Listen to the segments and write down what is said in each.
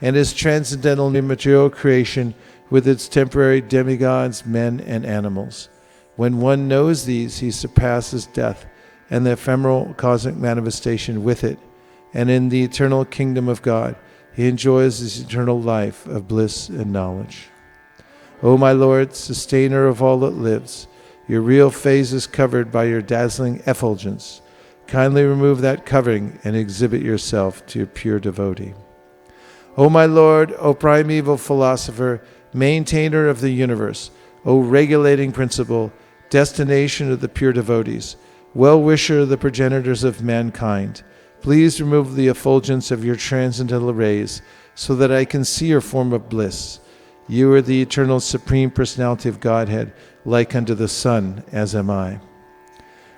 and his transcendental material creation with its temporary demigods, men, and animals. When one knows these, he surpasses death and the ephemeral cosmic manifestation with it, and in the eternal kingdom of God, he enjoys this eternal life of bliss and knowledge. O my Lord, sustainer of all that lives, your real face is covered by your dazzling effulgence. Kindly remove that covering and exhibit yourself to your pure devotee. O my Lord, O primeval philosopher, maintainer of the universe, O regulating principle, destination of the pure devotees, well-wisher of the progenitors of mankind, please remove the effulgence of your transcendental rays so that I can see your form of bliss. You are the eternal supreme personality of Godhead, like unto the sun, as am I.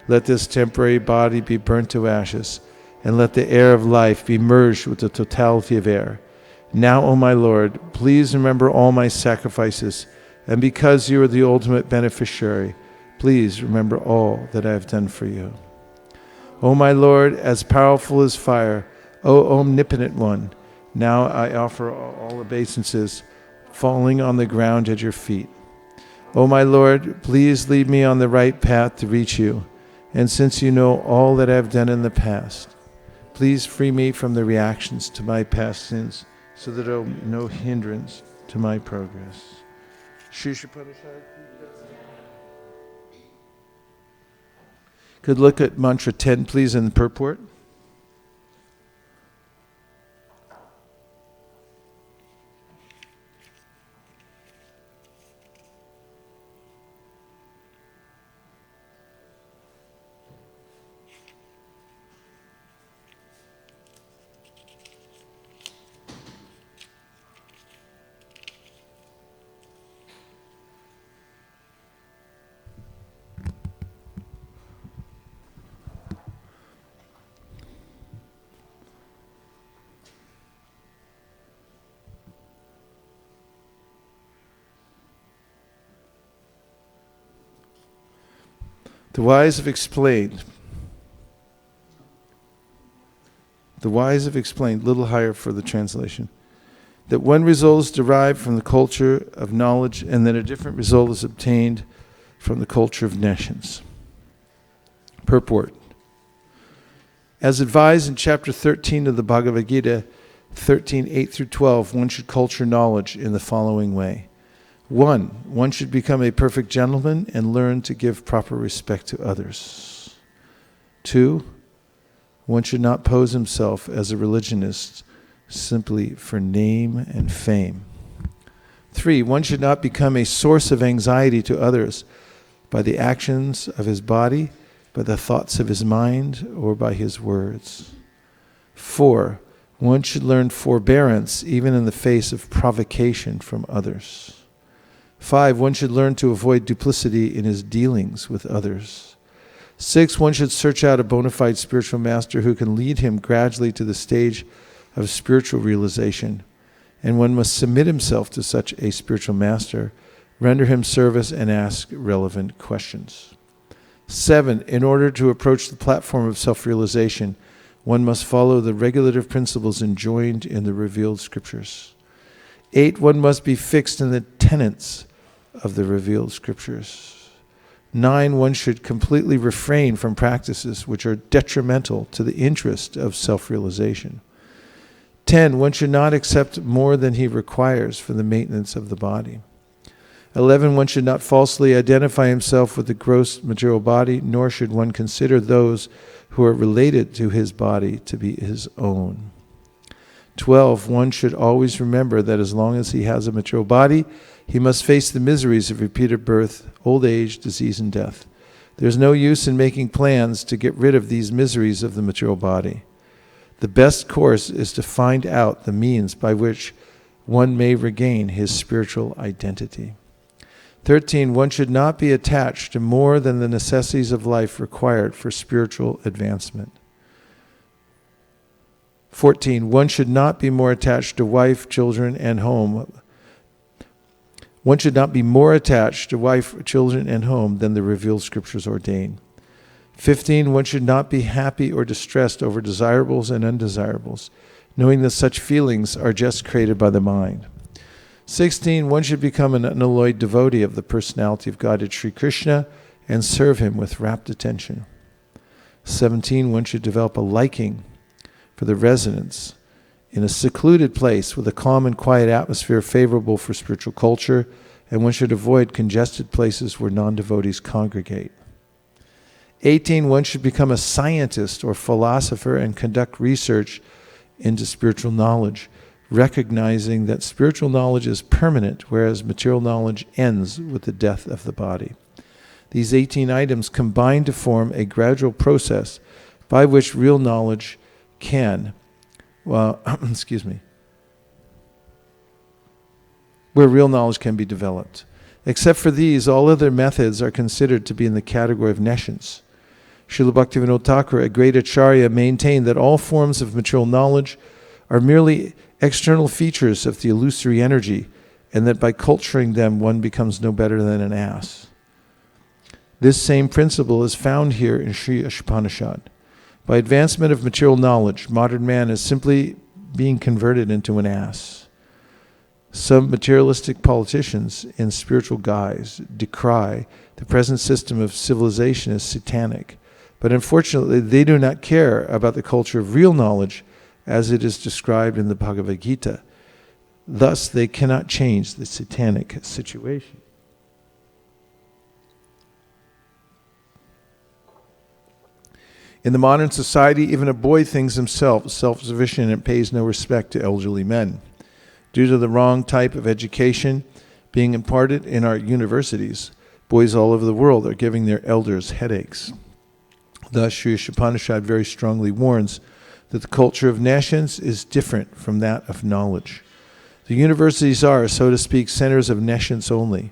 Let this temporary body be burnt to ashes, and let the air of life be merged with the totality of air. Now, O my Lord, please remember all my sacrifices, and because you are the ultimate beneficiary, please remember all that I have done for you. O my Lord, as powerful as fire, O omnipotent one, now I offer all obeisances, falling on the ground at your feet. O my Lord, please lead me on the right path to reach you, and since you know all that I have done in the past, please free me from the reactions to my past sins, so that there will be no hindrance to my progress. Could look at mantra 10, please, in the purport. The wise have explained, a little higher for the translation, that one result is derived from the culture of knowledge and that a different result is obtained from the culture of nations. Purport. As advised in chapter 13 of the Bhagavad Gita, 13:8 through 12, one should culture knowledge in the following way. 1. One should become a perfect gentleman and learn to give proper respect to others. 2. One should not pose himself as a religionist simply for name and fame. 3. One should not become a source of anxiety to others by the actions of his body, by the thoughts of his mind, or by his words. 4. One should learn forbearance even in the face of provocation from others. 5. One should learn to avoid duplicity in his dealings with others. 6. One should search out a bona fide spiritual master who can lead him gradually to the stage of spiritual realization. And one must submit himself to such a spiritual master, render him service, and ask relevant questions. 7. In order to approach the platform of self-realization, one must follow the regulative principles enjoined in the revealed scriptures. 8. One must be fixed in the tenets of the revealed scriptures. 9. One should completely refrain from practices which are detrimental to the interest of self-realization. 10. One should not accept more than he requires for the maintenance of the body. 11. One should not falsely identify himself with the gross material body, nor should one consider those who are related to his body to be his own. 12. One should always remember that as long as he has a material body, he must face the miseries of repeated birth, old age, disease, and death. There is no use in making plans to get rid of these miseries of the material body. The best course is to find out the means by which one may regain his spiritual identity. 13. One should not be attached to more than the necessities of life required for spiritual advancement. 14. One should not be more attached to wife, children, and home. One should not be more attached to wife, children, and home than the revealed scriptures ordain. 15. One should not be happy or distressed over desirables and undesirables, knowing that such feelings are just created by the mind. 16, one should become an unalloyed devotee of the personality of Godhead Sri Krishna and serve him with rapt attention. 17, one should develop a liking for the residence in a secluded place with a calm and quiet atmosphere favorable for spiritual culture, and one should avoid congested places where non-devotees congregate. 18, one should become a scientist or philosopher and conduct research into spiritual knowledge, recognizing that spiritual knowledge is permanent, whereas material knowledge ends with the death of the body. These 18 items combine to form a gradual process by which real knowledge can, where real knowledge can be developed. Except for these, all other methods are considered to be in the category of nescience. Srila Bhaktivinoda Thakur, a great acharya, maintained that all forms of material knowledge are merely external features of the illusory energy, and that by culturing them one becomes no better than an ass. This same principle is found here in Sri Upanishad. By advancement of material knowledge, modern man is simply being converted into an ass. Some materialistic politicians in spiritual guise decry the present system of civilization as satanic, but unfortunately they do not care about the culture of real knowledge as it is described in the Bhagavad Gita. Thus, they cannot change the satanic situation. In the modern society, even a boy thinks himself self-sufficient and pays no respect to elderly men. Due to the wrong type of education being imparted in our universities, boys all over the world are giving their elders headaches. Thus, Sri Upanishad very strongly warns that the culture of nescience is different from that of knowledge. The universities are, so to speak, centers of nescience only.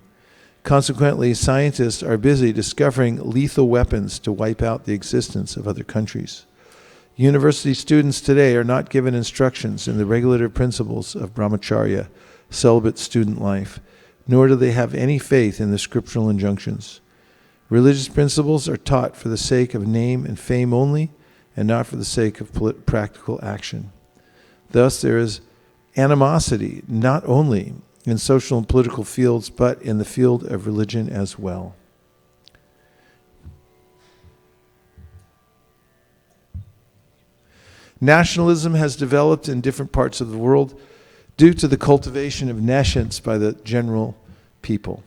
Consequently, scientists are busy discovering lethal weapons to wipe out the existence of other countries. University students today are not given instructions in the regulative principles of brahmacharya, celibate student life, nor do they have any faith in the scriptural injunctions. Religious principles are taught for the sake of name and fame only, and not for the sake of practical action. Thus, there is animosity not only in social and political fields, but in the field of religion as well. Nationalism has developed in different parts of the world due to the cultivation of nescience by the general people.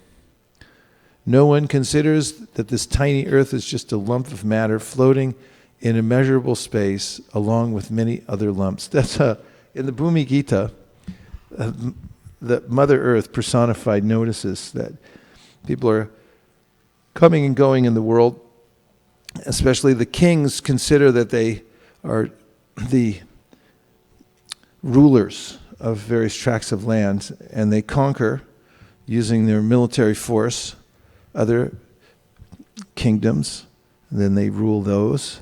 No one considers that this tiny earth is just a lump of matter floating in immeasurable space along with many other lumps. That's in the Bhumi Gita, the Mother Earth personified notices that people are coming and going in the world, especially the kings consider that they are the rulers of various tracts of land, and they conquer using their military force other kingdoms, and then they rule those,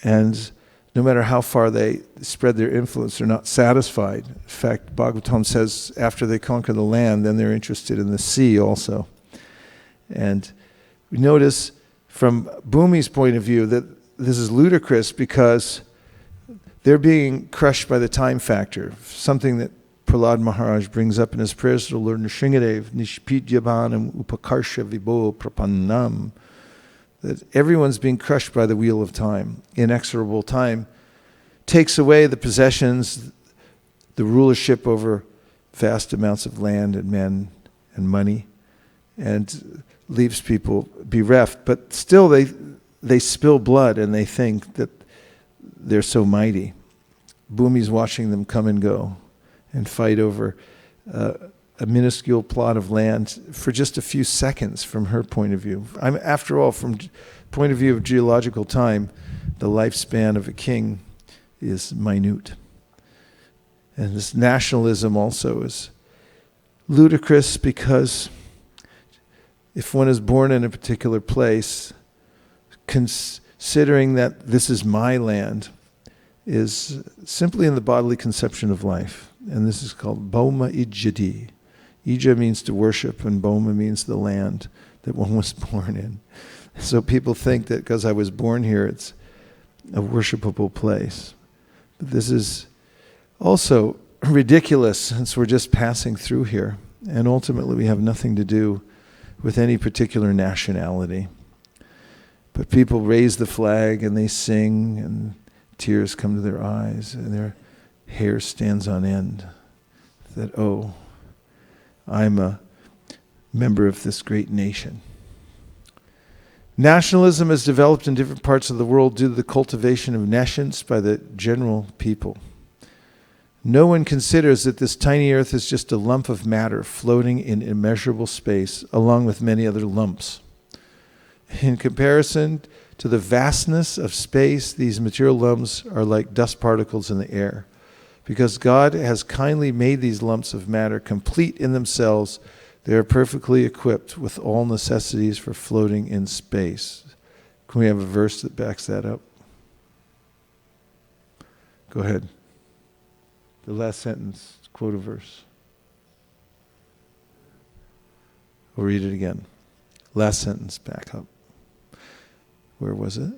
and no matter how far they spread their influence, they're not satisfied. In fact, Bhagavatam says after they conquer the land, then they're interested in the sea also. And we notice from Bhumi's point of view that this is ludicrous because they're being crushed by the time factor, something that Prahlad Maharaj brings up in his prayers to Lord Nrsingadev, Nishpidyabanam upakarsha vibho prapannam, that everyone's being crushed by the wheel of time. Inexorable time takes away the possessions, the rulership over vast amounts of land and men and money, and leaves people bereft. But still they spill blood and they think that they're so mighty. Bhumi's watching them come and go and fight over a minuscule plot of land for just a few seconds from her point of view. After all, from point of view of geological time, the lifespan of a king is minute. And this nationalism also is ludicrous because if one is born in a particular place, considering that this is my land is simply in the bodily conception of life. And this is called Bhoma Ijjati. Ija means to worship, and Bhoma means the land that one was born in. So people think that because I was born here, it's a worshipable place. But this is Also, ridiculous, since we're just passing through here, and ultimately we have nothing to do with any particular nationality. But people raise the flag and they sing, and tears come to their eyes, and their hair stands on end. That, oh, I'm a member of this great nation. Nationalism has developed in different parts of the world due to the cultivation of nations by the general people. No one considers that this tiny earth is just a lump of matter floating in immeasurable space, along with many other lumps. In comparison to the vastness of space, these material lumps are like dust particles in the air. Because God has kindly made these lumps of matter complete in themselves, they are perfectly equipped with all necessities for floating in space. Can we have a verse that backs that up? Go ahead. The last sentence, quote a verse. We'll read it again. Last sentence, back up. Where was it?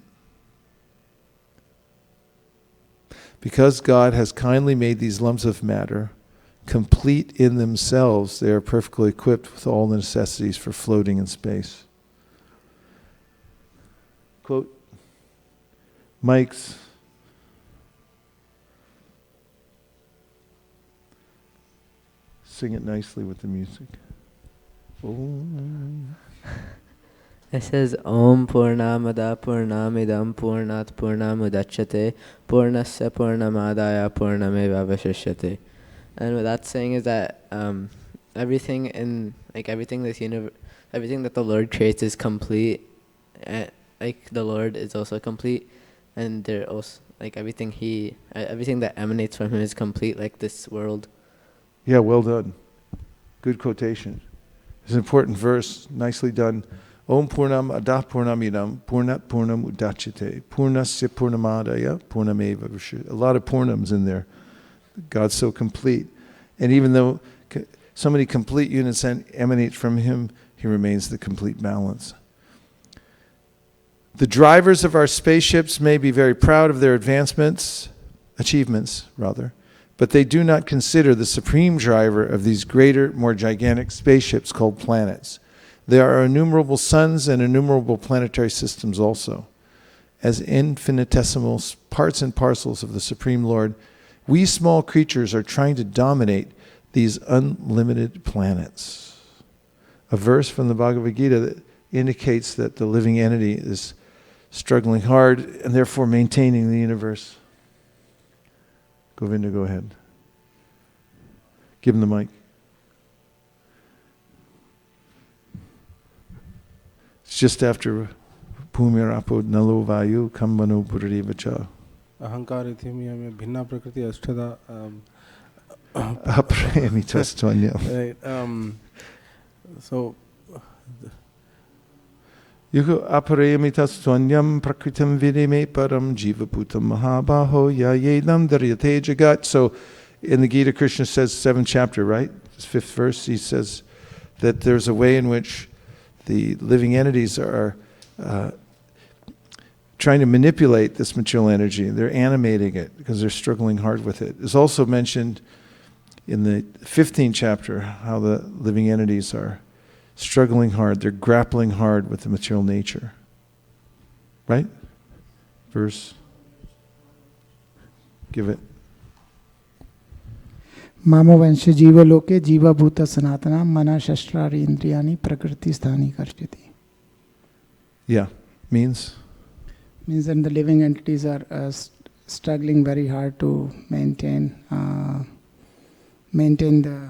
Because God has kindly made these lumps of matter complete in themselves, they are perfectly equipped with all the necessities for floating in space. Quote, Mike's sing it nicely with the music. Om. It says, Om Purnamada Purnamidam Purnat Purnamudachyate Purnasya Purnamadaya Purnameva Vashishyate. And what that's saying is that everything in everything that the Lord creates is complete. The Lord is also complete, and they're also everything that emanates from Him is complete, like this world. Yeah, well done. Good quotation. It's an important verse. Nicely done. Om Purnam Adah Purnamidam Purnat Purnam Udachyate Purnasya Purnamadaya Purnameva Vashishyate. A lot of Purnams in there. God's so complete. And even though so many complete units emanate from Him, He remains the complete balance. The drivers of our spaceships may be very proud of their achievements, but they do not consider the supreme driver of these greater, more gigantic spaceships called planets. There are innumerable suns and innumerable planetary systems also. As infinitesimal parts and parcels of the Supreme Lord, we small creatures are trying to dominate these unlimited planets. A verse from the Bhagavad Gita that indicates that the living entity is struggling hard and therefore maintaining the universe. Govinda, go ahead. Give him the mic. It's just after Bhumirapo Nalo Vayu Kambano Purarivacha. Ahankar ithimiya mein bhinna prakriti ashtada Aprayamitastvanyam. Right. So Yuko Aprayamitastvanyam prakritam vidime param jivaputam mahabaho yayedam daryate jagat. So in the Gita, Krishna says, 7th chapter, right? This 5th verse, he says that there's a way in which the living entities are trying to manipulate this material energy. They're animating it because they're struggling hard with it. It's also mentioned in the 15th chapter how the living entities are struggling hard. They're grappling hard with the material nature. Right? Verse. Give it. Mama Vansha Jiva Loke Jiva Bhuta Sanatana Mana Shastrari Indriyani Prakriti Sthani Karshiti. Yeah. Means that the living entities are struggling very hard to maintain the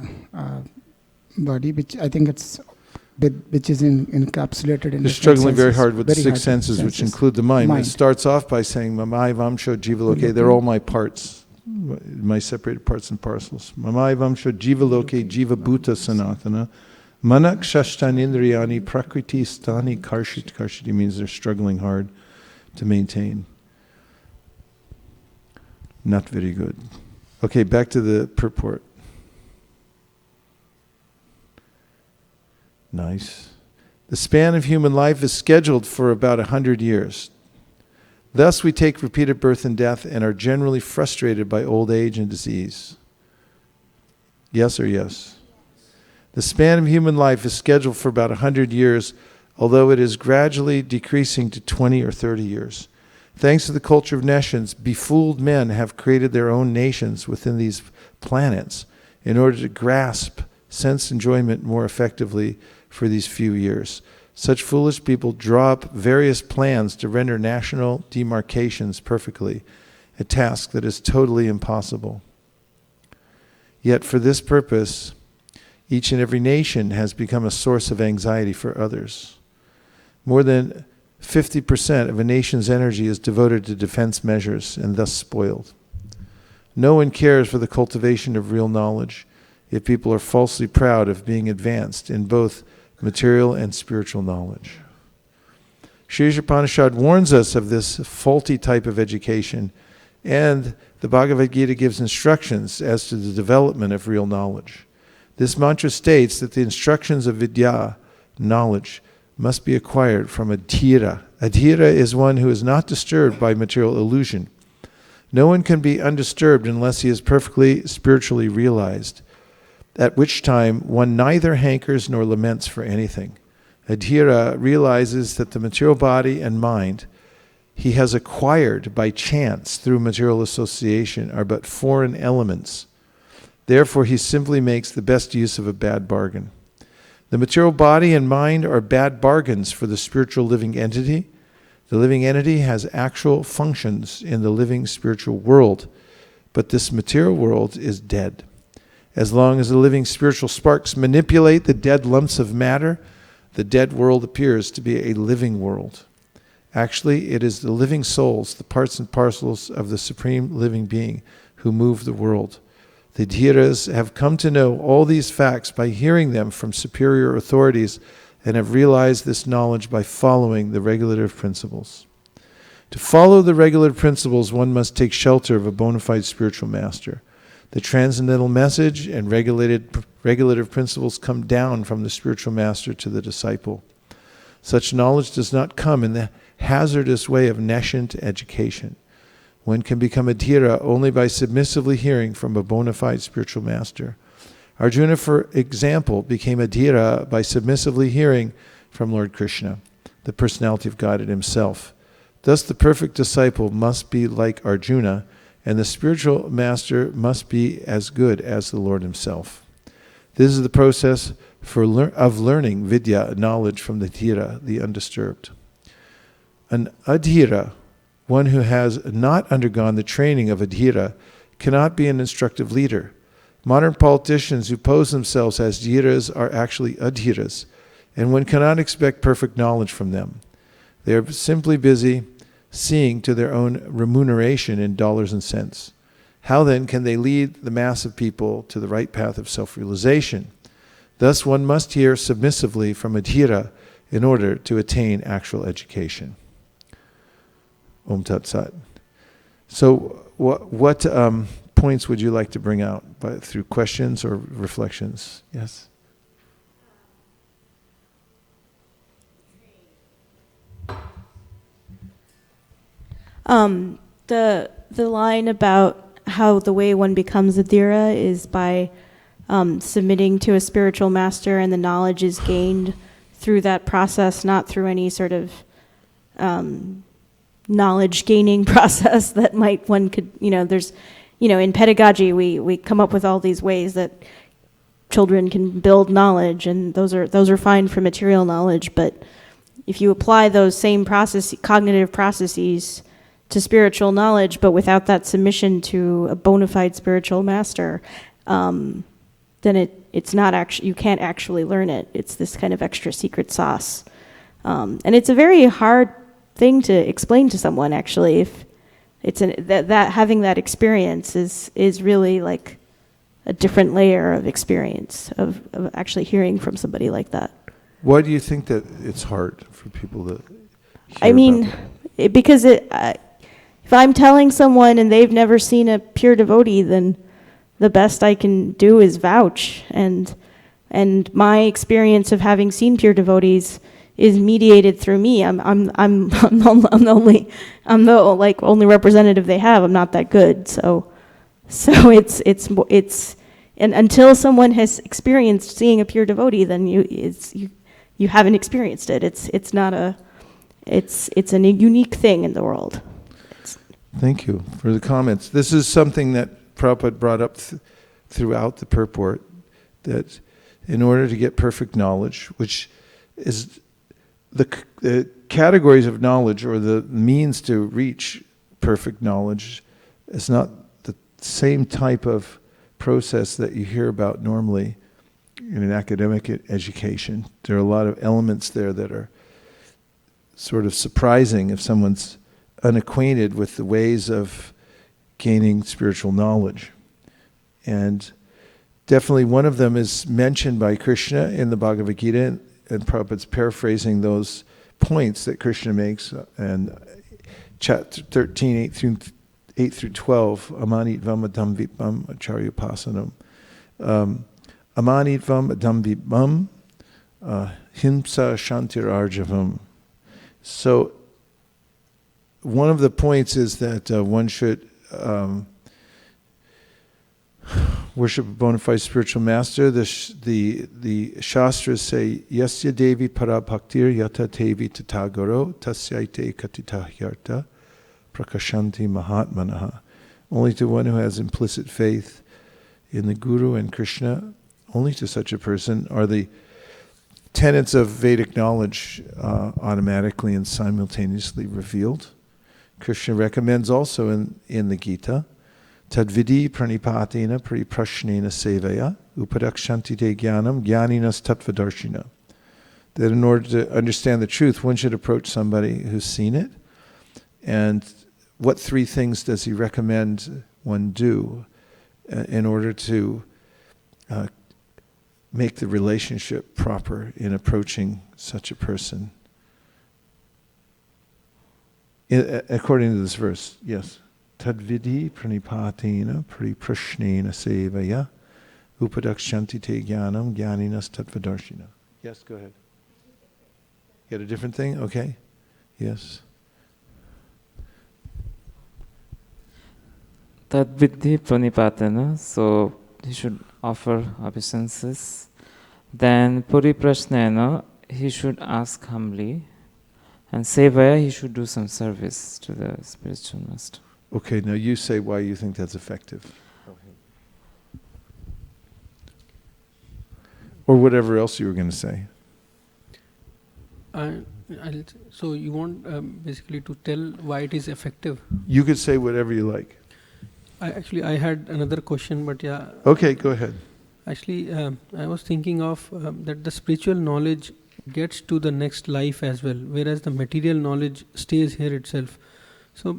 body, which I think which is encapsulated in. They're struggling very hard with the 6 senses, which include the mind. It starts off by saying, Mamai Vamsho Jiva Loke, they're all my parts, my separated parts and parcels. Mamai Vamsho Jiva Loke Jiva Bhuta Sanatana. Manak Shashtan Indriyani Prakriti Sthani Karshit. Karshiti means they're struggling hard to maintain. Not very good. Okay, back to the purport. Nice. The span of human life is scheduled for about 100 years. Thus we take repeated birth and death and are generally frustrated by old age and disease. Yes or yes? The span of human life is scheduled for about 100 years, although it is gradually decreasing to 20 or 30 years. Thanks to the culture of nations, befooled men have created their own nations within these planets in order to grasp sense enjoyment more effectively for these few years. Such foolish people draw up various plans to render national demarcations perfectly, a task that is totally impossible. Yet for this purpose, each and every nation has become a source of anxiety for others. More than 50% of a nation's energy is devoted to defense measures and thus spoiled. No one cares for the cultivation of real knowledge if people are falsely proud of being advanced in both material and spiritual knowledge. Sri Upanishad warns us of this faulty type of education, and the Bhagavad Gita gives instructions as to the development of real knowledge. This mantra states that the instructions of vidya, knowledge, must be acquired from a dhira. A dhira is one who is not disturbed by material illusion. No one can be undisturbed unless he is perfectly spiritually realized, at which time one neither hankers nor laments for anything. A dhira realizes that the material body and mind he has acquired by chance through material association are but foreign elements. Therefore, he simply makes the best use of a bad bargain. The material body and mind are bad bargains for the spiritual living entity. The living entity has actual functions in the living spiritual world, but this material world is dead. As long as the living spiritual sparks manipulate the dead lumps of matter, the dead world appears to be a living world. Actually, it is the living souls, the parts and parcels of the Supreme Living Being, who move the world. The dhiras have come to know all these facts by hearing them from superior authorities and have realized this knowledge by following the regulative principles. To follow the regulative principles, one must take shelter of a bona fide spiritual master. The transcendental message and regulative principles come down from the spiritual master to the disciple. Such knowledge does not come in the hazardous way of nascent education. One can become a dhira only by submissively hearing from a bona fide spiritual master. Arjuna, for example, became a dhira by submissively hearing from Lord Krishna, the personality of Godhead himself. Thus the perfect disciple must be like Arjuna, and the spiritual master must be as good as the Lord himself. This is the process of learning vidya, knowledge from the dhira, the undisturbed. An adhira, one who has not undergone the training of a dhira, cannot be an instructive leader. Modern politicians who pose themselves as dhiras are actually adhiras, and one cannot expect perfect knowledge from them. They are simply busy seeing to their own remuneration in dollars and cents. How then can they lead the mass of people to the right path of self-realization? Thus one must hear submissively from a dhira in order to attain actual education. Om Tat Sat. So what points would you like to bring out through questions or reflections? Yes? The line about how the way one becomes a dhira is by submitting to a spiritual master, and the knowledge is gained through that process, not through any sort of knowledge gaining process that one could, there's, in pedagogy we come up with all these ways that children can build knowledge, and those are fine for material knowledge, but if you apply those same cognitive processes to spiritual knowledge, but without that submission to a bona fide spiritual master, then it's not actually, you can't actually learn it. It's this kind of extra secret sauce. And it's a very hard thing to explain to someone, actually. If it's that having that experience is really like a different layer of experience of actually hearing from somebody like that. Why do you think that it's hard for people to I mean, because if I'm telling someone and they've never seen a pure devotee, then the best I can do is vouch. And my experience of having seen pure devotees is mediated through me. I'm the like only representative they have. I'm not that good. So it's and until someone has experienced seeing a pure devotee, then you haven't experienced it. It's a unique thing in the world. Thank you for the comments. This is something that Prabhupada brought up throughout the purport, that in order to get perfect knowledge, which is the categories of knowledge or the means to reach perfect knowledge, is not the same type of process that you hear about normally in an academic education. There are a lot of elements there that are sort of surprising if someone's unacquainted with the ways of gaining spiritual knowledge. And definitely one of them is mentioned by Krishna in the Bhagavad Gita, and Prabhupada's paraphrasing those points that Krishna makes, and chapter 13, 8 through 12, amanitvam adam vipam acharyapasanam. Amanitvam adam vipam himsa shantir arjavam. So one of the points is that one should worship a bona fide spiritual master. The Shastras say, Yasya Devi para bhaktir yata tevi tatagaro tasyaite katita hyarta prakashanti mahatmanaha. Only to one who has implicit faith in the Guru and Krishna, only to such a person are the tenets of Vedic knowledge automatically and simultaneously revealed. Krishna recommends also in the Gita, Tadvidi pranipatina pariprashnena sevaya upadakshanti te jnanam jnaninas tattvadarshina. That in order to understand the truth, one should approach somebody who's seen it. And what three things does he recommend one do in order to make the relationship proper in approaching such a person? According to this verse, yes. Tadvidi pranipatina pariprashnena sevaya upadakshanti te jnanam jnaninas tattvadarshina. Yes, go ahead. You got a different thing? Okay. Yes. Tadvidhi pranipatana, so he should offer obeisances. Then puriprashnena, he should ask humbly. And sevaya, he should do some service to the spiritual master. Okay, now you say why you think that's effective. Or whatever else you were going to say. So you want basically to tell why it is effective? You could say whatever you like. I had another question, but yeah. Okay, go ahead. Actually, I was thinking of that the spiritual knowledge gets to the next life as well, whereas the material knowledge stays here itself. So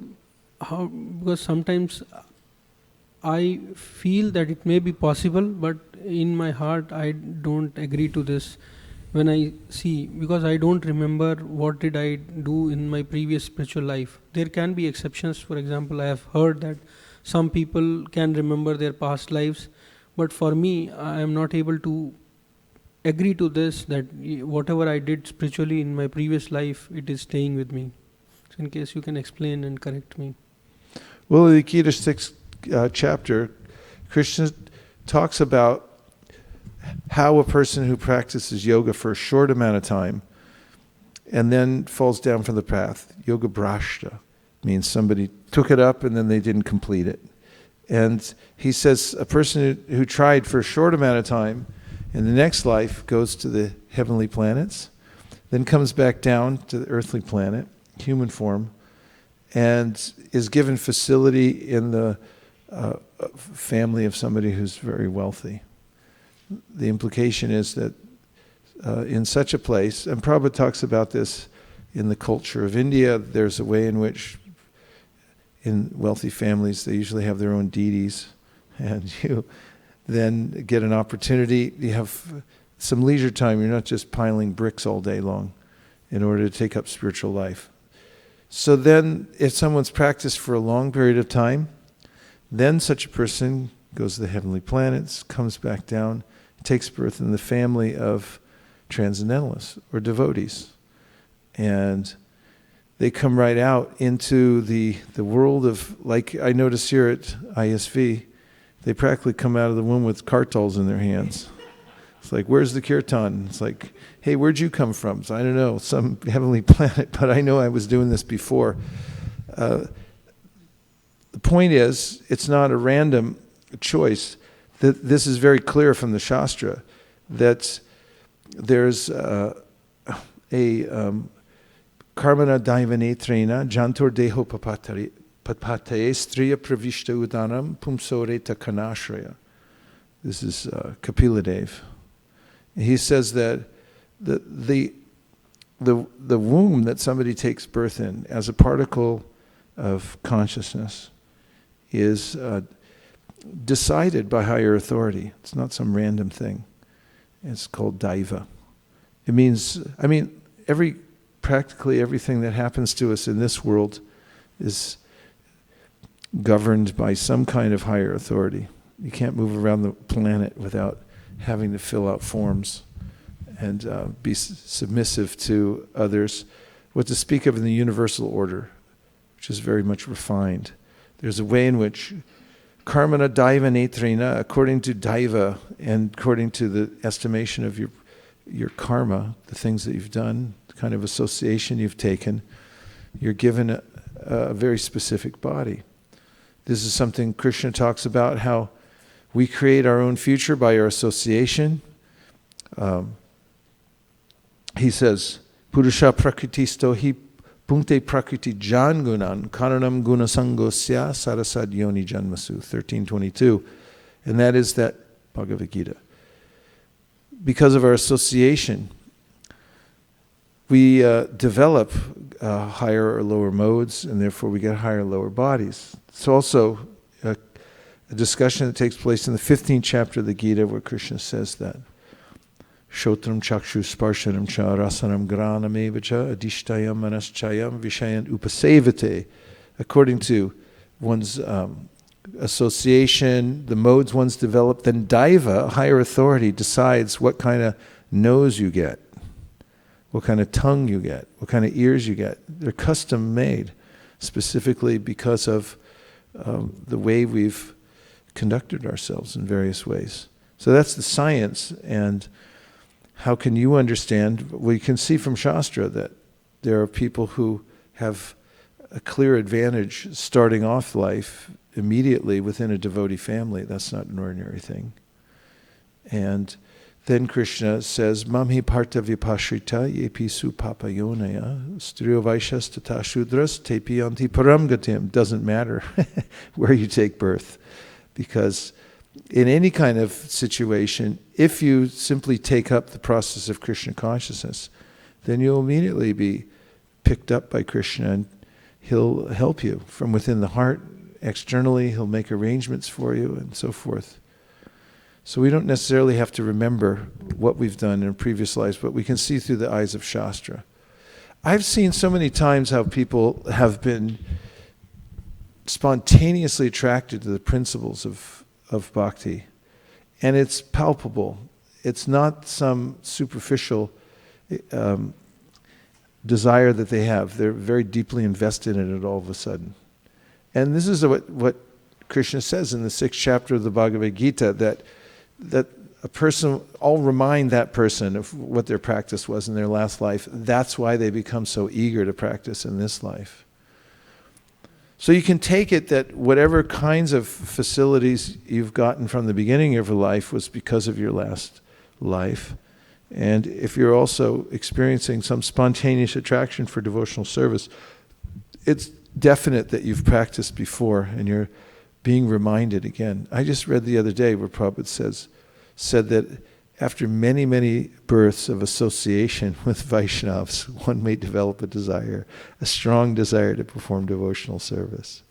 how, because sometimes I feel that it may be possible, but in my heart I don't agree to this when I see, because I don't remember what did I do in my previous spiritual life. There can be exceptions. For example, I have heard that some people can remember their past lives, but for me, I am not able to agree to this, that whatever I did spiritually in my previous life, it is staying with me. So in case you can explain and correct me. Well, in the Gita 6th chapter, Krishna talks about how a person who practices yoga for a short amount of time and then falls down from the path, yoga brashta, means somebody took it up and then they didn't complete it. And he says a person who tried for a short amount of time in the next life goes to the heavenly planets, then comes back down to the earthly planet, human form, and is given facility in the family of somebody who's very wealthy. The implication is that in such a place, and Prabhupada talks about this in the culture of India, there's a way in which in wealthy families they usually have their own deities, and you then get an opportunity, you have some leisure time, you're not just piling bricks all day long in order to take up spiritual life. So then, if someone's practiced for a long period of time, then such a person goes to the heavenly planets, comes back down, takes birth in the family of transcendentalists or devotees. And they come right out into the world of, like I notice here at ISV, they practically come out of the womb with kartals in their hands. It's like, where's the kirtan? It's like, hey, where'd you come from? So I don't know, some heavenly planet, but I know I was doing this before. The point is, it's not a random choice. This is very clear from the Shastra, that there's a karmana daivanetrena jantor deho papataye striya pravishta udanam pumsoreta kanashraya. This is Kapila Dev. He says that the womb that somebody takes birth in as a particle of consciousness is decided by higher authority. It's not some random thing. It's called daiva. It means, practically everything that happens to us in this world is governed by some kind of higher authority. You can't move around the planet without having to fill out forms and be submissive to others. What to speak of in the universal order, which is very much refined. There's a way in which karmana daiva netrena, according to daiva and according to the estimation of your karma, the things that you've done, the kind of association you've taken, you're given a very specific body. This is something Krishna talks about, how we create our own future by our association. He says, Purusha prakritisto hi punkte prakriti jan gunan karanam gunasangosya sarasad yoni janmasu, 1322. And that is that Bhagavad Gita. Because of our association, we develop higher or lower modes, and therefore we get higher or lower bodies. It's also a discussion that takes place in the 15th chapter of the Gita, where Krishna says that Shotram chakshu sparshanam cha rasanam granam evacha adishtayam manaschayam vishayan upasevate. According to one's association, the modes one's developed, then daiva, a higher authority, decides what kind of nose you get, what kind of tongue you get, what kind of ears you get. They're custom made, specifically because of the way we've conducted ourselves in various ways. So that's the science. And how can you understand? We can see from Shastra that there are people who have a clear advantage starting off life immediately within a devotee family. That's not an ordinary thing. And then Krishna says, Mamhi partha vipashrita yepisu papayonaya striyo vaishas tata shudras tepi anti param gatim. Doesn't matter where you take birth, because in any kind of situation, if you simply take up the process of Krishna consciousness, then you'll immediately be picked up by Krishna, and he'll help you from within the heart. Externally, he'll make arrangements for you and so forth. So we don't necessarily have to remember what we've done in previous lives, but we can see through the eyes of Shastra. I've seen so many times how people have been spontaneously attracted to the principles of bhakti. And it's palpable. It's not some superficial desire that they have. They're very deeply invested in it all of a sudden. And this is what Krishna says in the 6th chapter of the Bhagavad Gita, that a person, I'll remind that person of what their practice was in their last life. That's why they become so eager to practice in this life. So you can take it that whatever kinds of facilities you've gotten from the beginning of your life was because of your last life. And if you're also experiencing some spontaneous attraction for devotional service, it's definite that you've practiced before and you're being reminded again. I just read the other day where Prabhupada said that after many, many births of association with Vaishnavas, one may develop a strong desire to perform devotional service.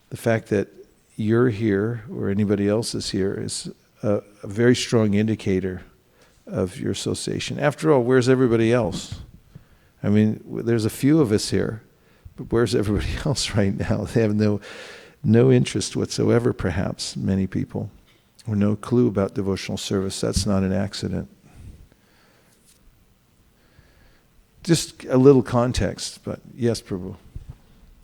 The fact that you're here or anybody else is here is a very strong indicator of your association. After all, where's everybody else? I mean, there's a few of us here, but where's everybody else right now? They have no interest whatsoever, perhaps, many people. Or no clue about devotional service. That's not an accident. just a little context, but yes, Prabhu.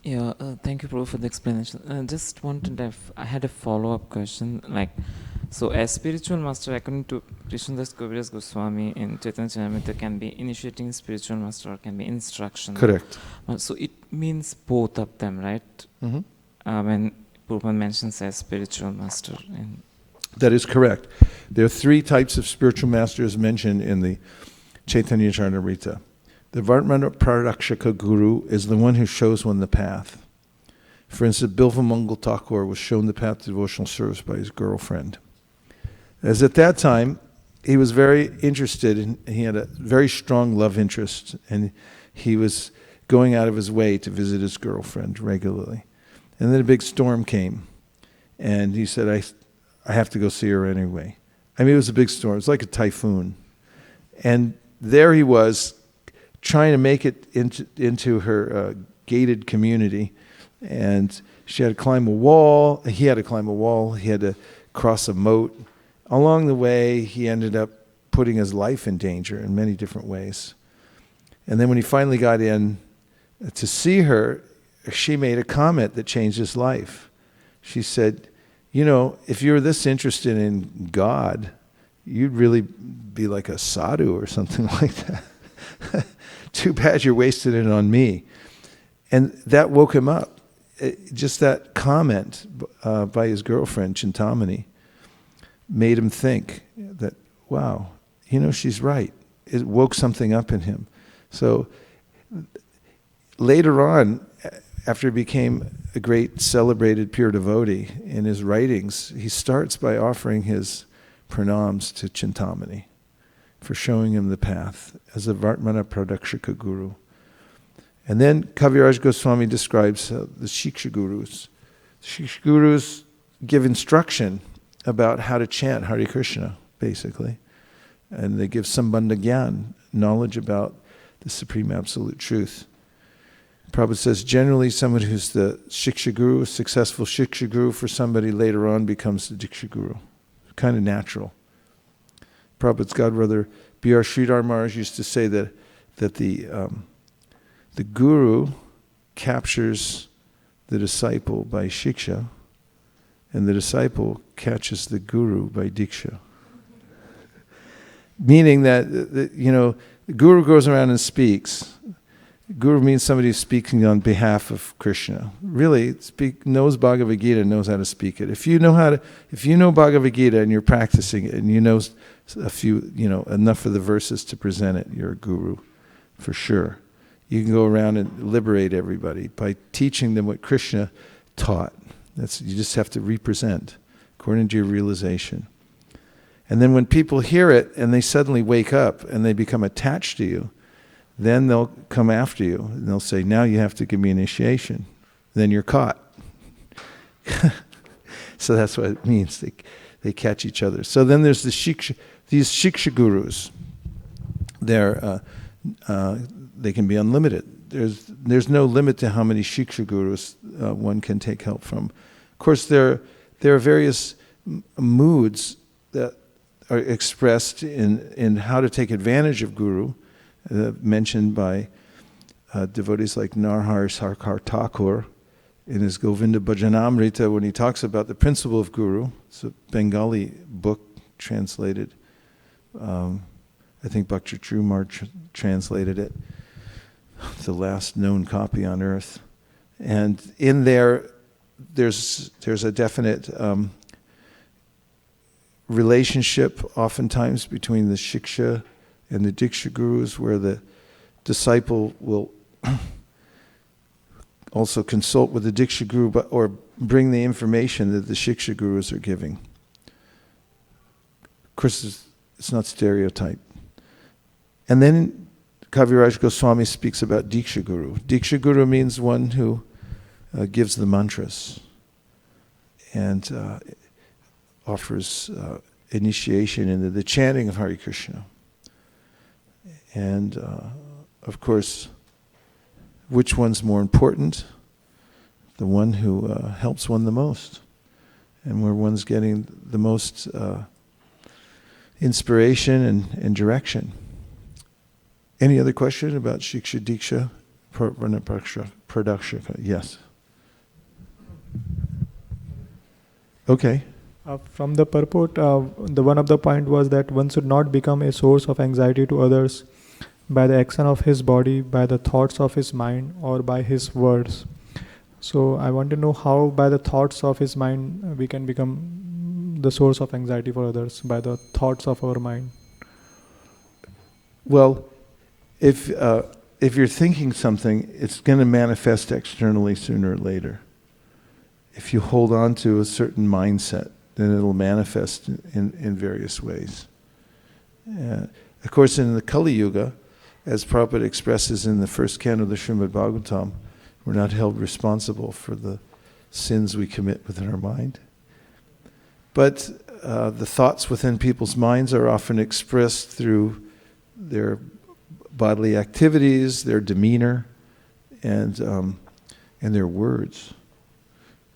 Yeah, thank you, Prabhu, for the explanation. Just wanted to I had a follow-up question. Like, so as spiritual master, according to Krishnadas Kaviraj Goswami in Chaitanya Charitamrita, can be initiating spiritual master or can be instruction. Correct. So it means both of them, right? Mm-hmm. When Prabhupada mentions as spiritual master. That is correct. There are 3 types of spiritual masters mentioned in the Chaitanya Charitamrita. The Vartmana Prarakshaka Guru is the one who shows one the path. For instance, Bilvamangal Thakur was shown the path to devotional service by his girlfriend. As at that time, he was very interested, he had a very strong love interest, and he was going out of his way to visit his girlfriend regularly. And then a big storm came, and he said, I have to go see her anyway. I mean, it was a big storm. It was like a typhoon. And there he was, trying to make it into her gated community. And she had to climb a wall. He had to climb a wall. He had to cross a moat. Along the way, he ended up putting his life in danger in many different ways. And then when he finally got in to see her, she made a comment that changed his life. She said, you know, if you were this interested in God, you'd really be like a sadhu or something like that. Too bad you're wasting it on me. And that woke him up. Just that comment by his girlfriend, Chintamani, made him think that, wow, you know, she's right. It woke something up in him. So later on, after he became a great celebrated pure devotee, in his writings, he starts by offering his pranams to Chintamani for showing him the path as a Vartmana Pradakshika Guru. And then Kaviraj Goswami describes the Shiksha Gurus. Shiksha Gurus give instruction about how to chant Hare Krishna, basically. And they give Sambandha Gyan, knowledge about the Supreme Absolute Truth. Prabhupada says generally someone who's the Shiksha Guru, a successful Shiksha Guru for somebody later on becomes the Diksha Guru. Kind of natural. Prabhupada's godbrother B.R. Sridhar Maharaj used to say that the guru captures the disciple by shiksha, and the disciple catches the guru by diksha. Meaning that you know, the guru goes around and speaks. Guru means somebody who's speaking on behalf of Krishna. Really, knows Bhagavad Gita, knows how to speak it. If you know Bhagavad Gita and you're practicing it, and you know a few, you know, enough of the verses to present it, you're a guru, for sure. You can go around and liberate everybody by teaching them what Krishna taught. You just have to represent according to your realization. And then when people hear it and they suddenly wake up and they become attached to you, then they'll come after you and they'll say, now you have to give me initiation. Then you're caught. So that's what it means. They catch each other. So then there's these Shiksha Gurus. They can be unlimited. There's no limit to how many Shiksha Gurus one can take help from. Of course, there are various moods that are expressed in how to take advantage of Guru, mentioned by devotees like Narhar Sarkar Thakur in his Govinda Bhajanamrita when he talks about the principle of Guru. It's a Bengali book translated. I think Bhakti Trumar translated it, the last known copy on earth. And in there's a definite relationship oftentimes between the Shiksha and the Diksha Gurus, where the disciple will also consult with the Diksha Guru or bring the information that the Shiksha Gurus are giving. Of course, it's not stereotyped. And then Kaviraj Goswami speaks about Diksha Guru. Diksha Guru means one who gives the mantras and offers initiation into the chanting of Hare Krishna. And of course, which one's more important? The one who helps one the most, and where one's getting the most inspiration and direction. Any other question about Shiksha Diksha? Production? Yes. Okay. From the purport, the one of the point was that one should not become a source of anxiety to others by the action of his body, by the thoughts of his mind, or by his words. So I want to know how by the thoughts of his mind we can become the source of anxiety for others, by the thoughts of our mind. Well, if you're thinking something, it's going to manifest externally sooner or later. If you hold on to a certain mindset, then it'll manifest in various ways. Of course, in the Kali Yuga, as Prabhupada expresses in the first canto of the Srimad Bhagavatam, we're not held responsible for the sins we commit within our mind. But the thoughts within people's minds are often expressed through their bodily activities, their demeanor, and their words.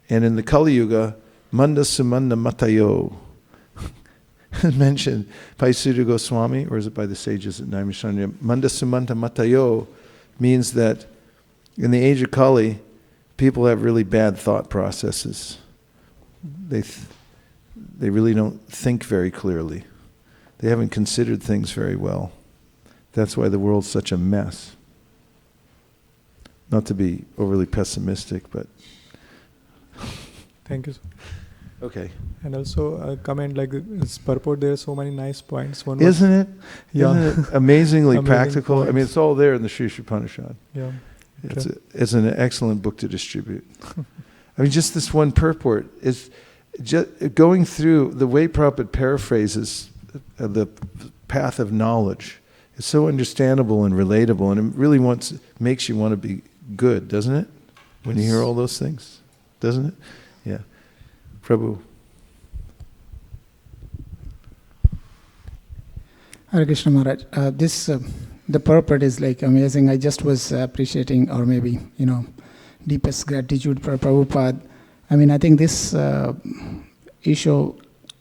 And in the Kali Yuga, Manda Sumanda Matayo mentioned by Sudha Goswami, or is it by the sages at Naimisharanya? Manda Sumanda Matayo means that in the age of Kali, people have really bad thought processes. They really don't think very clearly. They haven't considered things very well. That's why the world's such a mess. Not to be overly pessimistic, but... Thank you. Okay. And also a comment like this purport, there are so many nice points. One Isn't it? Yeah. Isn't it amazingly Amazing practical? I mean, points. it's all there in the Sri Upanishad. Yeah. It's an excellent book to distribute. I mean, just this one purport is just going through the way Prabhupada paraphrases the path of knowledge. It's so understandable and relatable, and it really makes you want to be good, doesn't it? When you hear all those things, doesn't it? Yeah. Prabhu. Hare Krishna Maharaj, the purport is like amazing. I just was appreciating, or maybe, deepest gratitude for Prabhupada. I mean, I think this issue,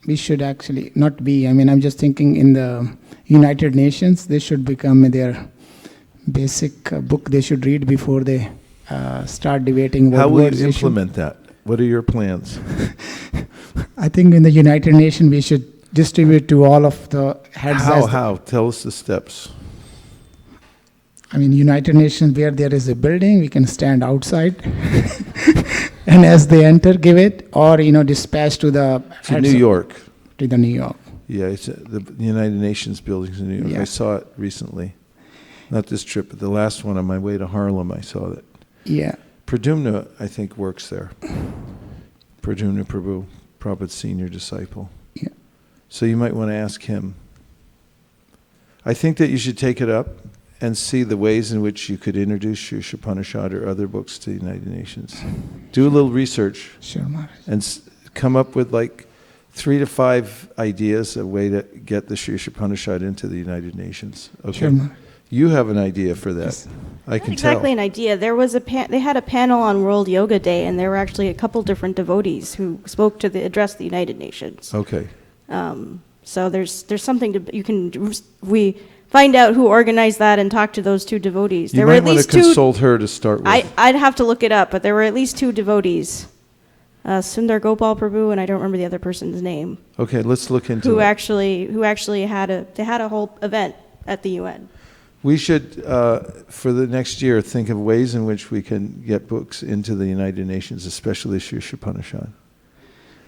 we should actually not be, I'm just thinking in the United Nations, this should become their basic book they should read before they start debating what How will words you they should. implement that? What are your plans? I think in the United Nations, we should distribute to all of the heads. How? Tell us the steps. United Nations, where there is a building, we can stand outside. And as they enter, give it, or, dispatch to the... To New York. To the New York. Yeah, it's the United Nations buildings in New York. Yeah. I saw it recently. Not this trip, but the last one on my way to Harlem, I saw that. Yeah. Pradyumna, I think, works there. Pradyumna Prabhu, Prabhupada's senior disciple. Yeah. So you might want to ask him. I think that you should take it up and see the ways in which you could introduce Sri Upanishad or other books to the United Nations. Do a little research. Sure, Maharaj. And come up with like 3 to 5 ideas, a way to get the Sri Upanishad into the United Nations. Okay. Sure, Maharaj. You have an idea for that. Yes. I can Not exactly tell. an idea. There was they had a panel on World Yoga Day, and there were actually a couple different devotees who spoke to address the United Nations. Okay. So there's something we find out who organized that and talk to those 2 devotees. You There were might at want least to consult her to start with. I'd have to look it up, but there were at least 2 devotees, Sundar Gopal Prabhu, and I don't remember the other person's name. Okay, let's look into Who it. actually had a whole event at the UN. We should, for the next year, think of ways in which we can get books into the United Nations, especially Sri Upanishad.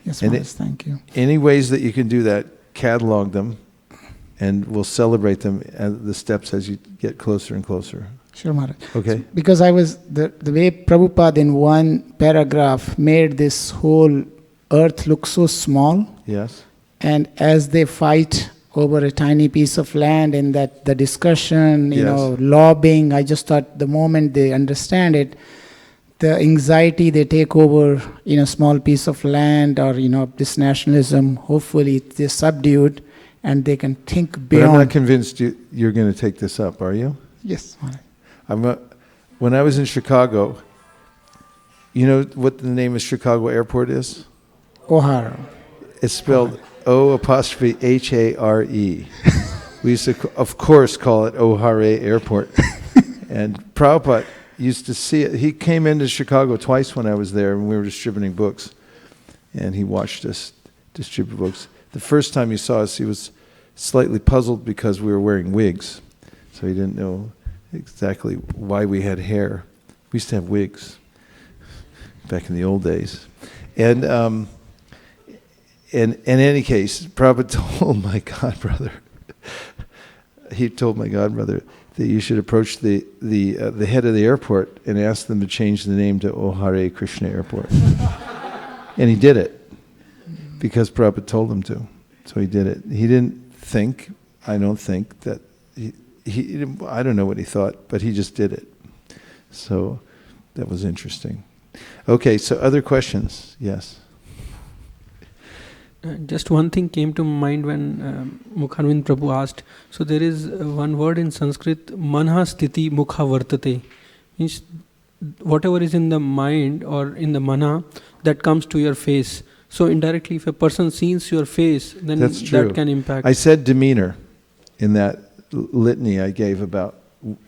Yes, And Maharaj, thank you. Any ways that you can do that, catalog them, and we'll celebrate them at the steps as you get closer and closer. Sure, Maharaj. Okay? Because the way Prabhupada in one paragraph made this whole earth look so small, Yes? and as they fight over a tiny piece of land and that the discussion, Yes. lobbying, I just thought the moment they understand it, the anxiety they take over, small piece of land or, this nationalism, hopefully they're subdued and they can think But beyond. I'm not convinced you're going to take this up, are you? Yes, Maharaj. When I was in Chicago, you know what the name of Chicago Airport is? O'Hare. It's spelled O''Hare, We used to, of course, call it O'Hare Airport. And Prabhupada used to see it. He came into Chicago twice when I was there, and we were distributing books. And he watched us distribute books. The first time he saw us, he was slightly puzzled because we were wearing wigs. So he didn't know exactly why we had hair. We used to have wigs back in the old days. And in any case, Prabhupada told my godbrother, he told my godbrother that you should approach the head of the airport and ask them to change the name to O'Hare Krishna Airport. And he did it because Prabhupada told him to. So he did it. He didn't think, I don't think, that I don't know what he thought, but he just did it. So that was interesting. Okay, so other questions? Yes. Just one thing came to mind when Mukharvind Prabhu asked. So there is one word in Sanskrit, manha sthiti mukha vartate. Means whatever is in the mind or in the mana, that comes to your face. So indirectly, if a person sees your face, then that can impact. I said demeanor in that litany I gave about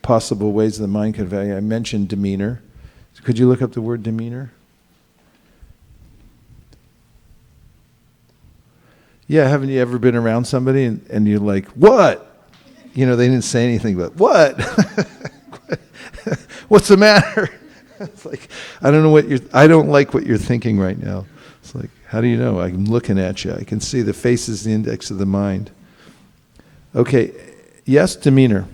possible ways the mind can value. I mentioned demeanor. Could you look up the word demeanor? Yeah, haven't you ever been around somebody and you're like, what? You know, they didn't say anything, but what? What's the matter? It's like, I don't like what you're thinking right now. It's like, how do you know? I'm looking at you. I can see the face is the index of the mind. Okay, yes, demeanor.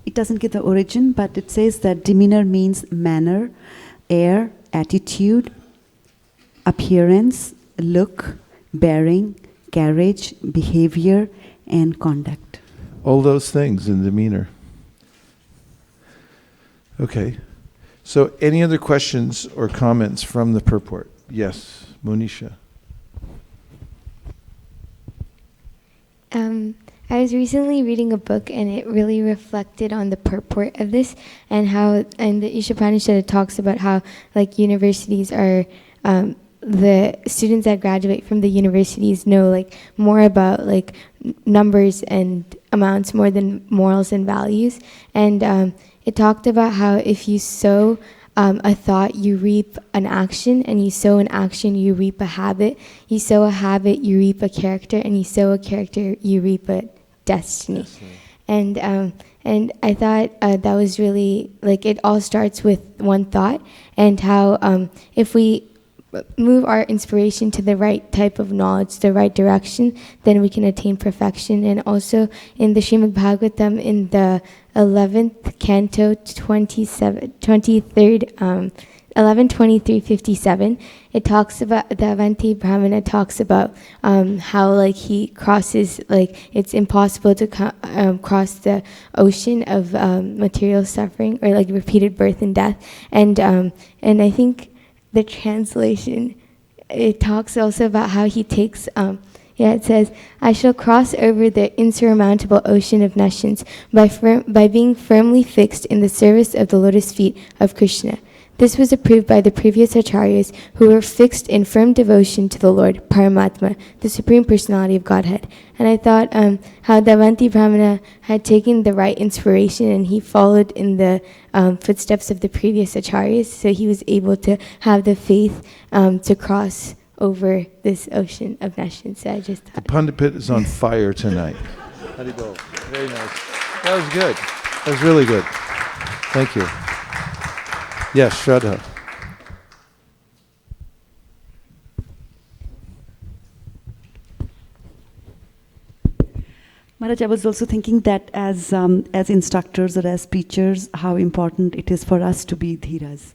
It doesn't give the origin, but it says that demeanor means manner, air, attitude, appearance, look, bearing, carriage, behavior, and conduct. All those things in demeanor. Okay. So any other questions or comments from the purport? Yes, Monisha. I was recently reading a book and it really reflected on the purport of this and how, and the Ishopanishad it talks about how like universities are, the students that graduate from the universities know like more about like numbers and amounts more than morals and values. And it talked about how if you sow a thought, you reap an action, and you sow an action, you reap a habit. You sow a habit, you reap a character, and you sow a character, you reap a destiny. And I thought that was really, like, it all starts with one thought, and how if we move our inspiration to the right type of knowledge, the right direction, then we can attain perfection. And also in the Srimad Bhagavatam, in the 11th canto, 23rd, 11:23:57, it talks about, the Avanti Brahmana talks about how like he crosses, like it's impossible to cross the ocean of material suffering, or like repeated birth and death. And I think the translation, it talks also about how he takes, it says, I shall cross over the insurmountable ocean of nations by being firmly fixed in the service of the lotus feet of Krishna. This was approved by the previous acharyas who were fixed in firm devotion to the Lord, Paramatma, the Supreme Personality of Godhead. And I thought how Davanti Brahmana had taken the right inspiration and he followed in the footsteps of the previous acharyas, so he was able to have the faith to cross over this ocean of nations. So I just thought. The Pandit is on fire tonight. Haribol. Very nice. That was good. That was really good. Thank you. Yes, Shraddha. Maharaj, I was also thinking that as instructors or as teachers, how important it is for us to be dhiras,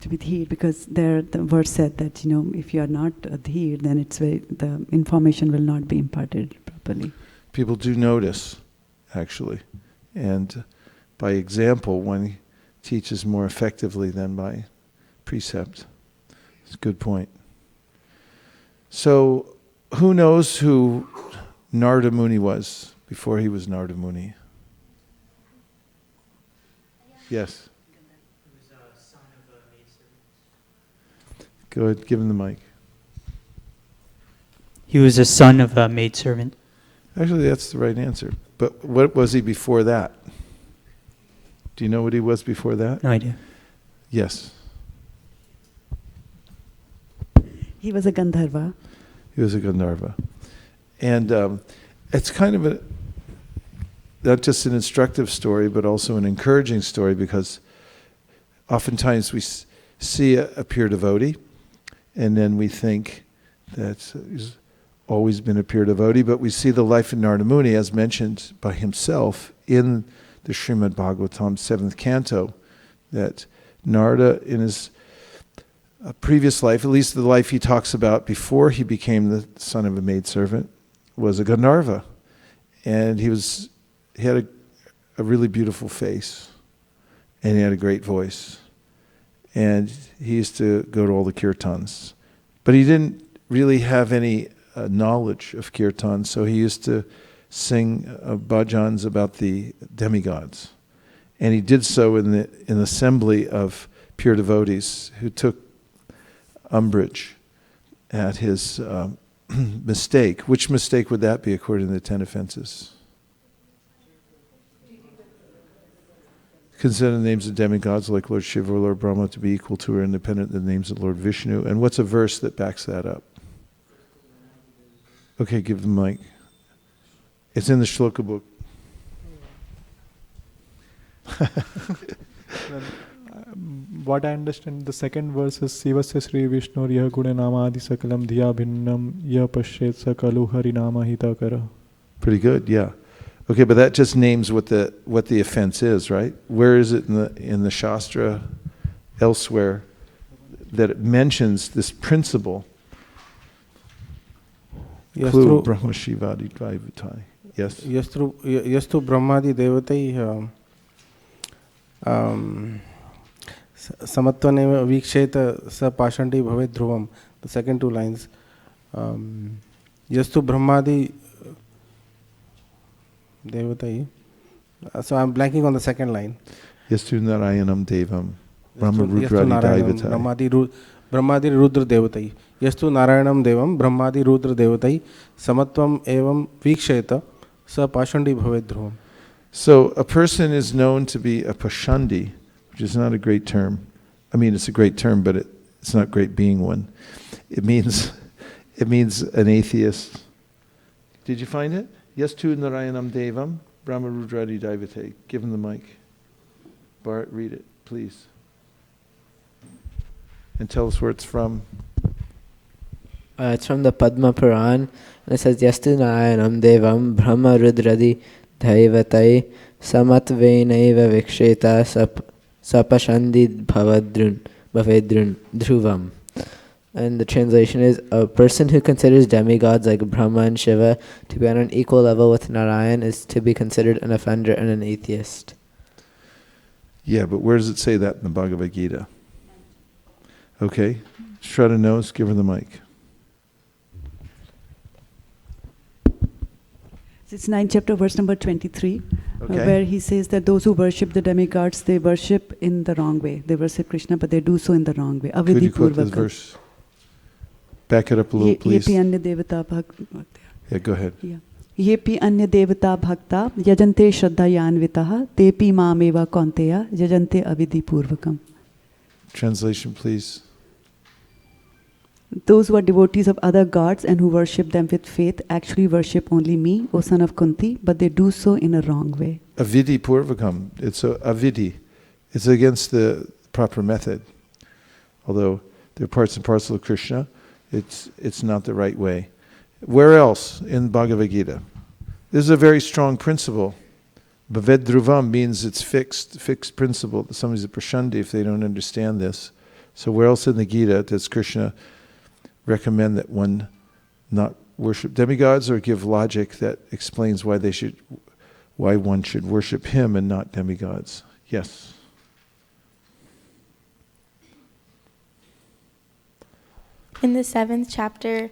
to be dhir, because there the verse said that, you know, if you are not a dhir, then the information will not be imparted properly. People do notice, actually, and by example, one teaches more effectively than by precept. It's a good point. So, who knows who Narada Muni was before he was Narada Muni? Yes. He was a son of a maidservant. Go ahead, give him the mic. He was a son of a maidservant. Actually, that's the right answer. But what was he before that? Do you know what he was before that? No idea. Yes. He was a Gandharva. He was a Gandharva. And it's kind of not just an instructive story, but also an encouraging story, because oftentimes we see a pure devotee, and then we think that he's always been a pure devotee, but we see the life of Narada Muni, as mentioned by himself in the Srimad Bhagavatam 7th canto, that Narada in his previous life, at least the life he talks about before he became the son of a maidservant, was a Gandharva. And he had a really beautiful face, and he had a great voice. And he used to go to all the kirtans. But he didn't really have any knowledge of kirtan, so he used to sing bhajans about the demigods. And he did so in an assembly of pure devotees who took umbrage at his mistake. Which mistake would that be according to the 10 offenses? Consider the names of demigods like Lord Shiva or Lord Brahma to be equal to or independent of the names of Lord Vishnu. And what's a verse that backs that up? Okay, give the mic. It's in the shloka book. What I understand, the second verse is Sivasya Sri Vishnu Riya Guna Nama Adi Sakalam Dhiya Bhinnam Ya Pashet Sakalu Hari Nama Hitakara. Pretty good, yeah. Okay, but that just names what the offense is, right? Where is it in the Shastra elsewhere that it mentions this principle? Clue Brahma Shivadi Dvaivutai. Yes. Yastu Brahmadi Devatai Samatvaneva Viksheta Sa Pashandi Bhavet Dhruvam. The second two lines. Yastu Brahmadi Devatai. So I'm blanking on the second line. Yastu Narayanam Devam Brahma Rudradi Daivatai. Brahmadi Rudra Devatai. Yastu Narayanam Devam Brahmadi Rudra Devatai Samatvam Evam Viksheta Sa Pashandi Bhavet Dhruvam. So a person is known to be a pashandi, which is not a great term. I mean, it's a great term, but it's not great being one. It means an atheist. Did you find it? Yastu Narayanam Devam Brahma Rudradi Daivate. Give him the mic. Bart, read it, please. And tell us where it's from. It's from the Padma Puran. And it says, Yastu Narayanam Devam Brahma Rudradi Daivatai Samatvenaiva Viksheta Sapashandi Bhavedrun Dhruvam. And the translation is, a person who considers demigods like Brahma and Shiva to be on an equal level with Narayan is to be considered an offender and an atheist. Yeah, but where does it say that in the Bhagavad Gita? Okay, Shraddha knows, give her the mic. It's 9th chapter, verse number 23, Okay. where he says that those who worship the demigods, they worship in the wrong way. They worship Krishna, but they do so in the wrong way. Could you quote this verse? Back it up a little, please. Yepi anya devata bhakta. Yeah, go ahead. Yepi anya devata bhakta yajante shraddhayanvitaha tepi mameva kaunteya yajante avidhi purvakam. Translation, please. Those who are devotees of other gods and who worship them with faith actually worship only me, O son of Kunti, but they do so in a wrong way. Avidhi purvakam. It's a avidhi. It's against the proper method. Although they're parts and parcel of Krishna, it's not the right way. Where else in Bhagavad Gita? This is a very strong principle. Bhaved dhruvam means it's fixed principle. Somebody's a prashandi if they don't understand this. So where else in the Gita does Krishna recommend that one not worship demigods, or give logic that explains why one should worship him and not demigods? Yes. In the 7th chapter,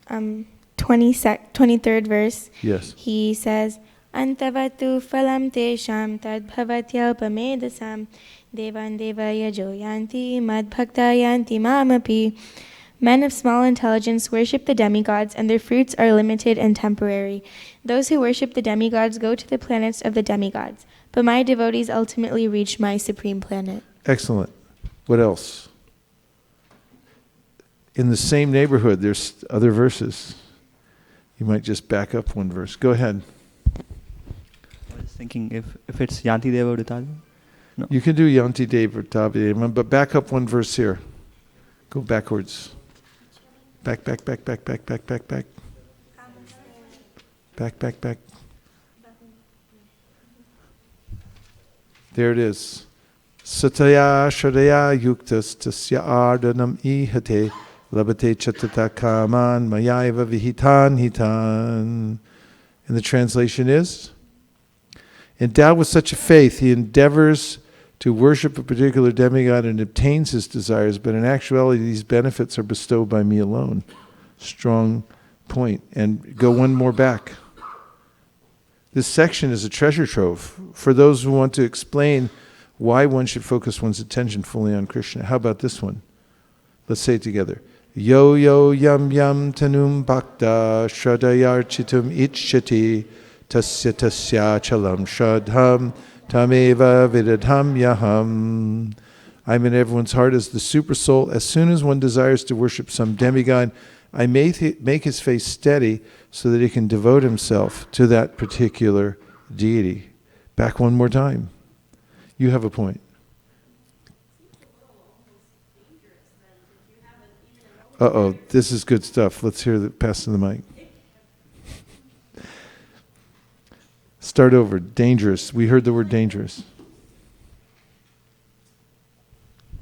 23rd verse, yes, he says, Antavatu phalam tesham tad bhavatyalpamedasam devan deva yajo yanti mad bhakta yanti mamapi Men of small intelligence worship the demigods, and their fruits are limited and temporary. Those who worship the demigods go to the planets of the demigods, but my devotees ultimately reach my supreme planet. Excellent. What else? In the same neighborhood, there's other verses. You might just back up one verse. Go ahead. I was thinking if it's Yanti Deva Uditali. No. You can do Yanti Deva Uditali, but back up one verse here. Go backwards. Back. Back. There it is. Sataya Shadaya Yuktas Tasya Ardanam Ihate Labate Chatata Kaman Mayaiva Vihitan Hitan. And the translation is, endowed with such a faith, he endeavors to worship a particular demigod and obtains his desires, but in actuality these benefits are bestowed by me alone. Strong point. And go one more back. This section is a treasure trove for those who want to explain why one should focus one's attention fully on Krishna. How about this one? Let's say it together. Yo yo yam yam tanum bhakta shradayarchitum ichchati tasya tasya chalam shradham tameva vidadham yaham. I'm in everyone's heart as the super soul. As soon as one desires to worship some demigod, I make his face steady so that he can devote himself to that particular deity. Back one more time. You have a point. Uh-oh, this is good stuff. Let's hear the passing the mic. Start over. Dangerous. We heard the word dangerous.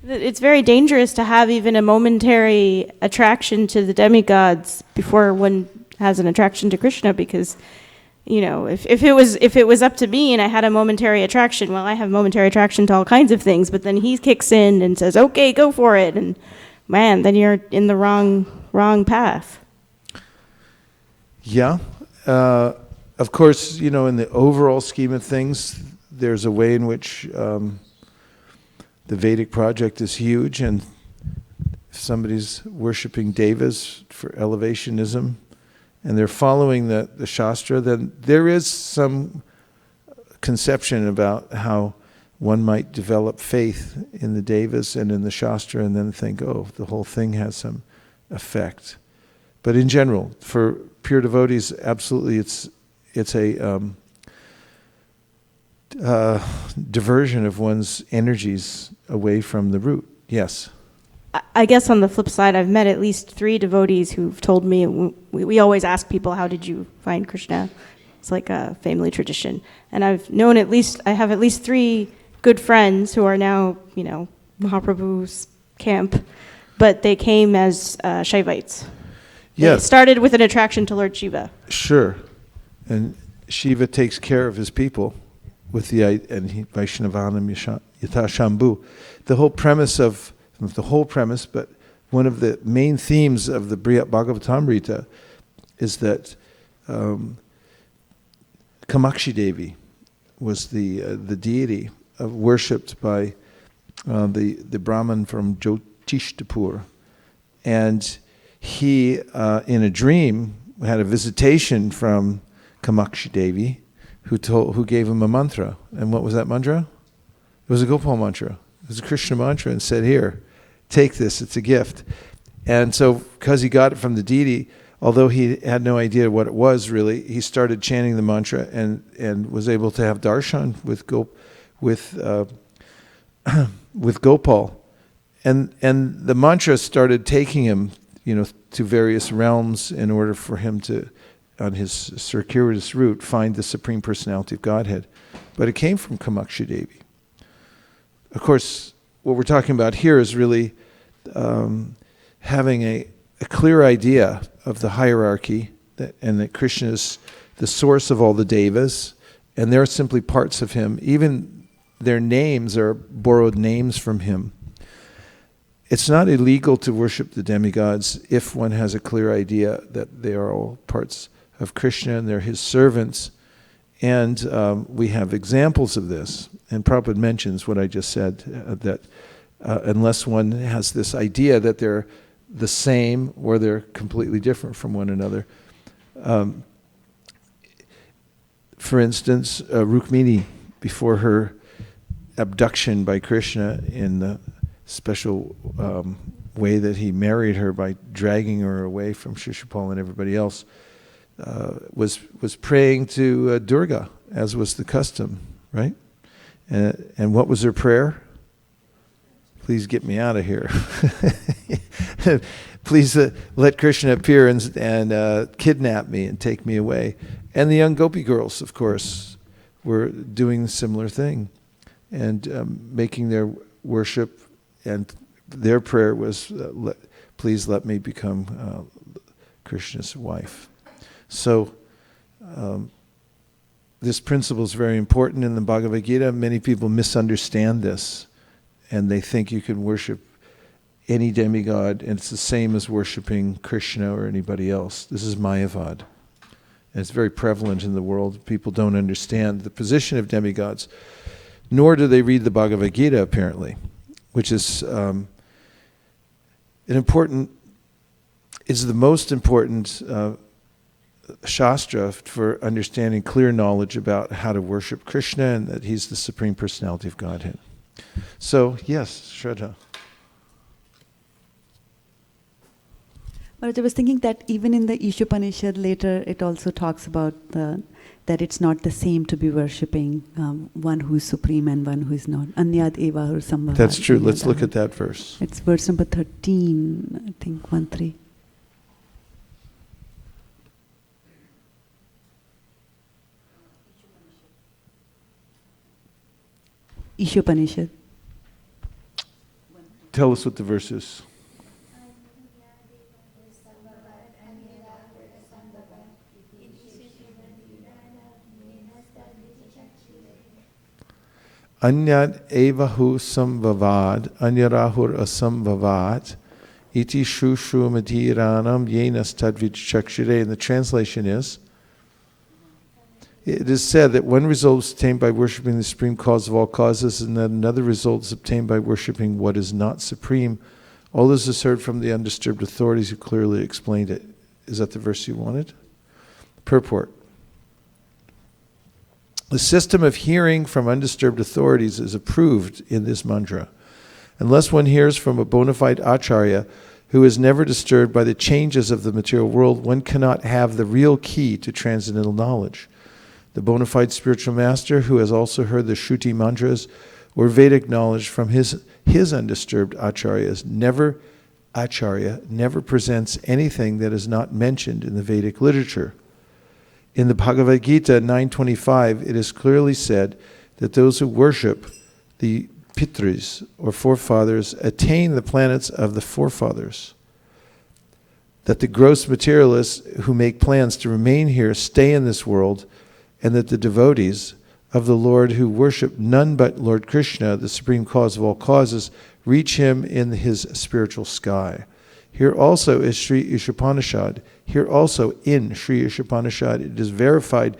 It's very dangerous to have even a momentary attraction to the demigods before one has an attraction to Krishna, because, you know, if it was up to me and I had a momentary attraction, well, I have momentary attraction to all kinds of things, but then he kicks in and says, okay, go for it, and man, then you're in the wrong path. Yeah. Of course, you know, in the overall scheme of things, there's a way in which the Vedic project is huge, and if somebody's worshiping devas for elevationism, and they're following the Shastra, then there is some conception about how one might develop faith in the devas and in the Shastra and then think, oh, the whole thing has some effect. But in general, for pure devotees, absolutely it's a diversion of one's energies away from the root. Yes? I guess on the flip side, I've met at least 3 devotees who've told me, we always ask people, how did you find Krishna? It's like a family tradition. And I have at least 3 good friends who are now, you know, Mahaprabhu's camp, but they came as Shaivites. Yes. They started with an attraction to Lord Shiva. Sure. And Shiva takes care of his people with and Vaishnavanam Yatha Shambhu. The whole premise, but one of the main themes of the Brihad Bhagavatamrita is that Kamakshi Devi was the deity worshipped by the Brahman from Jyotishtapur. And he, in a dream, had a visitation from Kamakshi Devi, who gave him a mantra. And what was that mantra? It was a Gopal mantra. It was a Krishna mantra, and said, here, take this, it's a gift. And so, because he got it from the deity, although he had no idea what it was really, he started chanting the mantra and was able to have darshan with Gopal. And the mantra started taking him, you know, to various realms in order for him to, on his circuitous route, find the Supreme Personality of Godhead. But it came from Kamakshi Devi. Of course, what we're talking about here is really having a clear idea of the hierarchy, and that Krishna is the source of all the devas, and they're simply parts of him. Even their names are borrowed names from him. It's not illegal to worship the demigods if one has a clear idea that they are all parts of Krishna and they're his servants. And we have examples of this. And Prabhupada mentions what I just said, that unless one has this idea that they're the same or they're completely different from one another. For instance, Rukmini, before her abduction by Krishna in the special way that he married her by dragging her away from Shishupal and everybody else, was praying to Durga, as was the custom, right? And what was her prayer? Please get me out of here. Please let Krishna appear and kidnap me and take me away. And the young gopi girls, of course, were doing the similar thing and making their worship, and their prayer was, please let me become Krishna's wife. So this principle is very important in the Bhagavad Gita. Many people misunderstand this, and they think you can worship any demigod, and it's the same as worshiping Krishna or anybody else. This is Mayavad. And it's very prevalent in the world. People don't understand the position of demigods, nor do they read the Bhagavad Gita, apparently, which is is the most important Shastra for understanding clear knowledge about how to worship Krishna and that he's the Supreme Personality of Godhead. So, yes, Shraddha. But I was thinking that even in the Ishopanishad later, it also talks about that it's not the same to be worshipping one who is supreme and one who is not. Anyad eva hur sambhava. That's true. Let's look at that verse. It's verse number 13, I think, 1-3. Ishopanishad. Tell us what the verse is. Anyad evahu samvavad, anyarahur asambhavat, iti shushumatiranam yenas tadvichakshire. And the translation is, it is said that one result is obtained by worshipping the supreme cause of all causes, and that another result is obtained by worshipping what is not supreme. All this is heard from the undisturbed authorities who clearly explained it. Is that the verse you wanted? Purport. The system of hearing from undisturbed authorities is approved in this mantra. Unless one hears from a bona fide acharya who is never disturbed by the changes of the material world, one cannot have the real key to transcendental knowledge. The bona fide spiritual master who has also heard the Shruti mantras or Vedic knowledge from his undisturbed acharyas never presents anything that is not mentioned in the Vedic literature. In the Bhagavad Gita 9.25, it is clearly said that those who worship the Pitris, or forefathers, attain the planets of the forefathers. That the gross materialists who make plans to remain here stay in this world, and that the devotees of the Lord who worship none but Lord Krishna, the supreme cause of all causes, reach him in his spiritual sky. Here also is Sri Ishopanishad. Here also in Sri Ishopanishad, it is verified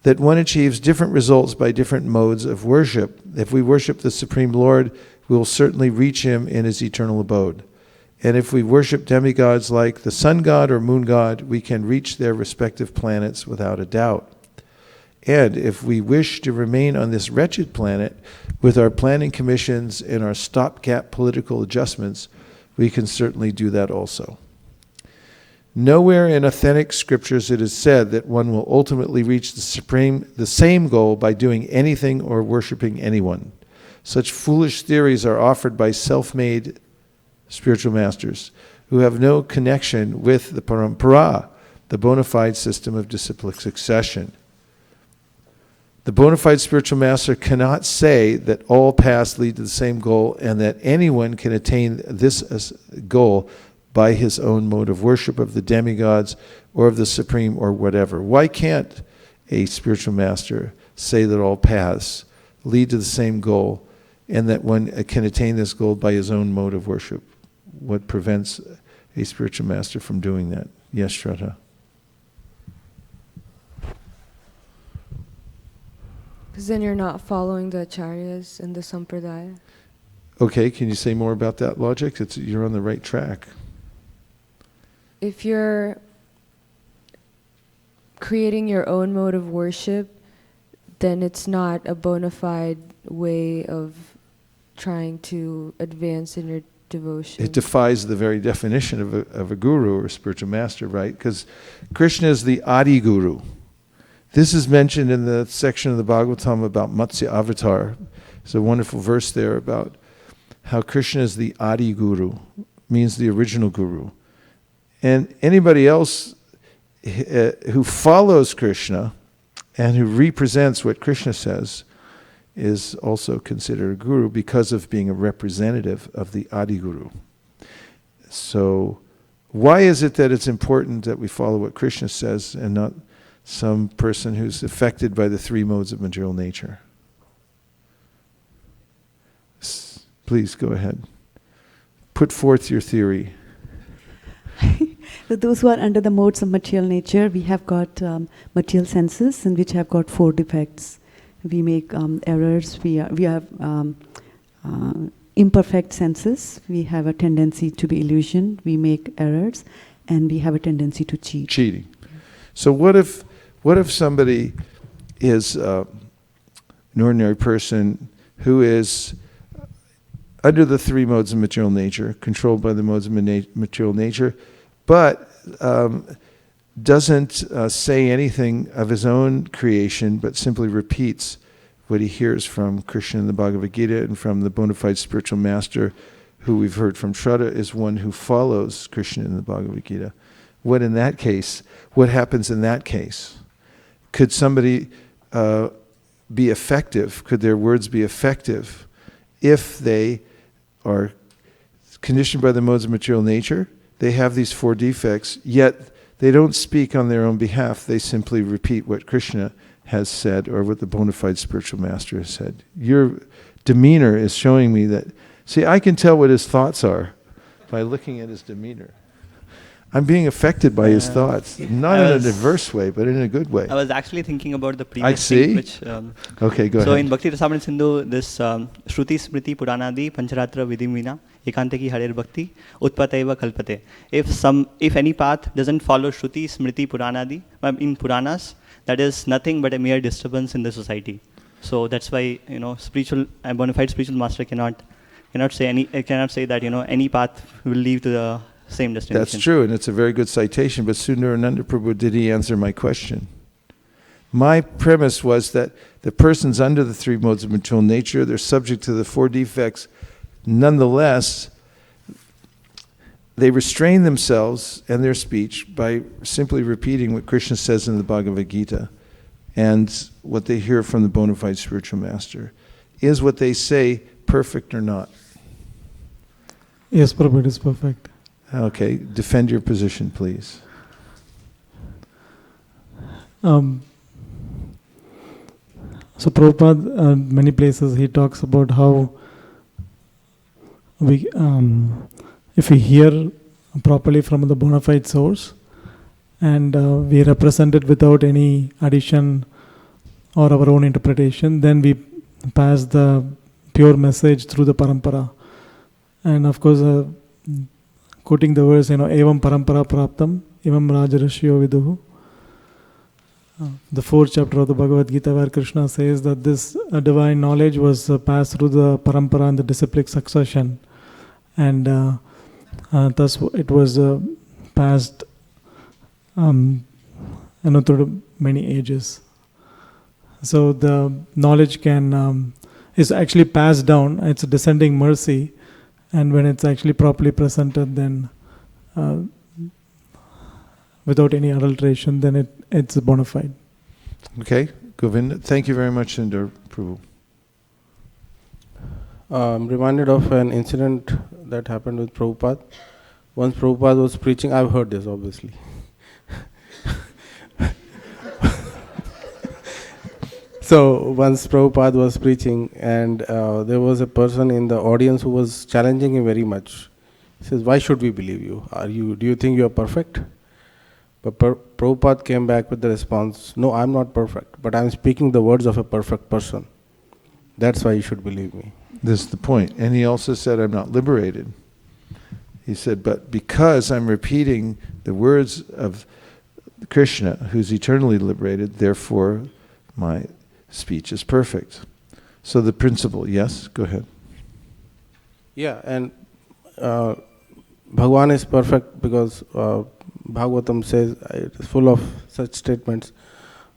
that one achieves different results by different modes of worship. If we worship the Supreme Lord, we will certainly reach him in his eternal abode. And if we worship demigods like the sun god or moon god, we can reach their respective planets without a doubt. And if we wish to remain on this wretched planet with our planning commissions and our stopgap political adjustments, we can certainly do that also. Nowhere in authentic scriptures it is said that one will ultimately reach the same goal by doing anything or worshiping anyone. Such foolish theories are offered by self-made spiritual masters who have no connection with the parampara, the bona fide system of disciplic succession. The bona fide spiritual master cannot say that all paths lead to the same goal and that anyone can attain this goal by his own mode of worship of the demigods or of the supreme or whatever. Why can't a spiritual master say that all paths lead to the same goal and that one can attain this goal by his own mode of worship? What prevents a spiritual master from doing that? Yes, Shraddha. Because then you're not following the acharyas and the sampradaya. Okay, can you say more about that logic? You're on the right track. if you're creating your own mode of worship, then it's not a bona fide way of trying to advance in your devotion. It defies the very definition of a guru or a spiritual master, right? Because Krishna is the Adi Guru. This is mentioned in the section of the Bhagavatam about Matsya Avatar. There's a wonderful verse there about how Krishna is the Adi Guru, means the original guru. And anybody else who follows Krishna and who represents what Krishna says is also considered a guru because of being a representative of the Adi Guru. So why is it that it's important that we follow what Krishna says and not some person who's affected by the three modes of material nature? Please go ahead. Put forth your theory. So those who are under the modes of material nature, we have got material senses in which have got 4 defects. We make errors, we have imperfect senses, we have a tendency to be illusion, we make errors, and we have a tendency to cheat. Cheating. So what if somebody is an ordinary person who is under the 3 modes of material nature, controlled by the modes of material nature, but doesn't say anything of his own creation, but simply repeats what he hears from Krishna in the Bhagavad Gita and from the bona fide spiritual master, who we've heard from Shraddha is one who follows Krishna in the Bhagavad Gita. What happens in that case? Could somebody be effective? Could their words be effective if they are conditioned by the modes of material nature? They have these 4 defects, yet they don't speak on their own behalf. They simply repeat what Krishna has said or what the bona fide spiritual master has said. Your demeanor is showing me that, see, I can tell what his thoughts are by looking at his demeanor. I'm being affected by his thoughts, not in a diverse way, but in a good way. I was actually thinking about the previous I see. thing, which... okay, go so ahead. in Bhakti Rasamrita Sindhu, this Shruti Smriti Puranadi Pancharatra Vidimvina Ekantaki Harer Bhakti Utpateva Kalpate. If any path doesn't follow Shruti Smriti Puranadi, in Puranas, that is nothing but a mere disturbance in the society. So that's why, spiritual and bona fide spiritual master cannot say that any path will lead to the same destination. That's true, and it's a very good citation, but Sundarananda Prabhu, did he answer my question? My premise was that the person's under the 3 modes of material nature, they're subject to the 4 defects. Nonetheless, they restrain themselves and their speech by simply repeating what Krishna says in the Bhagavad Gita and what they hear from the bona fide spiritual master. Is what they say perfect or not? Yes, Prabhu, it is perfect. Okay, defend your position, please. So Prabhupada, many places he talks about how we, if we hear properly from the bona fide source and we represent it without any addition or our own interpretation, then we pass the pure message through the parampara. And of course, quoting the verse, evam parampara praptam, evam rajarishyo viduhu. The 4th chapter of the Bhagavad Gita, where Krishna says that this divine knowledge was passed through the parampara and the disciplic succession, and thus it was passed through many ages. So the knowledge is actually passed down. It's a descending mercy, and when it's actually properly presented, then without any adulteration, then it's bona fide. Okay, Govinda. Thank you very much, Sundar Prabhu. I'm reminded of an incident that happened with Prabhupada. Once Prabhupada was preaching, I've heard this obviously. So once Prabhupada was preaching, and there was a person in the audience who was challenging him very much. He says, "Why should we believe you? Do you think you are perfect?" But Prabhupada came back with the response, "No, I'm not perfect, but I'm speaking the words of a perfect person. That's why you should believe me." This is the point. And he also said, "I'm not liberated." He said, but because I'm repeating the words of Krishna, who's eternally liberated, therefore my speech is perfect. So the principle, yes, go ahead. Yeah, and Bhagwan is perfect because Bhagavatam says it is full of such statements.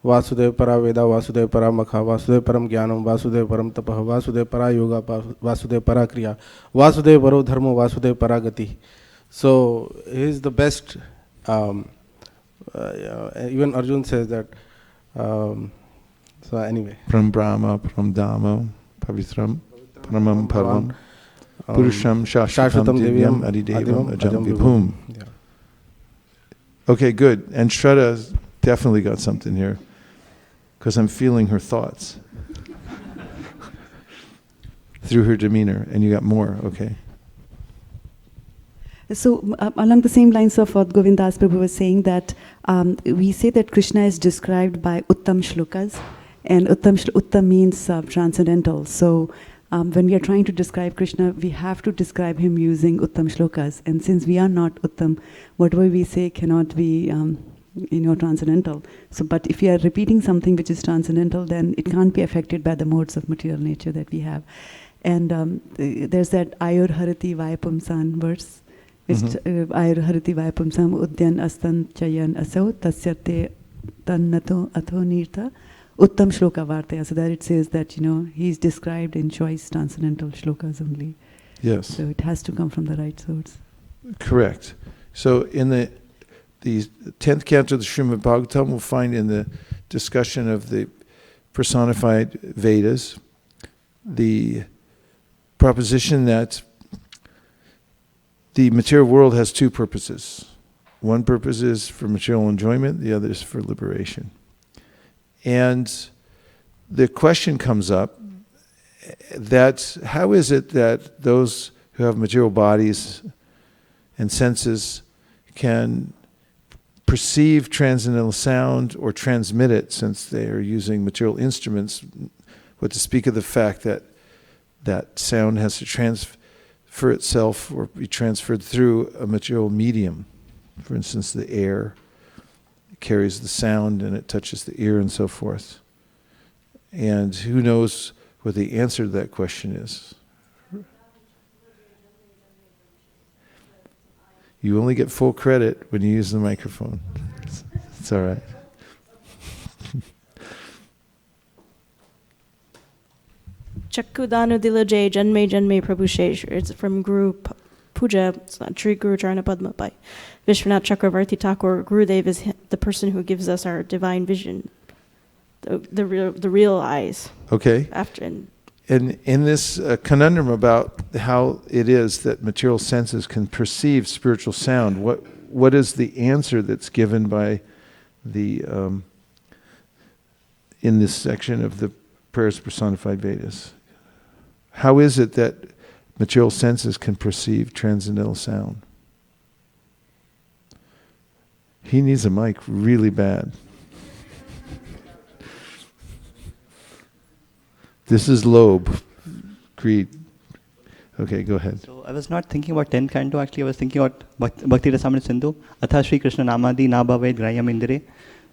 Vasudev para Veda, Vasudev para Makha, Vasudev param Jnanam, Vasudev param Tapah, Vasudev para Yoga, Vasudev para Kriya, Vasudev paro Dharma, Vasudev para Gati. So he is the best. Even Arjun says that. So anyway. Pram Brahma, Pram Dhammo, Pavitram, Paramam Param, Purusham, Shashvatam, Divyam, Adidevam, Ajam Vibhum. Yeah. Okay, good. And Shraddha definitely got something here, because I'm feeling her thoughts through her demeanor, and you got more, okay. So along the same lines of what Govindas Prabhu was saying, that we say that Krishna is described by Uttam Shlokas, and Uttam means transcendental. So when we are trying to describe Krishna, we have to describe him using Uttam Shlokas. And since we are not Uttam, whatever we say cannot be transcendental. So, but if we are repeating something which is transcendental, then it can't be affected by the modes of material nature that we have. And there's that Ayur Harati Vaipamsan verse. Ayur Harati Vaipamsam Udyan Astan Chayan Asau Tasyate Tannato Atho Nirtha Uttam Shloka Vartaya. So there it says that, he's described in choice transcendental shlokas only. Yes. So it has to come from the right source. Correct. So in the 10th canto of the Srimad Bhagavatam, we'll find in the discussion of the personified Vedas, the proposition that the material world has two purposes. One purpose is for material enjoyment, the other is for liberation. And the question comes up that how is it that those who have material bodies and senses can perceive transcendental sound or transmit it, since they are using material instruments, but to speak of the fact that that sound has to transfer itself or be transferred through a material medium. For instance, the air carries the sound and it touches the ear and so forth. And who knows what the answer to that question is? You only get full credit when you use the microphone. It's all right. Chakkudanu Dilaje Janme Janme Prabhu Shesh. It's from Guru Puja, it's not Sri Guru Charana Padma by Vishwanath Chakravarti Thakur. Gurudev is the person who gives us our divine vision, the real eyes. Okay. And in this conundrum about how it is that material senses can perceive spiritual sound, what is the answer that's given by the in this section of the Prayers Personified Vedas? How is it that material senses can perceive transcendental sound? He needs a mic really bad. This is lobe. Greed. Okay, go ahead. So I was not thinking about 10th canto, actually I was thinking about Bhakti Rasamrita Sindhu. Atha Shri Krishna Namadi Nabhaved Grayam Indire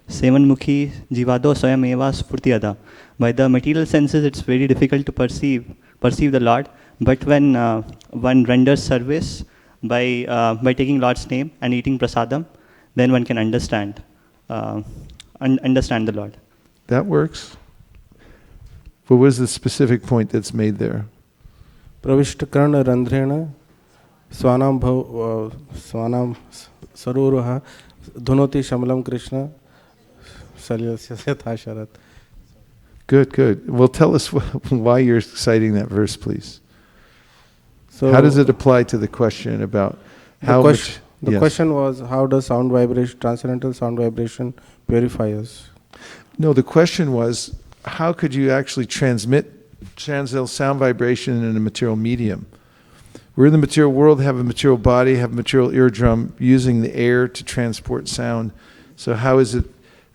Sevanmukhi Jivado Swayam Eva Spurtiyada. By the material senses it's very difficult to perceive the Lord, but when one renders service by taking Lord's name and eating prasadam, then one can understand the Lord. That works. What was the specific point that's made there? Pravishta Karna Randhrena Swanam Saruruha Dhunoti Shamalam Krishna Salyasya Sharat. Good. Well, tell us why you're citing that verse, please. So how does it apply to the question about how much... The question was, how does sound vibration, transcendental sound vibration, purify us? No, the question was, how could you actually transmit transcendental sound vibration in a material medium? We're in the material world, have a material body, have a material eardrum, using the air to transport sound. So how is it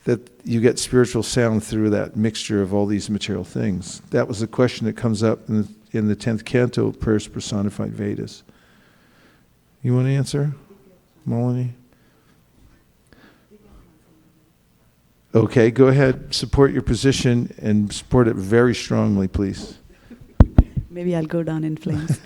that you get spiritual sound through that mixture of all these material things? That was the question that comes up in the 10th canto, Prayers Personified Vedas. You want to answer, Malini? Okay, go ahead. Support your position and support it very strongly, please. Maybe I'll go down in flames.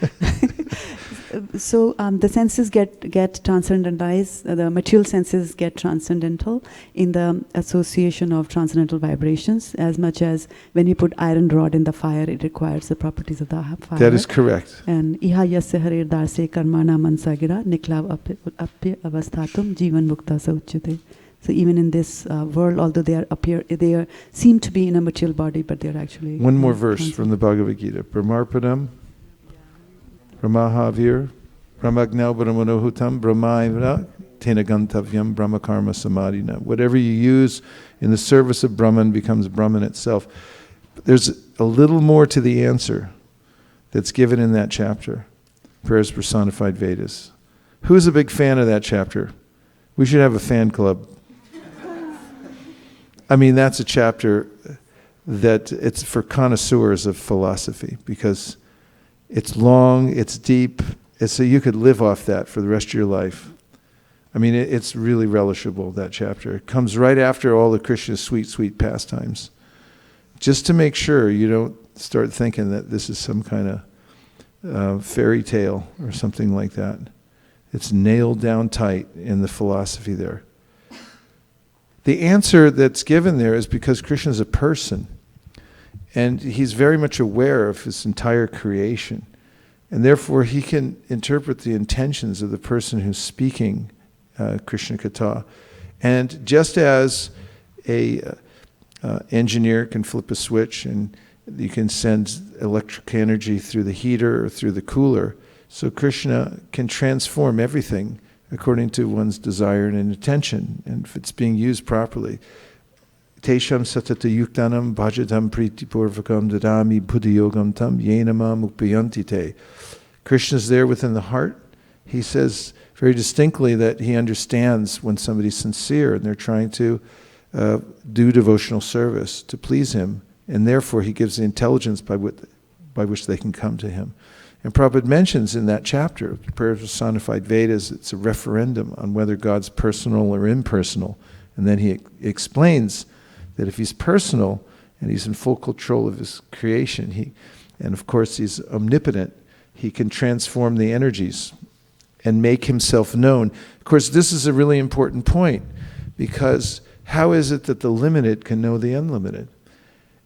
So the senses get transcendentalized, the material senses get transcendental in the association of transcendental vibrations, as much as when you put iron rod in the fire, it requires the properties of the fire. That is correct. And iha yasya harir darse karmana mansagira niklav apya avasthatum jivan mukta sa uchyate. So even in this world, although they seem to be in a material body, but they're actually... One more verse from the Bhagavad Gita. Brahmarpadam, Brahmahavir, Brahmagnau Brahmanohutam, Brahmaivra, Tena Gantavyam, Brahmakarma Samadhina. Whatever you use in the service of Brahman becomes Brahman itself. There's a little more to the answer that's given in that chapter. Prayers Personified Vedas. Who's a big fan of that chapter? We should have a fan club. I mean, that's a chapter that it's for connoisseurs of philosophy, because it's long, it's deep, so you could live off that for the rest of your life. I mean, it's really relishable, that chapter. It comes right after all the Krishna's sweet, sweet pastimes. Just to make sure you don't start thinking that this is some kind of fairy tale or something like that. It's nailed down tight in the philosophy there. The answer that's given there is because Krishna is a person, and he's very much aware of his entire creation, and therefore he can interpret the intentions of the person who's speaking Krishna Katha. And just as a engineer can flip a switch and you can send electric energy through the heater or through the cooler, so Krishna can transform everything according to one's desire and intention, and if it's being used properly. Tesham satata yuktanam bhajatam pritipurvakam dadami buddhiyogam tam yenama mukpayanti te. Krishna's there within the heart. He says very distinctly that he understands when somebody's sincere and they're trying to do devotional service to please him, and therefore he gives the intelligence by which they can come to him. And Prabhupada mentions in that chapter, Prayers Personified Vedas, it's a referendum on whether God's personal or impersonal. And then he explains that if he's personal and he's in full control of his creation, and of course he's omnipotent, he can transform the energies and make himself known. Of course, this is a really important point, because how is it that the limited can know the unlimited?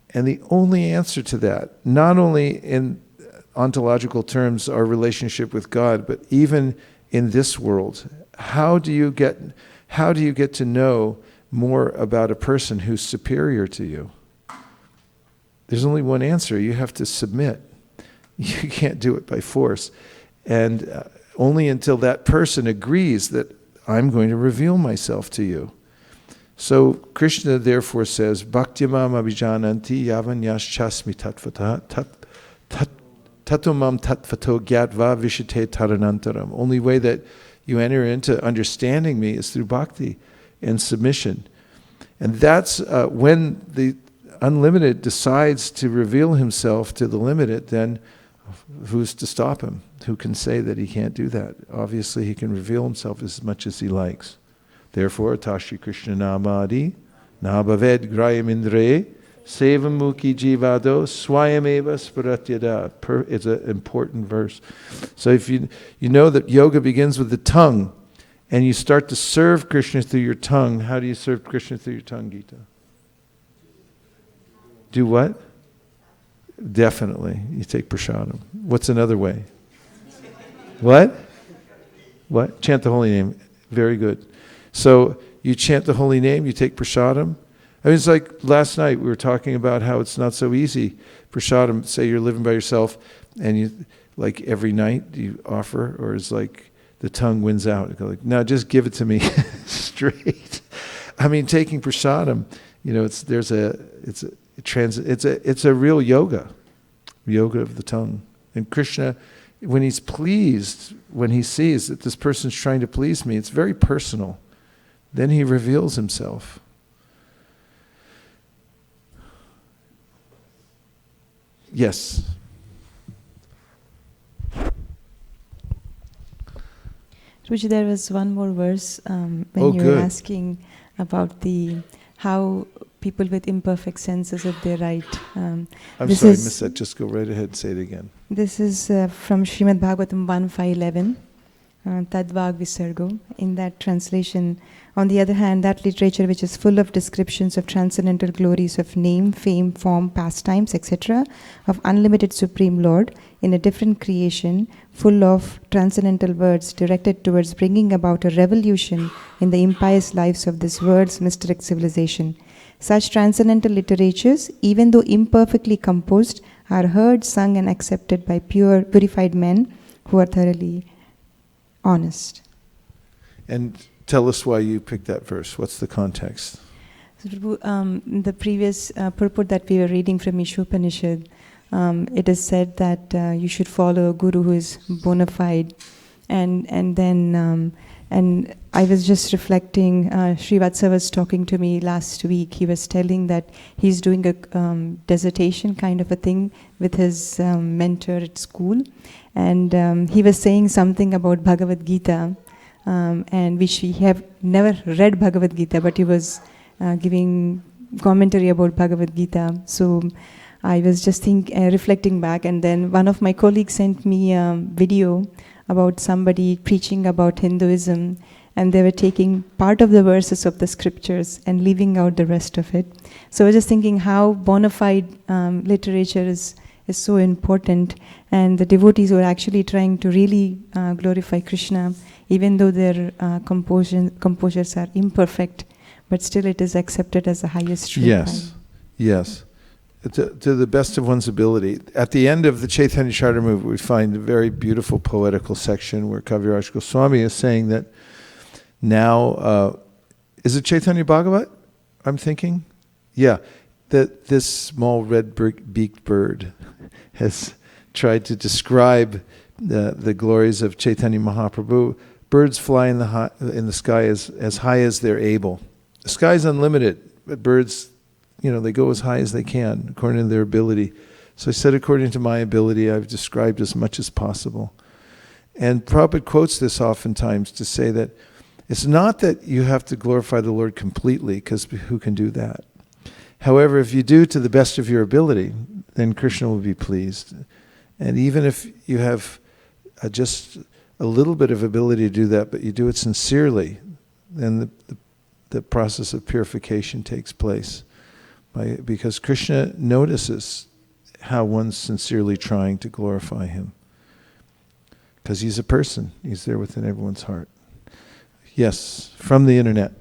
And the only answer to that, not only in ontological terms, our relationship with God, but even in this world, how do you get to know more about a person who's superior to you? There's only one answer. You have to submit. You can't do it by force. And only until that person agrees that I'm going to reveal myself to you. So Krishna therefore says, Bhaktyamam abhijananti yavan yaschasmi tatvata tatumam tatvato gyatva vishite taranantaram. Only way that you enter into understanding me is through bhakti and submission. And that's when the unlimited decides to reveal himself to the limited, then who's to stop him? Who can say that he can't do that? Obviously he can reveal himself as much as he likes. Therefore, Tashi Krishna Namadi, Nabhaved Grayam Indre, Sevamuki Jivado, Swayameva Sparatyada. It's an important verse. So if you know that yoga begins with the tongue, and you start to serve Krishna through your tongue, how do you serve Krishna through your tongue, Gita? Do what? Definitely. You take prasadam. What's another way? What? What? Chant the holy name. Very good. So you chant the holy name, you take prasadam. I mean, it's like last night we were talking about how it's not so easy. Prasadam, say you're living by yourself and you, like every night you offer, or it's like the tongue wins out. You go like, no, just give it to me straight. I mean, taking prasadam, you know, it's a real yoga of the tongue. And Krishna, when he's pleased, when he sees that this person's trying to please me, it's very personal. Then he reveals himself. Yes. Ruchi, there was one more verse when Oh, you good. were asking about the how people with imperfect senses of their right. I'm this sorry, I is- missed that. Just go right ahead and say it again. This is from Srimad Bhagavatam 1.5.11, Tadvag Visargo. In that translation, on the other hand, that literature which is full of descriptions of transcendental glories of name, fame, form, pastimes, etc., of unlimited Supreme Lord, in a different creation, full of transcendental words directed towards bringing about a revolution in the impious lives of this world's mysteric civilization. Such transcendental literatures, even though imperfectly composed, are heard, sung, and accepted by purified men who are thoroughly honest. And tell us why you picked that verse. What's the context? So, the previous purport that we were reading from Ishopanishad, it is said that you should follow a guru who is bona fide, and then and I was just reflecting. Srivatsa was talking to me last week. He was telling that he's doing a dissertation kind of a thing with his mentor at school, and he was saying something about Bhagavad Gita, and which he have never read Bhagavad Gita, but he was giving commentary about Bhagavad Gita. So I was just reflecting back, and then one of my colleagues sent me a video about somebody preaching about Hinduism, and they were taking part of the verses of the scriptures and leaving out the rest of it. So I was just thinking how bona fide literature is so important, and the devotees were actually trying to really glorify Krishna, even though their composures are imperfect, but still it is accepted as the highest true. Yes, yes. To the best of one's ability. At the end of the Chaitanya Charitamrita, we find a very beautiful poetical section where Kaviraj Goswami is saying that now, is it Chaitanya Bhagavat, I'm thinking? Yeah, that this small red-beaked bird has tried to describe the glories of Chaitanya Mahaprabhu. Birds fly in the sky as high as they're able. The sky's unlimited, but birds, they go as high as they can, according to their ability. So I said, according to my ability, I've described as much as possible. And Prabhupada quotes this oftentimes to say that it's not that you have to glorify the Lord completely, because who can do that? However, if you do to the best of your ability, then Krishna will be pleased. And even if you have just a little bit of ability to do that, but you do it sincerely, then the process of purification takes place. Because Krishna notices how one's sincerely trying to glorify Him. Because He's a person. He's there within everyone's heart. Yes, from the internet.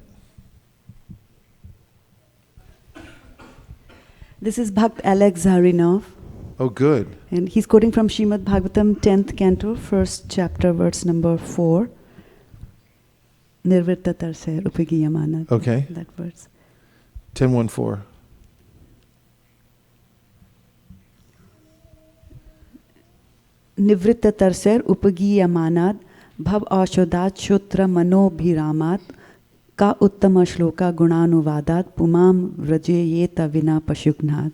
This is Bhakt Alex Zaharinov. Oh, good. And he's quoting from Srimad Bhagavatam, 10th canto, 1st chapter, verse number 4. Nirvritta tarse upagiyamana. Okay. That verse. 10.1.4. Nivritta tarser upagiyamanaad bhav ashodat shotra manobhiramat ka uttama shloka gunanuvadat pumam vrajeyeta vina pashugnad.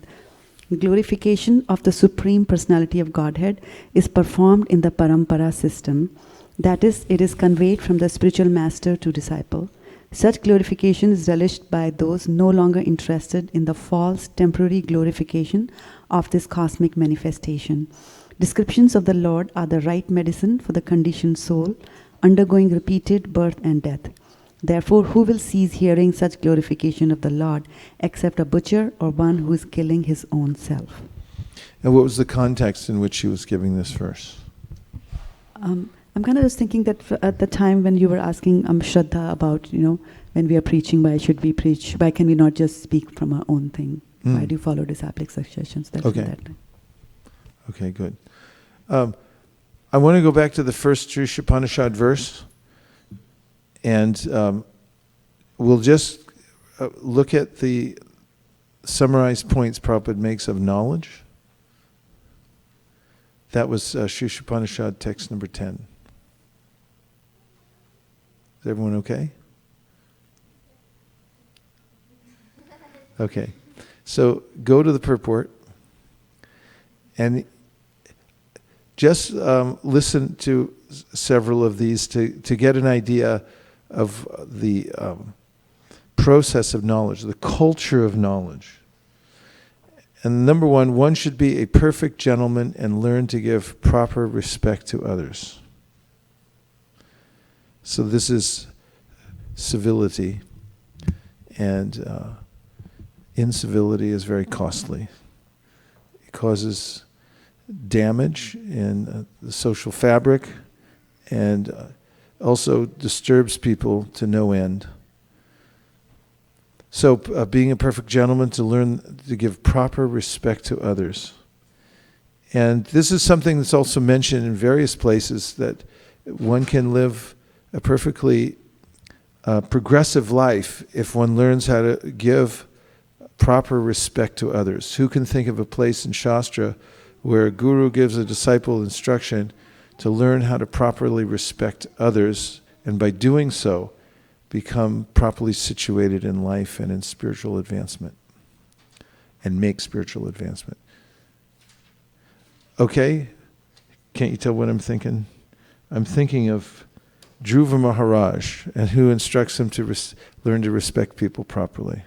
Glorification of the Supreme Personality of Godhead is performed in the parampara system. That is, it is conveyed from the spiritual master to disciple. Such glorification is relished by those no longer interested in the false temporary glorification of this cosmic manifestation. Descriptions of the Lord are the right medicine for the conditioned soul, undergoing repeated birth and death. Therefore, who will cease hearing such glorification of the Lord except a butcher or one who is killing his own self? And what was the context in which she was giving this verse? I'm kind of just thinking that at the time when you were asking Shraddha about, when we are preaching, why should we preach? Why can we not just speak from our own thing? Why do you follow disciplic suggestions? That's Okay. That time. Okay, good. I want to go back to the first Upanishad verse, and we'll just look at the summarized points Prabhupada makes of knowledge. That was Upanishad text number 10. Is everyone okay? Okay. So go to the purport, and Just listen to several of these to get an idea of the process of knowledge, the culture of knowledge. And number one should be a perfect gentleman and learn to give proper respect to others. So this is civility, and incivility is very costly. It causes damage in the social fabric, and also disturbs people to no end. So being a perfect gentleman, to learn to give proper respect to others. And this is something that's also mentioned in various places, that one can live a perfectly progressive life if one learns how to give proper respect to others. Who can think of a place in Shastra where a guru gives a disciple instruction to learn how to properly respect others, and by doing so, become properly situated in life and in spiritual advancement, and make spiritual advancement? Okay, can't you tell what I'm thinking? I'm thinking of Dhruva Maharaj, and who instructs him to learn to respect people properly.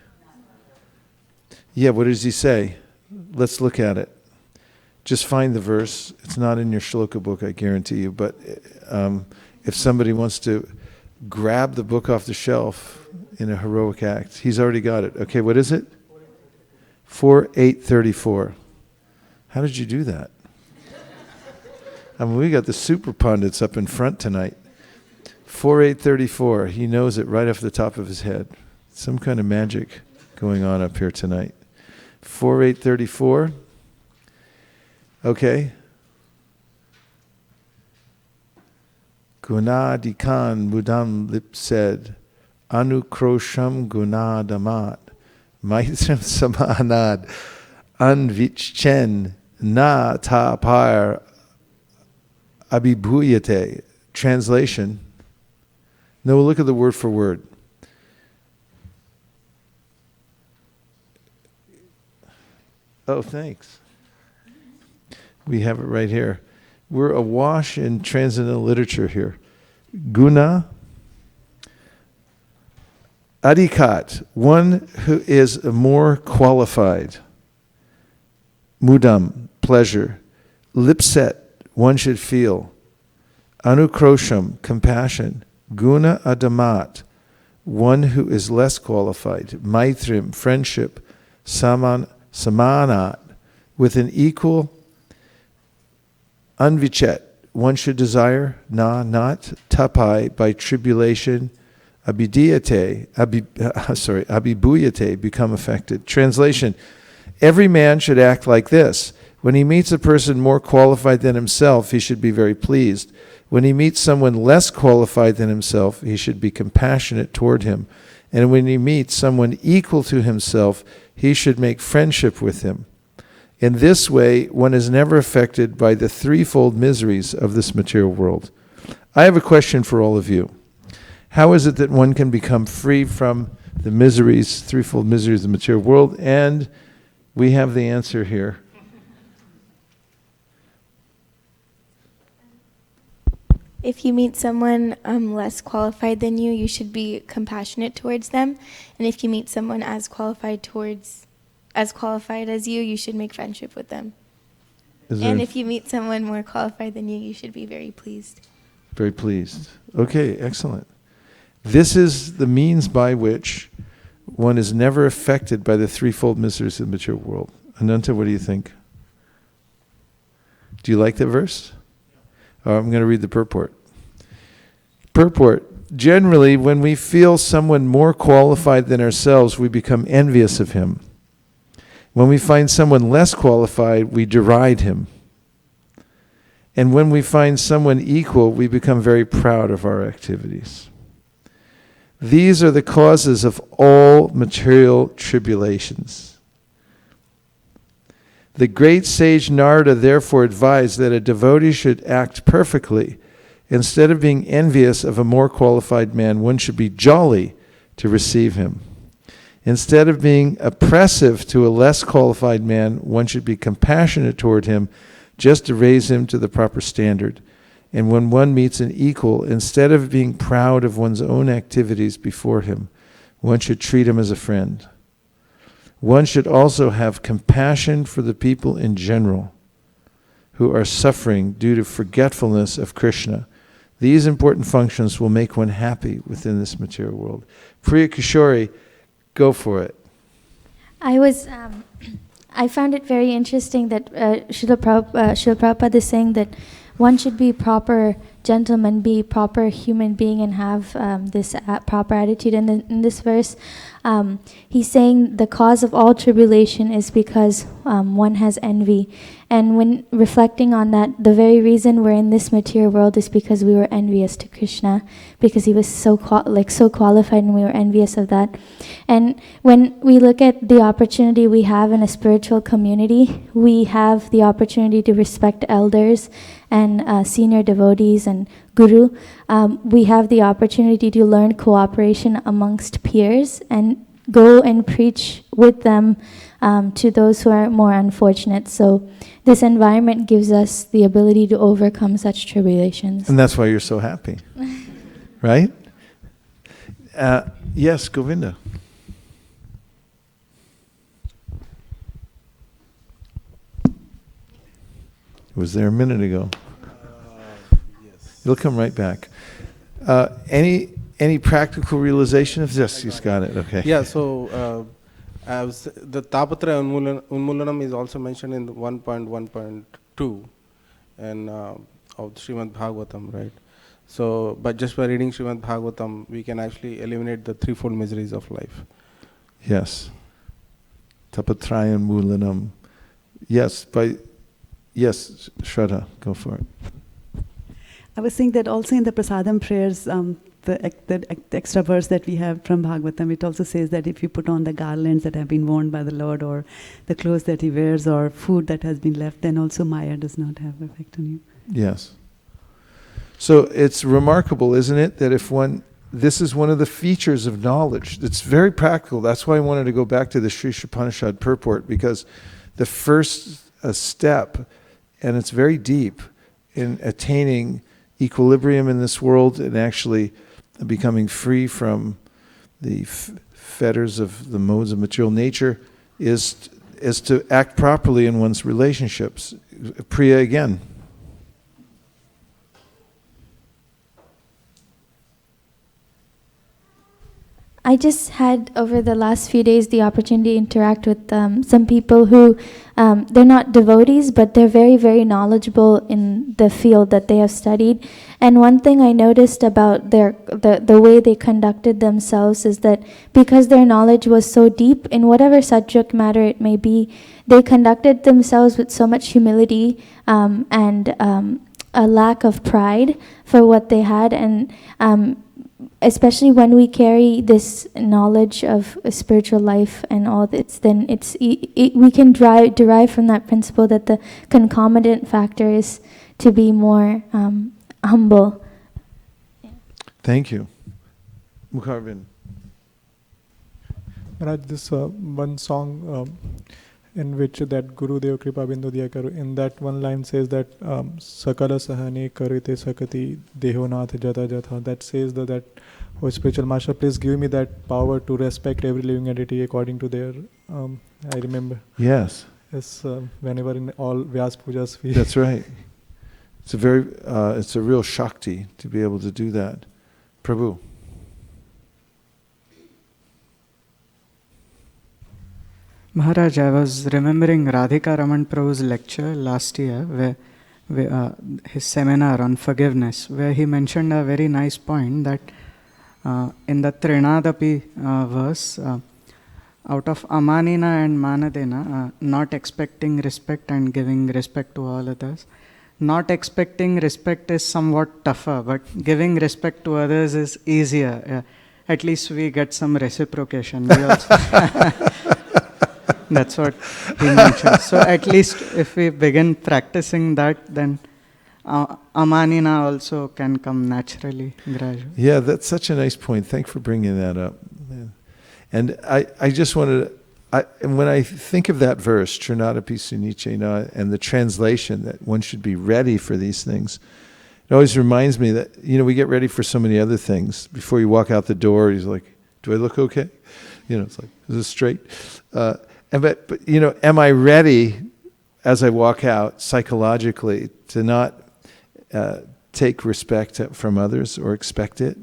Yeah, what does he say? Let's look at it. Just find the verse. It's not in your shloka book, I guarantee you, but if somebody wants to grab the book off the shelf in a heroic act, he's already got it. Okay, what is it? 4:8:34. How did you do that? I mean, we got the super pundits up in front tonight. 4:8:34. He knows it right off the top of his head. Some kind of magic going on up here tonight. 4:8:34. Okay. Gunadikan Budam Lip said, Anukrosham Gunadamat, Maitram Samanad, Anvichen Na Tapar Abhibhuyate. Translation. No, look at the word for word. Oh, thanks. We have it right here. We're awash in transcendental literature here. Guna, Adikat, one who is more qualified. Mudam, pleasure. Lipset, one should feel. Anukrosham, compassion. Guna adamat, one who is less qualified. Maitrim, friendship. Samanat, with an equal. Anvichet, one should desire. Not. Tapai, by tribulation. Abhibhuyate, become affected. Translation, every man should act like this. When he meets a person more qualified than himself, he should be very pleased. When he meets someone less qualified than himself, he should be compassionate toward him. And when he meets someone equal to himself, he should make friendship with him. In this way, one is never affected by the threefold miseries of this material world. I have a question for all of you. How is it that one can become free from the miseries, threefold miseries of the material world? And we have the answer here. If you meet someone less qualified than you, you should be compassionate towards them. And if you meet someone as qualified as you, you should make friendship with them. And if you meet someone more qualified than you, you should be very pleased. Very pleased. Okay, excellent. This is the means by which one is never affected by the threefold miseries of the material world. Ananta, what do you think? Do you like that verse? I'm going to read the purport. Purport. Generally, when we feel someone more qualified than ourselves, we become envious of him. When we find someone less qualified, we deride him. And when we find someone equal, we become very proud of our activities. These are the causes of all material tribulations. The great sage Narada therefore advised that a devotee should act perfectly. Instead of being envious of a more qualified man, one should be jolly to receive him. Instead of being oppressive to a less qualified man, one should be compassionate toward him, just to raise him to the proper standard. And when one meets an equal, instead of being proud of one's own activities before him, one should treat him as a friend. One should also have compassion for the people in general who are suffering due to forgetfulness of Krishna. These important functions will make one happy within this material world. Priya Kishori, go for it. I found it very interesting that Srila Prabhupada is saying that one should be proper gentleman, be proper human being, and have this proper attitude. And in this verse, he's saying the cause of all tribulation is because one has envy. And when reflecting on that, the very reason we're in this material world is because we were envious to Krishna, because he was so qualified, and we were envious of that. And when we look at the opportunity we have in a spiritual community, we have the opportunity to respect elders and senior devotees and guru. We have the opportunity to learn cooperation amongst peers and go and preach with them to those who are more unfortunate. So this environment gives us the ability to overcome such tribulations. And that's why you're so happy, right? Yes, Govinda. It was there a minute ago. Yes. It'll come right back. Any practical realization of this? You've got it. Okay. Yeah. So as the Tapatra Unmulanam is also mentioned in 1.1.2 and of Srimad Bhagavatam, right? So, but just by reading Srimad Bhagavatam, we can actually eliminate the threefold miseries of life. Yes. Tapatrayan Mulanam. Yes. Yes, Shraddha, go for it. I was saying that also in the Prasadam prayers, the extra verse that we have from Bhagavatam, it also says that if you put on the garlands that have been worn by the Lord, or the clothes that he wears, or food that has been left, then also Maya does not have effect on you. Yes. So it's remarkable, isn't it, that this is one of the features of knowledge. It's very practical. That's why I wanted to go back to the Sri Upanishad purport, because the first step, and it's very deep, in attaining equilibrium in this world and actually becoming free from the fetters of the modes of material nature, is to act properly in one's relationships. Priya again. I just had, over the last few days, the opportunity to interact with some people who, they're not devotees, but they're very, very knowledgeable in the field that they have studied. And one thing I noticed about the way they conducted themselves is that because their knowledge was so deep in whatever subject matter it may be, they conducted themselves with so much humility and a lack of pride for what they had. And especially when we carry this knowledge of a spiritual life and all this, then we can derive from that principle that the concomitant factor is to be more humble. Thank you. Mukharvin. Maharaj, this one song in which that Guru Dev Kripa Bindu Diya Karu, in that one line says that Sakala Sahane Karite Sakati Dehonath Jata Jatha. That says that, oh spiritual master, please give me that power to respect every living entity according to their, I remember. Yes. Yes, whenever in all Vyas Pujas we... That's right. It's a real Shakti to be able to do that. Prabhu. Maharaj, I was remembering Radhika Raman Prabhu's lecture last year, where his seminar on forgiveness, where he mentioned a very nice point that in the Trinadapi verse, out of Amanina and Manadena, not expecting respect and giving respect to all others. Not expecting respect is somewhat tougher, but giving respect to others is easier. At least we get some reciprocation. We also that's what he mentioned. So at least if we begin practicing that, then Amanina also can come naturally, gradually. Yeah, that's such a nice point. Thanks for bringing that up. And I just wanted to and when I think of that verse, Trinadapi Sunichena, and the translation that one should be ready for these things, it always reminds me that, we get ready for so many other things. Before you walk out the door, he's like, do I look okay? It's like, is this straight? But am I ready as I walk out psychologically to not take respect from others or expect it?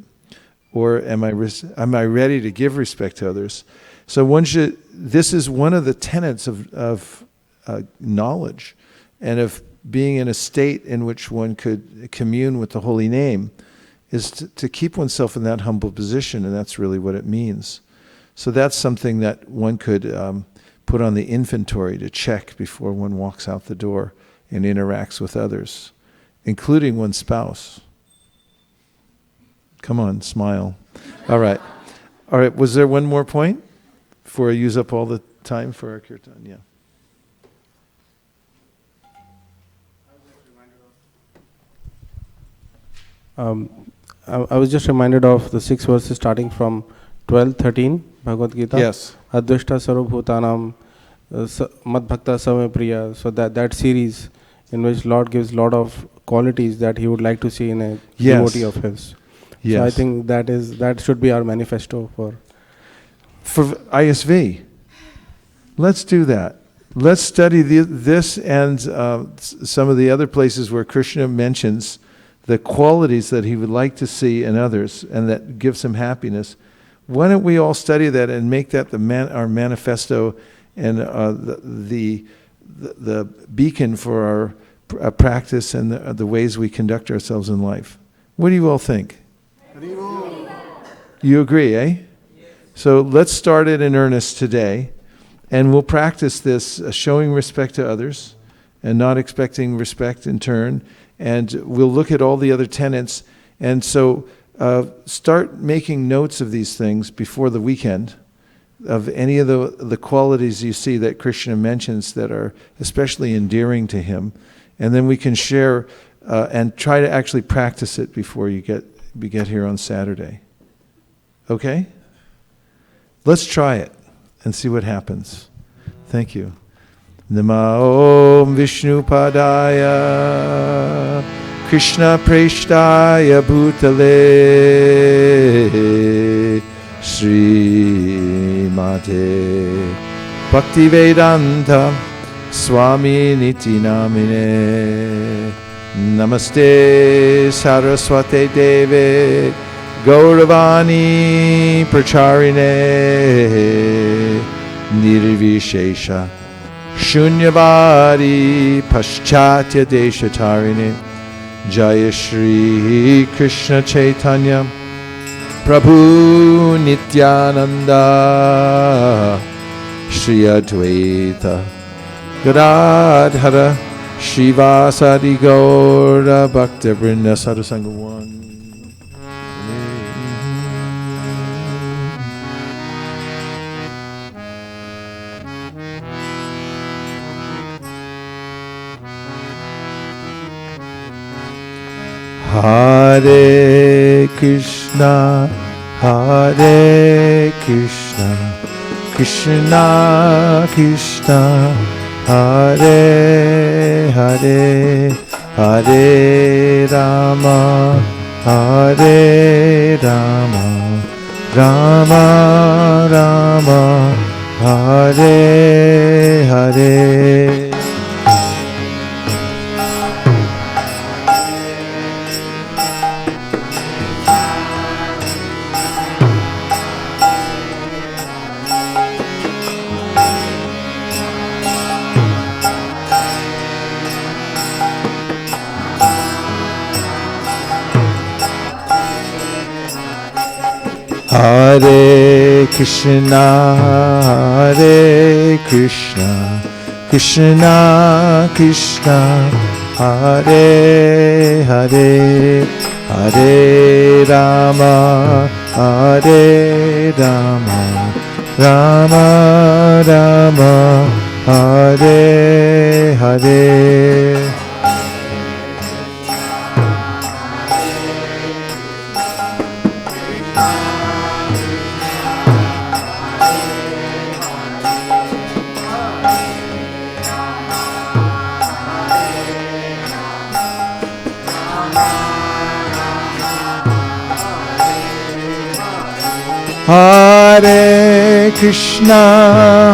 Or am I ready to give respect to others? So this is one of the tenets of knowledge and of being in a state in which one could commune with the holy name, is to keep oneself in that humble position, and that's really what it means. So that's something that one could put on the inventory to check before one walks out the door and interacts with others, including one's spouse. Come on, smile. All right. Was there one more point before I use up all the time for our kirtan? Yeah. I was just reminded of the 6 verses starting from 12-13 Bhagavad Gita. Yes. Advishta Sarvabhutanam Madbhakta Same Priya. So that series in which Lord gives a lot of qualities that He would like to see in a devotee of His. Yes. So I think that should be our manifesto for ISV. Let's do that. Let's study this and some of the other places where Krishna mentions the qualities that he would like to see in others and that gives him happiness. Why don't we all study that and make that our manifesto and the beacon for our practice and the ways we conduct ourselves in life? What do you all think? You agree, eh? So let's start it in earnest today, and we'll practice this showing respect to others and not expecting respect in turn. And we'll look at all the other tenets. And so start making notes of these things before the weekend, of any of the qualities you see that Krishna mentions that are especially endearing to him. And then we can share and try to actually practice it before we get here on Saturday. Okay? Let's try it and see what happens. Thank you. Nama Om Vishnu Padaya Krishna Preshtaya Bhutale Sri Mate Bhaktivedanta Swami Niti Namine Namaste Saraswate Deve Gauravani Pracharine Nirvishesha Shunyavadi Paschatya Deshatarine Jaya Shri Krishna Chaitanya Prabhu Nityananda Shri Advaita Gadadhara Shivasadi Gaura Bhakta Vrinda Sadhusanga 1. Hare Krishna, Hare Krishna, Krishna Krishna, Hare Hare, Hare Rama, Hare Rama, Rama Rama, Hare Hare. Hare Krishna, Hare Krishna, Krishna Krishna, Hare Hare, Hare Rama, Hare Rama, Rama Rama, Hare Hare. Hare Krishna,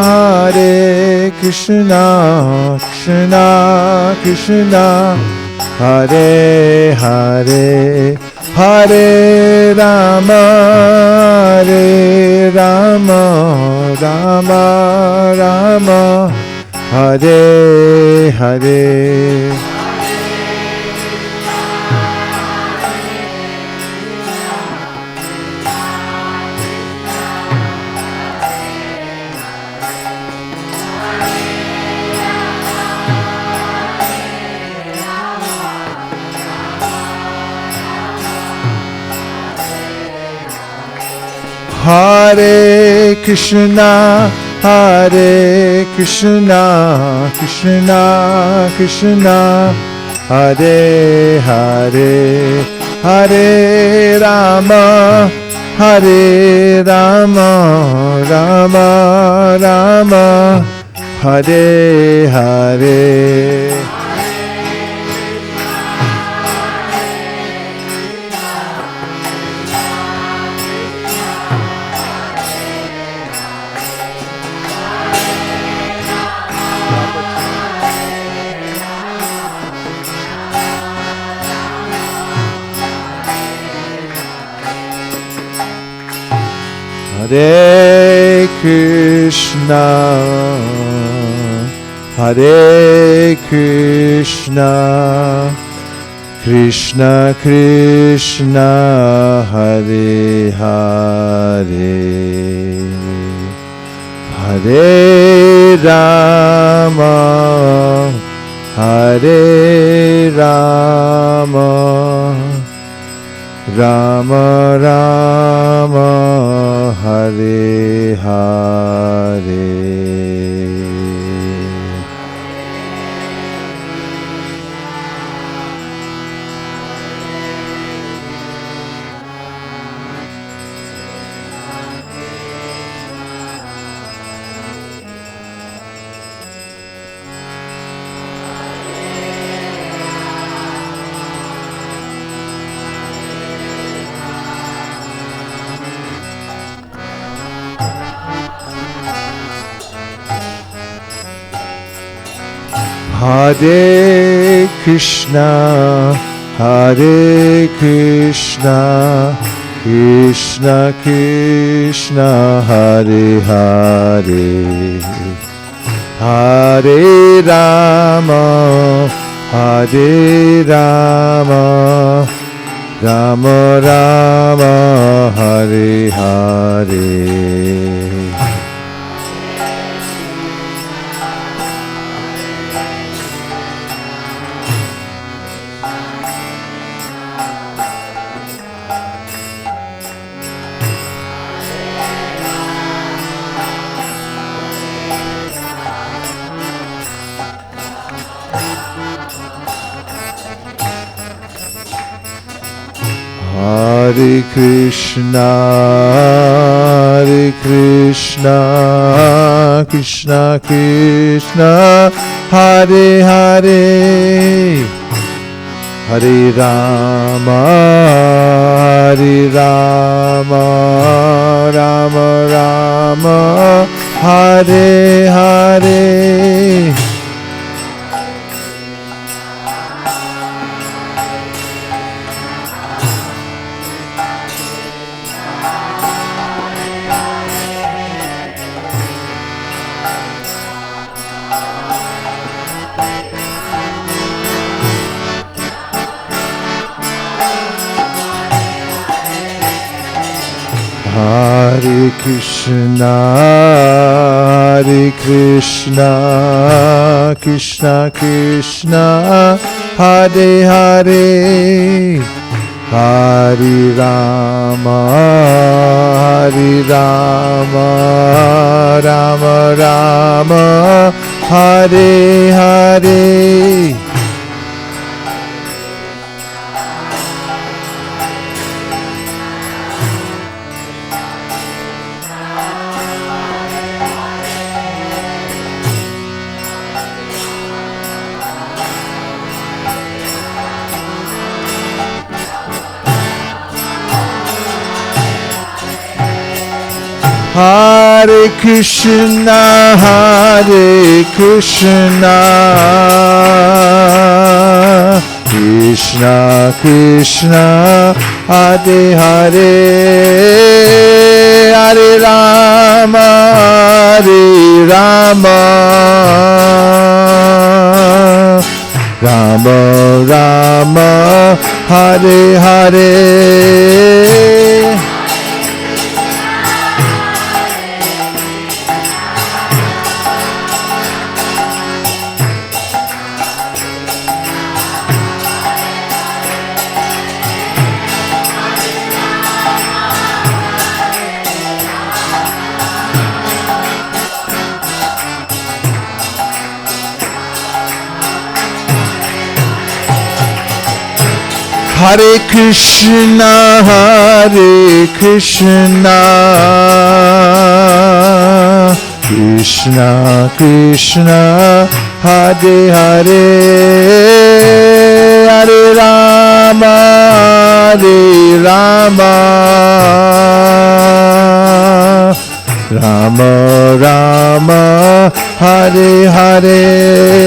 Hare Krishna, Krishna Krishna, Hare Hare, Hare Rama, Hare Rama, Rama Rama, Hare Hare. Hare Krishna, Hare Krishna, Krishna Krishna, Hare Hare, Hare Rama, Hare Rama, Rama Rama, Hare Hare. Hare Krishna, Hare Krishna, Krishna Krishna, Hare Hare, Hare Rama, Hare Rama, Rama Rama, Hare Hare. Hare Krishna, Hare Krishna, Krishna Krishna, Hare Hare, Hare Rama, Hare Rama, Rama Rama, Hare Hare. Hare Krishna, Hare Krishna, Krishna Krishna, Hare Hare, Hare Rama, Hare Rama, Rama Rama, Hare Hare. Hare Krishna, Hare Krishna, Krishna Krishna, Hare Hare, Hare Rama, Hare Rama, Rama Rama, Hare Hare. Hare Krishna, Hare Krishna, Krishna Krishna, Hare Hare, Hare Rama, Hare Rama, Rama Rama, Hare Hare. Hare Krishna, Hare Krishna, Krishna Krishna, Hare Hare, Hare Rama, Hare Rama, Rama Rama, Hare Hare.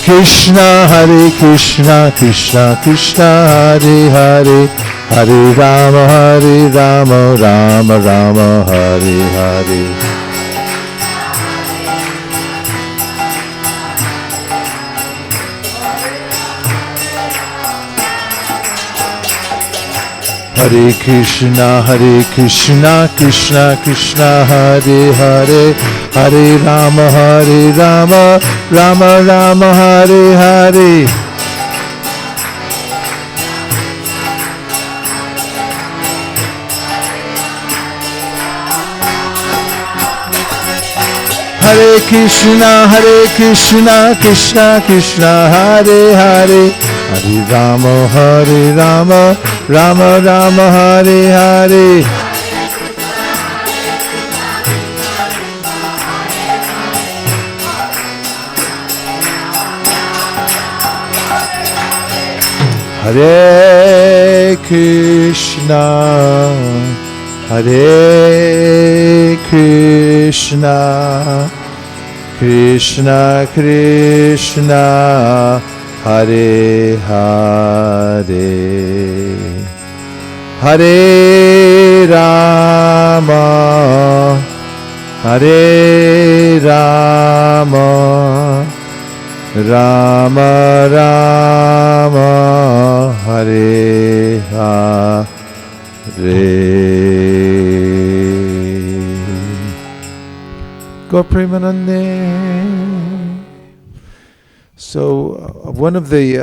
Krishna Hare Krishna, Krishna Krishna Hare Hare, Hare Rama, Rama Rama, Hare Hare. Hare Krishna, Krishna Krishna Hare Hare, Hare Rama, Rama Rama, Hare Hare. Hare Krishna, Krishna Krishna Hare Hare, Hare Rama, Rama Rama, Hare Hare. Hare Krishna, Krishna Krishna, Hare Hare, Hare Rama, Rama Rama, Hare Hare. Go Premanande. So one of the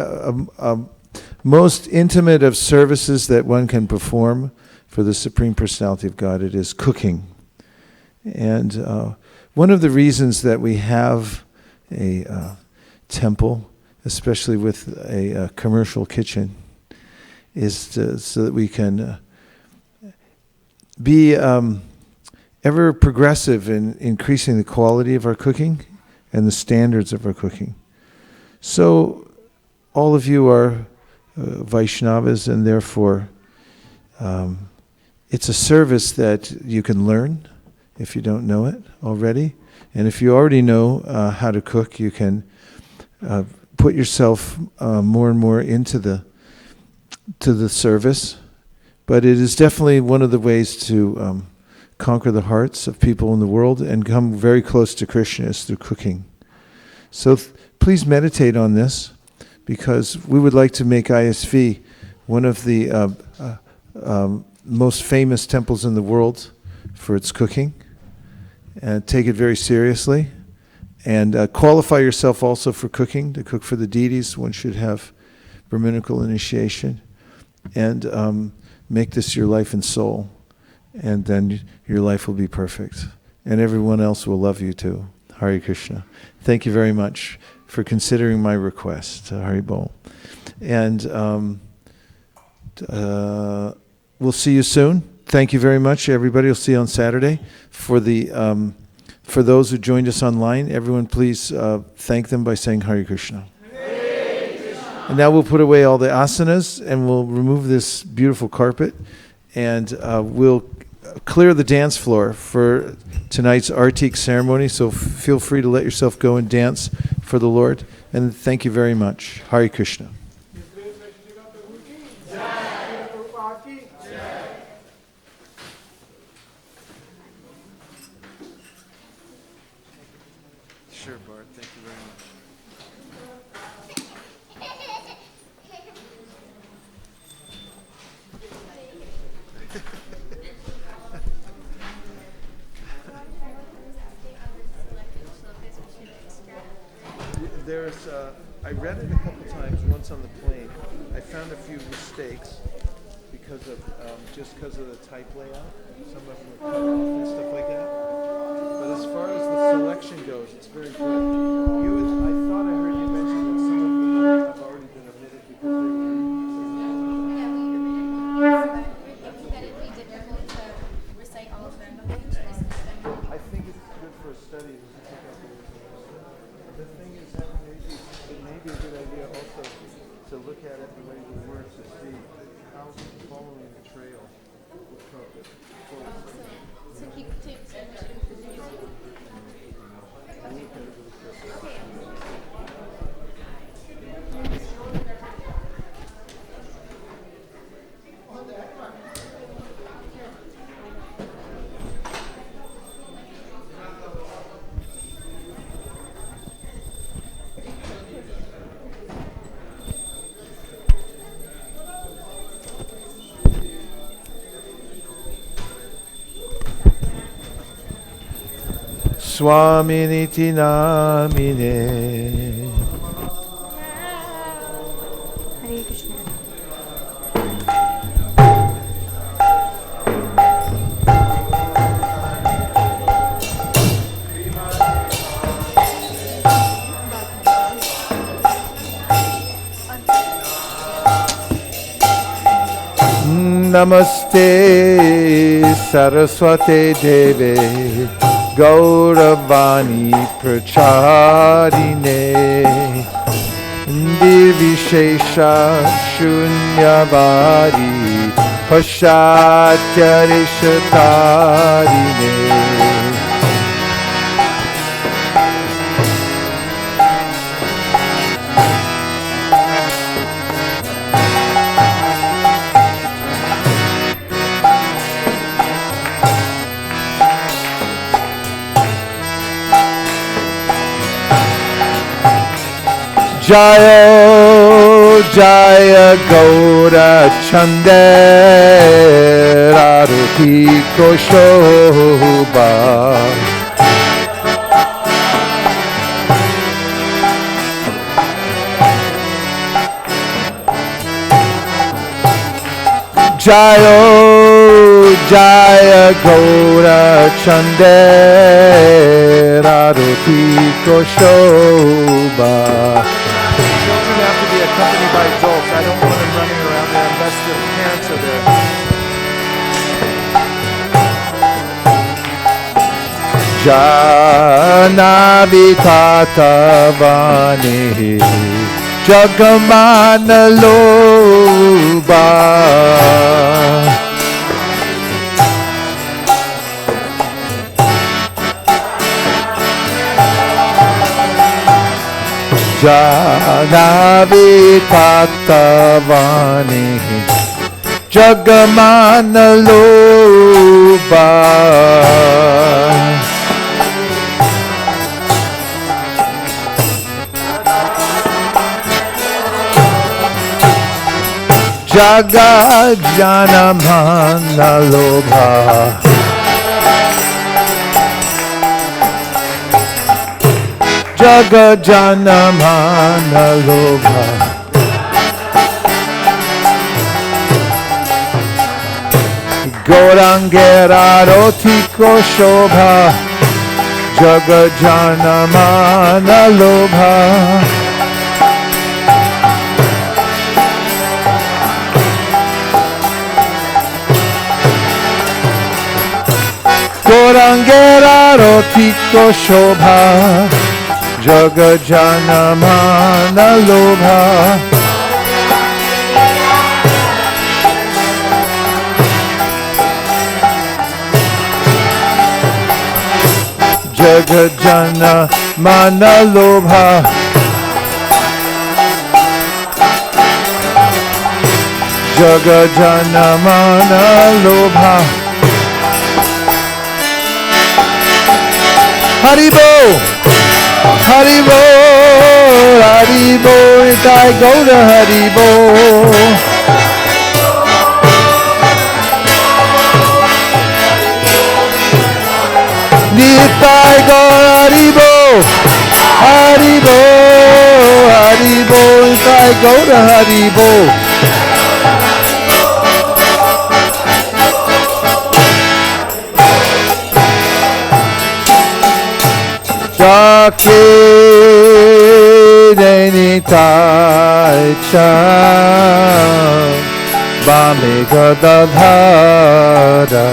most intimate of services that one can perform for the Supreme Personality of Godhead is cooking. And one of the reasons that we have a temple, especially with a commercial kitchen, is so that we can be ever progressive in increasing the quality of our cooking and the standards of our cooking. So all of you are Vaishnavas, and therefore it's a service that you can learn if you don't know it already. And if you already know how to cook, you can put yourself more and more into the service. But it is definitely one of the ways to conquer the hearts of people in the world and come very close to Krishna is through cooking. So please meditate on this, because we would like to make ISV one of the most famous temples in the world for its cooking, and take it very seriously, and qualify yourself also for cooking. To cook for the deities, one should have Brahminical initiation, and make this your life and soul, and then your life will be perfect, and everyone else will love you too. Hare Krishna. Thank you very much for considering my request, Hari Bol. And we'll see you soon. Thank you very much, everybody. We'll see you on Saturday. For those who joined us online, everyone please thank them by saying Hare Krishna. And now we'll put away all the asanas and we'll remove this beautiful carpet and we'll clear the dance floor for tonight's Artik ceremony. So feel free to let yourself go and dance for the Lord. And thank you very much. Hare Krishna. Sure, Bart. Thank you very much. I read it a couple times once on the plane. I found a few mistakes because of the type layout. Some of them are cut off and stuff like that. But as far as the selection goes, it's very good. I thought I heard you mention that some of them have already been omitted because they were. I think it's good for a study. The thing is that it may be a good idea also to look at it the way the words to see how following the trail will come. So keep tips and Swaminiti namine. Hare Krishna. Namaste Saraswate Deve Gauravani Pracharine Nirvishesha Shunyavadi Pashatyarishatarine Jaya Jaya Gaura Chande Aruti Koshobha Jaya Jaya Gaura Chande Aruti Koshobha. Children have to be accompanied by adults. I don't want them running around there unless their parents are there. Janavitatavane Jagamanaloba Janavitatavane Jagamanaloba Jagajanamhanalobha Jagajanamhanalobha Gorangera Rotiko Shobha Jagajanamana Lobha Gorangera Rotiko Shobha Jagajanamana Lobha Jagajanamana Lobha Jagajanamana Lobha Haribo, Haribo, Haribo, Nitai Gaura Haribo. Nitai Gaura Haribo, Haribo, Haribo, Nitai Gaura Haribo. Jake Nitai Chan Bame Gadadhara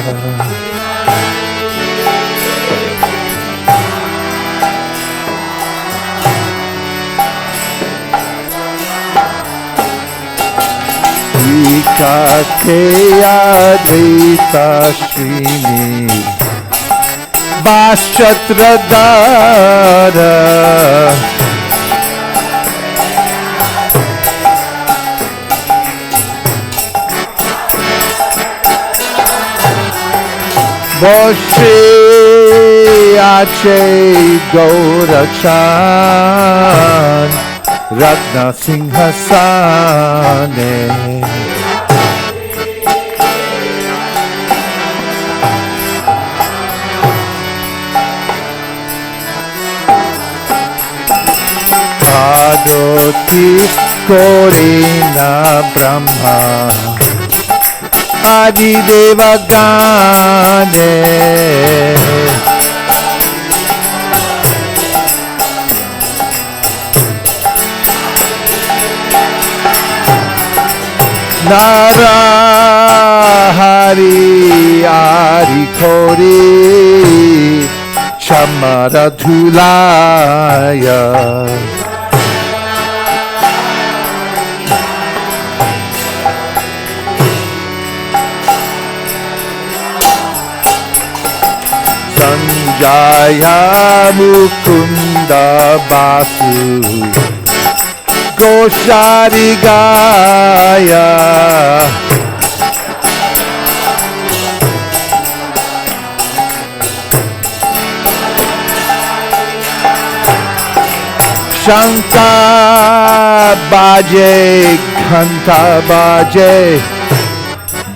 Ikake Advaita Srini Bashchhatradhara Boshe Ache Gaurachan Ratna Singhasane Adoti Korina Brahma Adi Deva Gane Nara Hari Ari Kori Chamara Dhulaya Sanjaya Mukunda Basu Goshari Gaya Shanta Baje Khanta Baje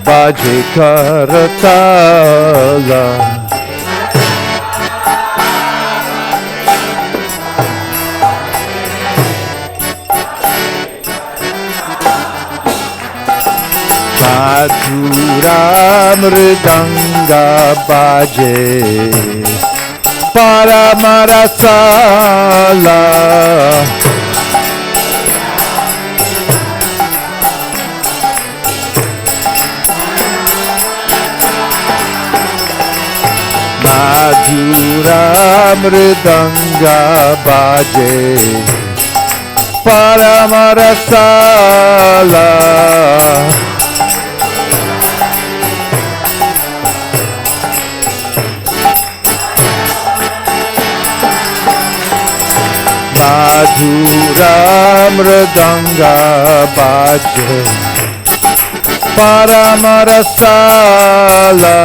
Baje Karatala Madhura Mridanga Baje Paramarasala Madhura Mridanga Baje Paramarasala Madhura Mridanga Baje Paramarasala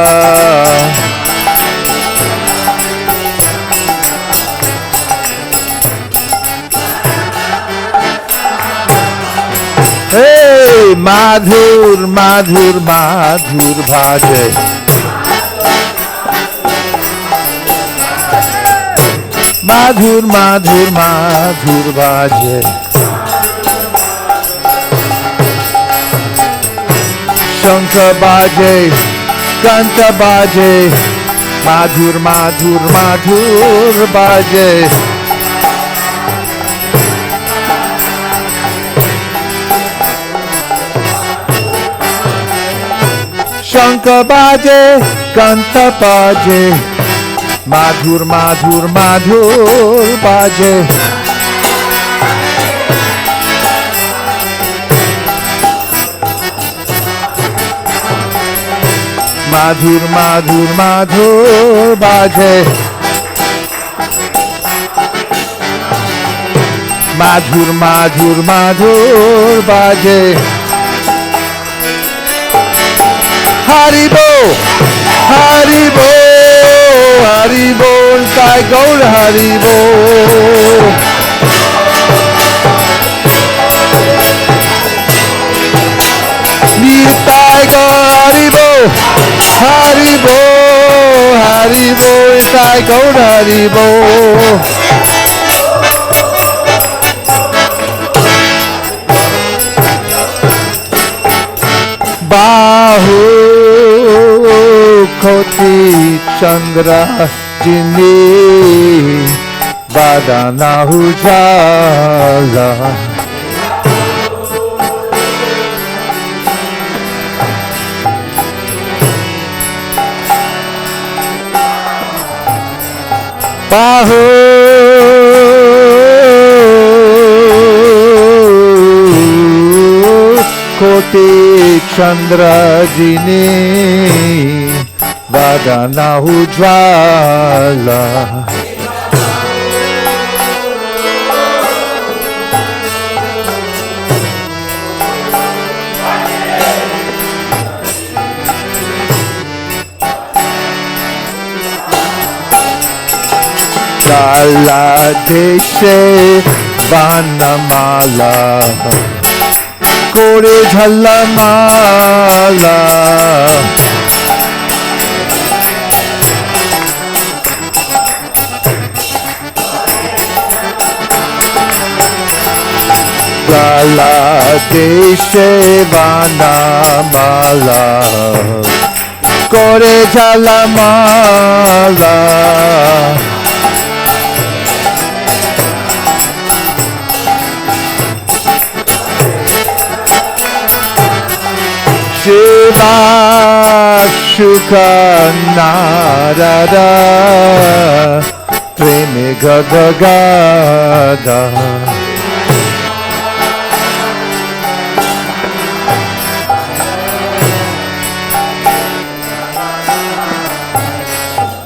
Hey Madhur Madhur Madhur Bhaje Madhur Madhur Madhur Bhaje Shankha Baje Kanta Baje Madhur, madhur, madhur baje. Shankha baje, kanta baje. Madhur, madhur, madhur baje. Madhur, madhur, madhur baje. Madhur, madhur, madhur baje. Haribo, Haribo, Haribo, Sai Gaur Haribo. Nitai Gaur Haribo, Haribo, Haribo, Sai Gaur Haribo. Bahu Koti Chandra Jini Vadana Ujala. Bahu Koti Chandra Jini Vadana Ujala. Jala Deshe Vanamala Kore Jhalamala. Jala Deshe Vanamala Kore Jhalamala. Shiva Shuka Narada Preme Gagagada.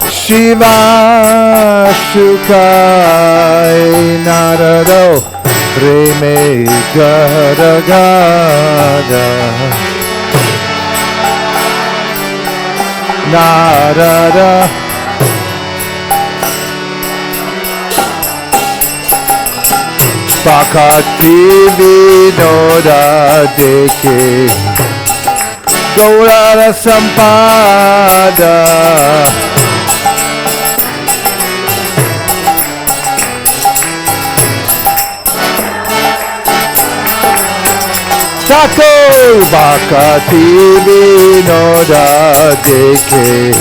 Shiva Shuka Narada Preme Gagagada. Narada Pakati Vinoda Dekhe Gaurara Sampada. Thakur Bhakati Vinoda Dekhe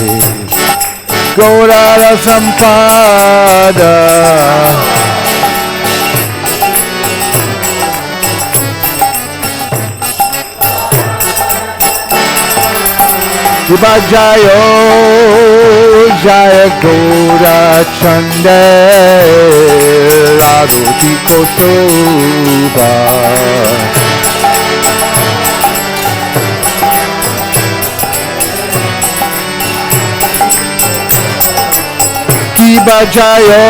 Gaurara Sampada. Shiva Jayo Jaya Gaura Chande Raghuti Kosoba. Shiva Jaya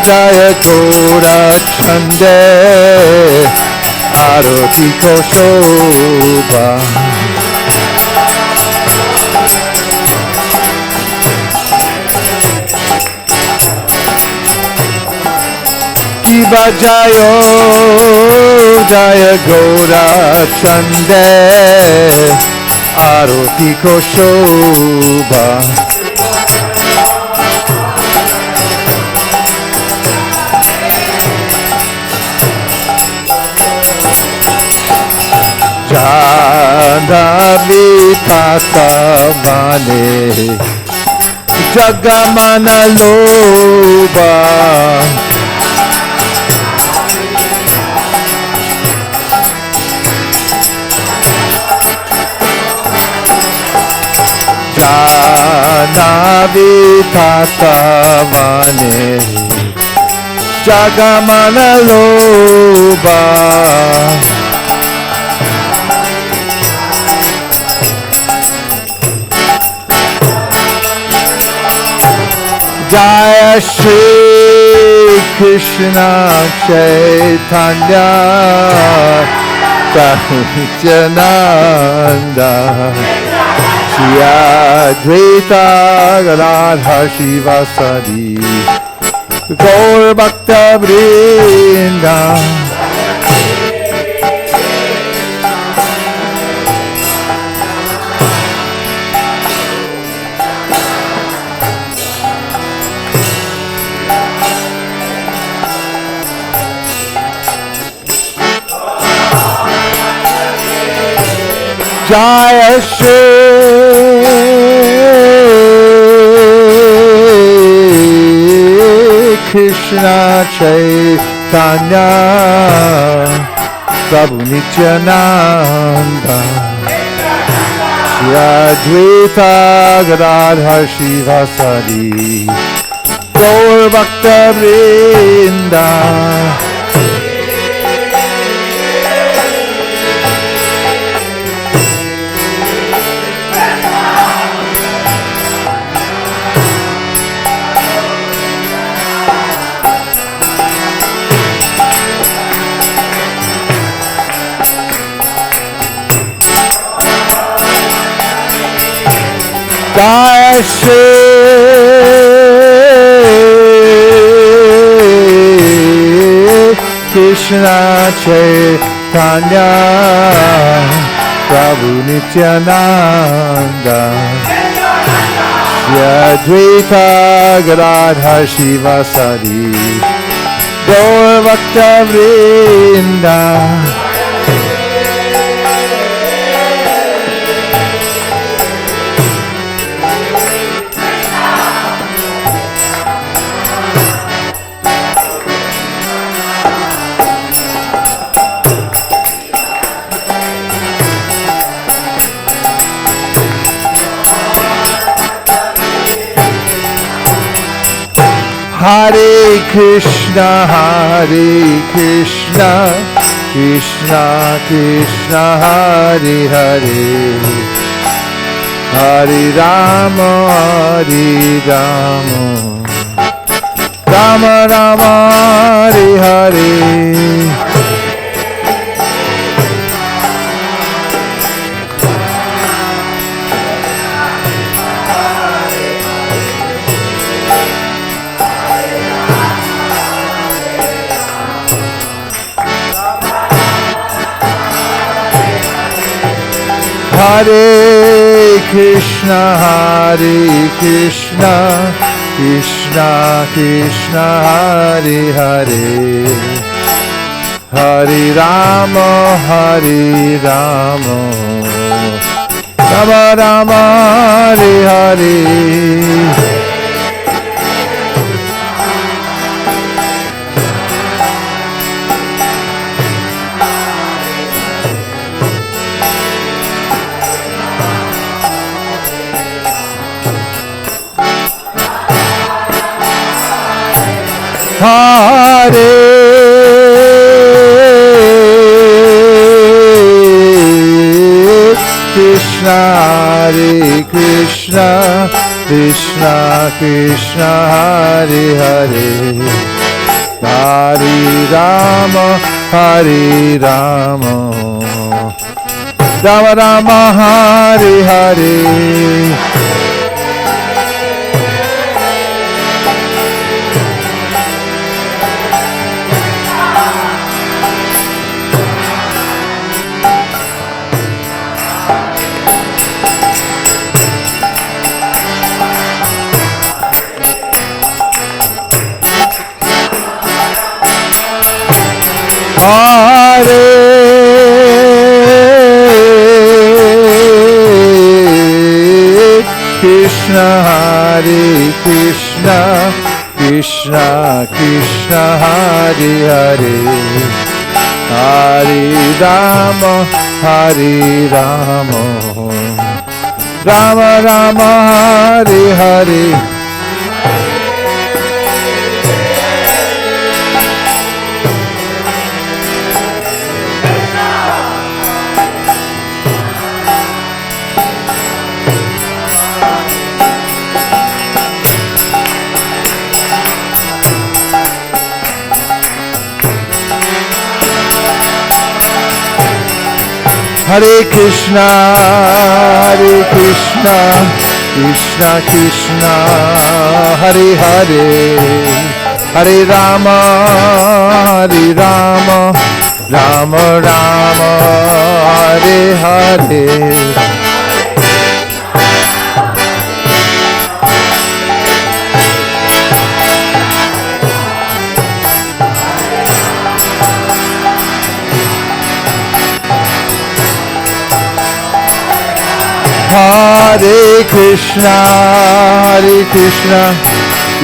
Jaya Gaura Chande Arati Kosoba. Shiva Jaya Jaya Gaura Chande Arati Kosoba. Jana Vitaka Vane Jagamana loba Janavi tatavane Jagamana loba Jaya Shri Krishna Chaitanya Nityananda Shri Advaita Gadadhar Shivasadi Gaur Bhakta Vrinda Jaya Shri Krishna Chaitanya Prabhu Nityananda Shri Advaita Gadadhar Shivasadi Gaur Bhakta Vrinda Jai Shri Krishna Chaitanya Prabhu Nityananda Shri Advaita Gadadhar Shivasadi Gaur Bhakta Vrinda Hare Krishna, Krishna Krishna, Hare Hare, Hare Rama, Rama Rama, Hare Hare. Hare Krishna, Krishna Krishna, Hare Hare, Hare Rama, Rama Rama, Hare Hare. Hare Krishna, Krishna Krishna, Hare Hare, Hare Rama, Rama Rama, Hare Hare. Hare Krishna, Krishna Krishna Hare Hare Hare Rama Hare Rama Rama Rama Hare Hare Hare Krishna, Krishna Krishna, Hare Hare, Hare Rama, Rama Rama, Hare Hare. Hare Krishna,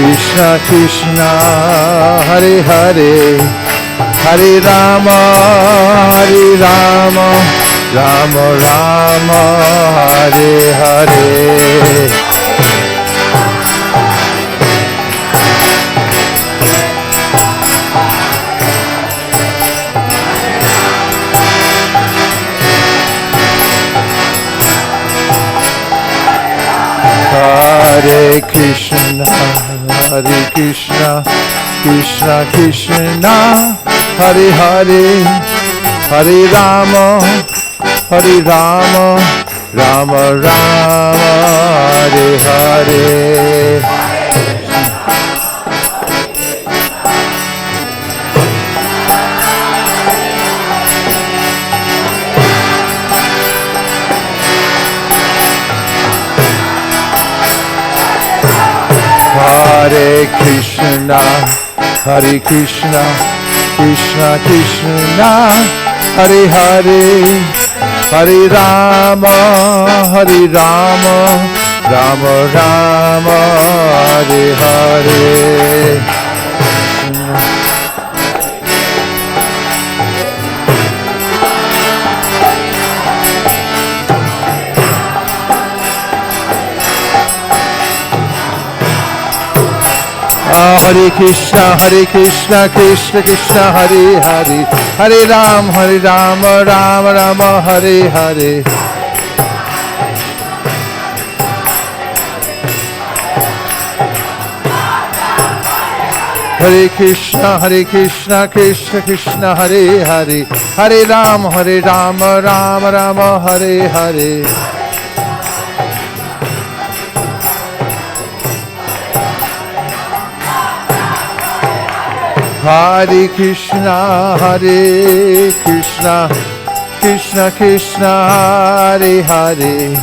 Krishna Krishna, Hare Hare, Hare Rama, Rama Rama, Hare Hare. Hare Krishna, Krishna Krishna, Hare Hare, Hare Rama, Rama Rama, Hare Hare. Hare Krishna, Krishna Krishna, Hare Hare, Hare Rama, Rama Rama, Hare Hare. Hare Krishna, Krishna Krishna, Hare Hare, Hare Rama, Rama Rama, Hare Hare. Hare Krishna, Krishna Krishna, Hare Hare, Hare Rama, Rama Rama, Hare Hare. Hare Krishna, Krishna Krishna, Hare Hare,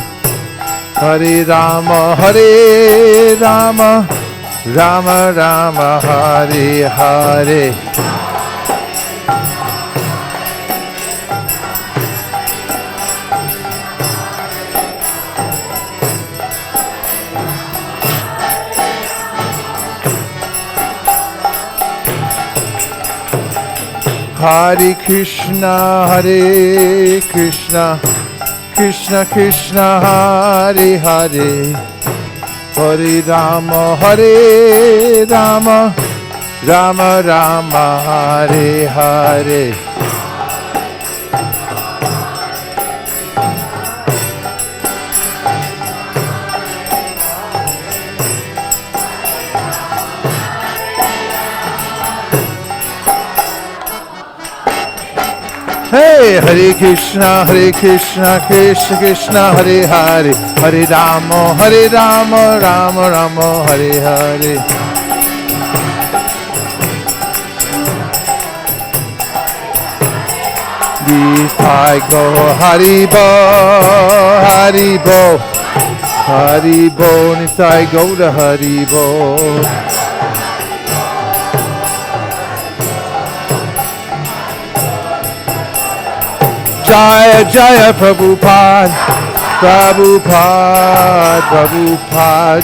Hare Rama, Rama Rama, Hare Hare. Hare Krishna, Krishna Krishna, Hare Hare, Hare Rama, Rama Rama, Hare Hare. Hey, Hare Krishna, Krishna Krishna, Hare Hare, Hare Rama, Rama Rama, Hare Hare. These I go, Haribo, Nithai I go to Haribo. Jaya Jaya Prabhupada,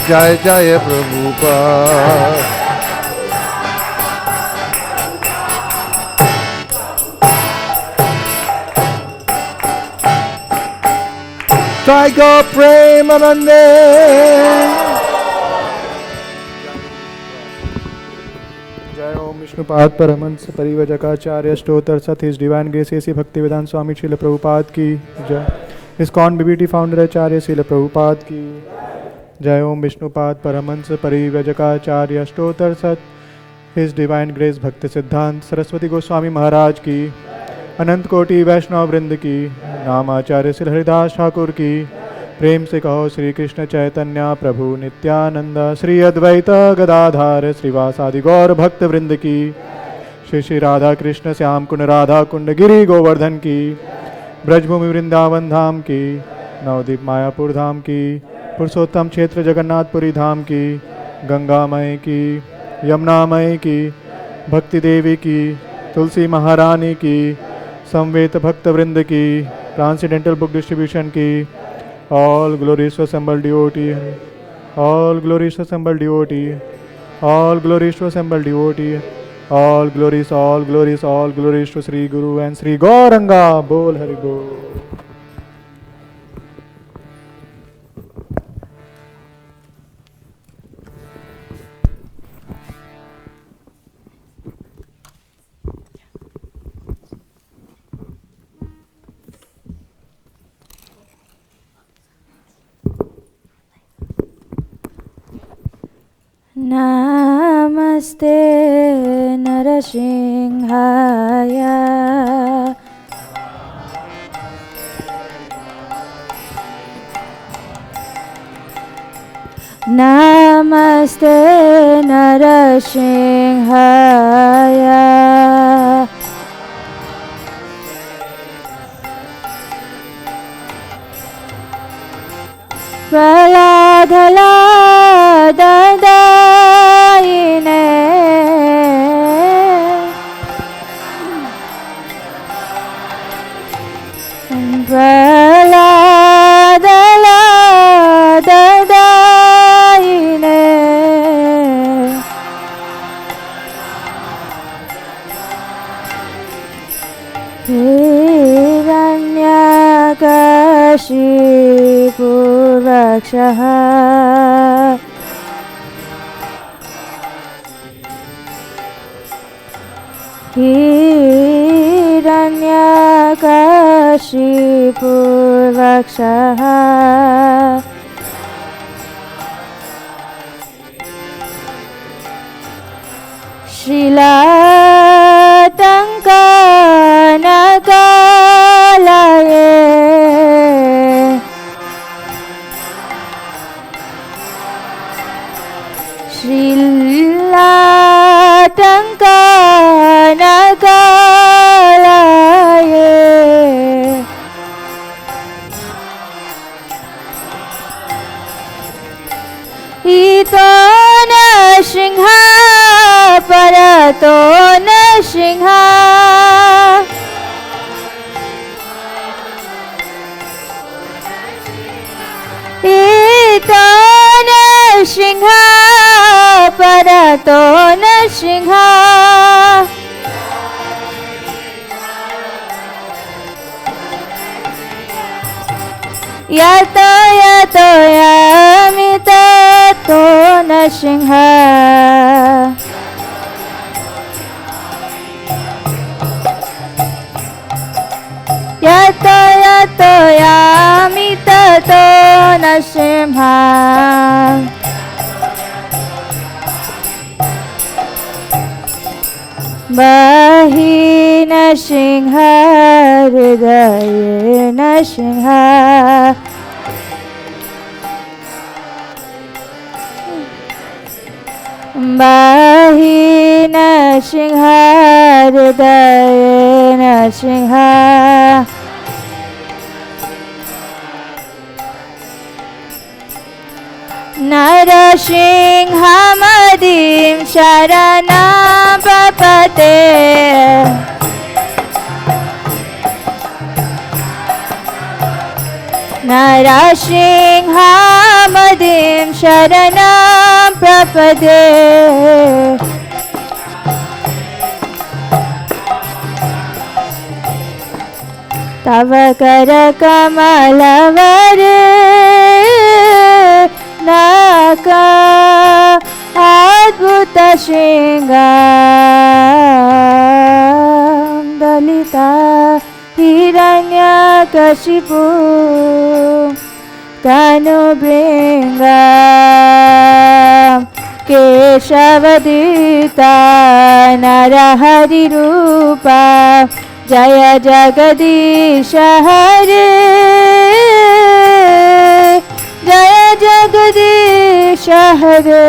Jaya Jaya Prabhupada. Traigo Premanande. जय ओम विष्णुपाद परमहंस परिव्रजकाचार्य स्तोत्र सत his divine grace A C Bhaktivedanta Swami Srila Prabhupada की जय। ISKCON BBT founder आचार्य श्रील प्रभुपाद की जय ओम विष्णुपाद परमहंस परिव्रजकाचार्य स्तोत्र सत हिज डिवाइन ग्रेस भक्ति सिद्धांत सरस्वती गोस्वामी महाराज की अनंत कोटि वैष्णव वृंद की नाम आचार्य श्री हरिदास ठाकुर की प्रेम से कहो श्री कृष्ण चैतन्य प्रभु नित्यानंद श्री अद्वैत गदाधार श्रीवासादि गौर भक्त वृंद की श्री श्री राधा कृष्ण श्याम कुंड राधा कुंड गिरी गोवर्धन की ब्रजभूमि वृंदावन धाम की नवदीप मायापुर धाम की पुरुषोत्तम क्षेत्र जगन्नाथपुरी धाम की गंगामय की यमुनामय की भक्ति देवी की तुलसी महारानी की संवेत भक्त वृंद की ट्रांसेंडेंटल बुक डिस्ट्रीब्यूशन की all glories to assembled devotee, all glories to assembled devotee, all glories to assembled devotee, all glories, all glories, all glories to Sri Guru and Sri Gauranga. Bol Hari Bol. Namaste Narasimhaya Namaste Narasimhaya Praladhala Dadayine Praladhala Dadayine Hiranyakashipu Rakshaha Hiranyakashipu Rakshaha Shilatankanakalaye Shilatankanakalaye Ito na Singha Parato na Singha Ito na Singha Parato na Singha Yato yato yamita to na Singha Yato yato yamita to na Singha Bahi na Singha Hridaye na Singha Bahi na Singha Hridaye na Singha Narasinghamadim Sharanam Prapate Narasinghamadim Sharanam Prapate तव कर कमलवर नाका अद्भुत शृंगार दलिता हिरण्यकशिपु तनुभृंगा केशवदीता नरहरिरूपा जय जगदीश हरे जय जगदीश हरे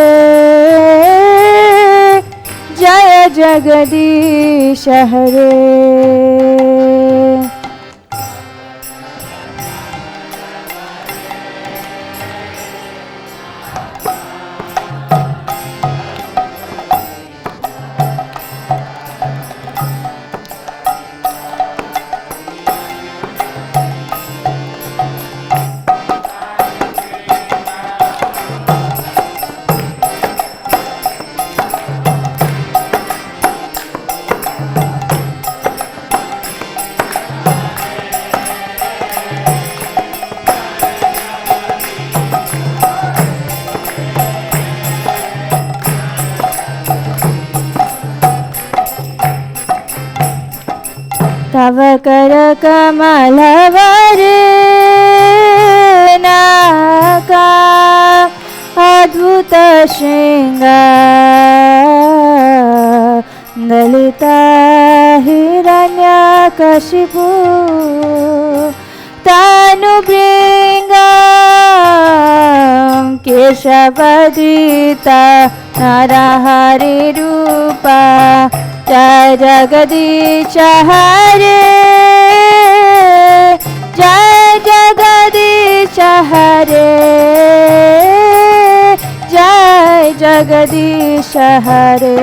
जय जगदीश हरे। तव कर कमलवर नाका अद्भुत शृंगार दलिता हिरण्यकशिपु तनुभृंगा केशवदीता नरहरिरूपा जय जगदीश हरे जय जगदीश हरे जय जगदीश हरे।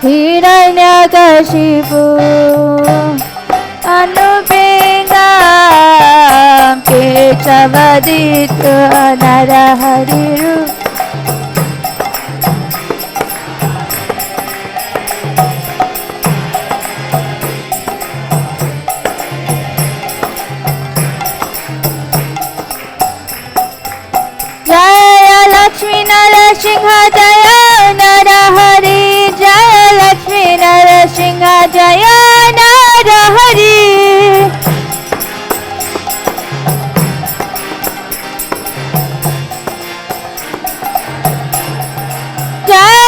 हिरण्यकशिपु अनुपेंगा केशवदित नरहरिरु जय लक्ष्मी नरसिंह जय नरहरि जय लक्ष्मी नरसिंह जय नरहरि जय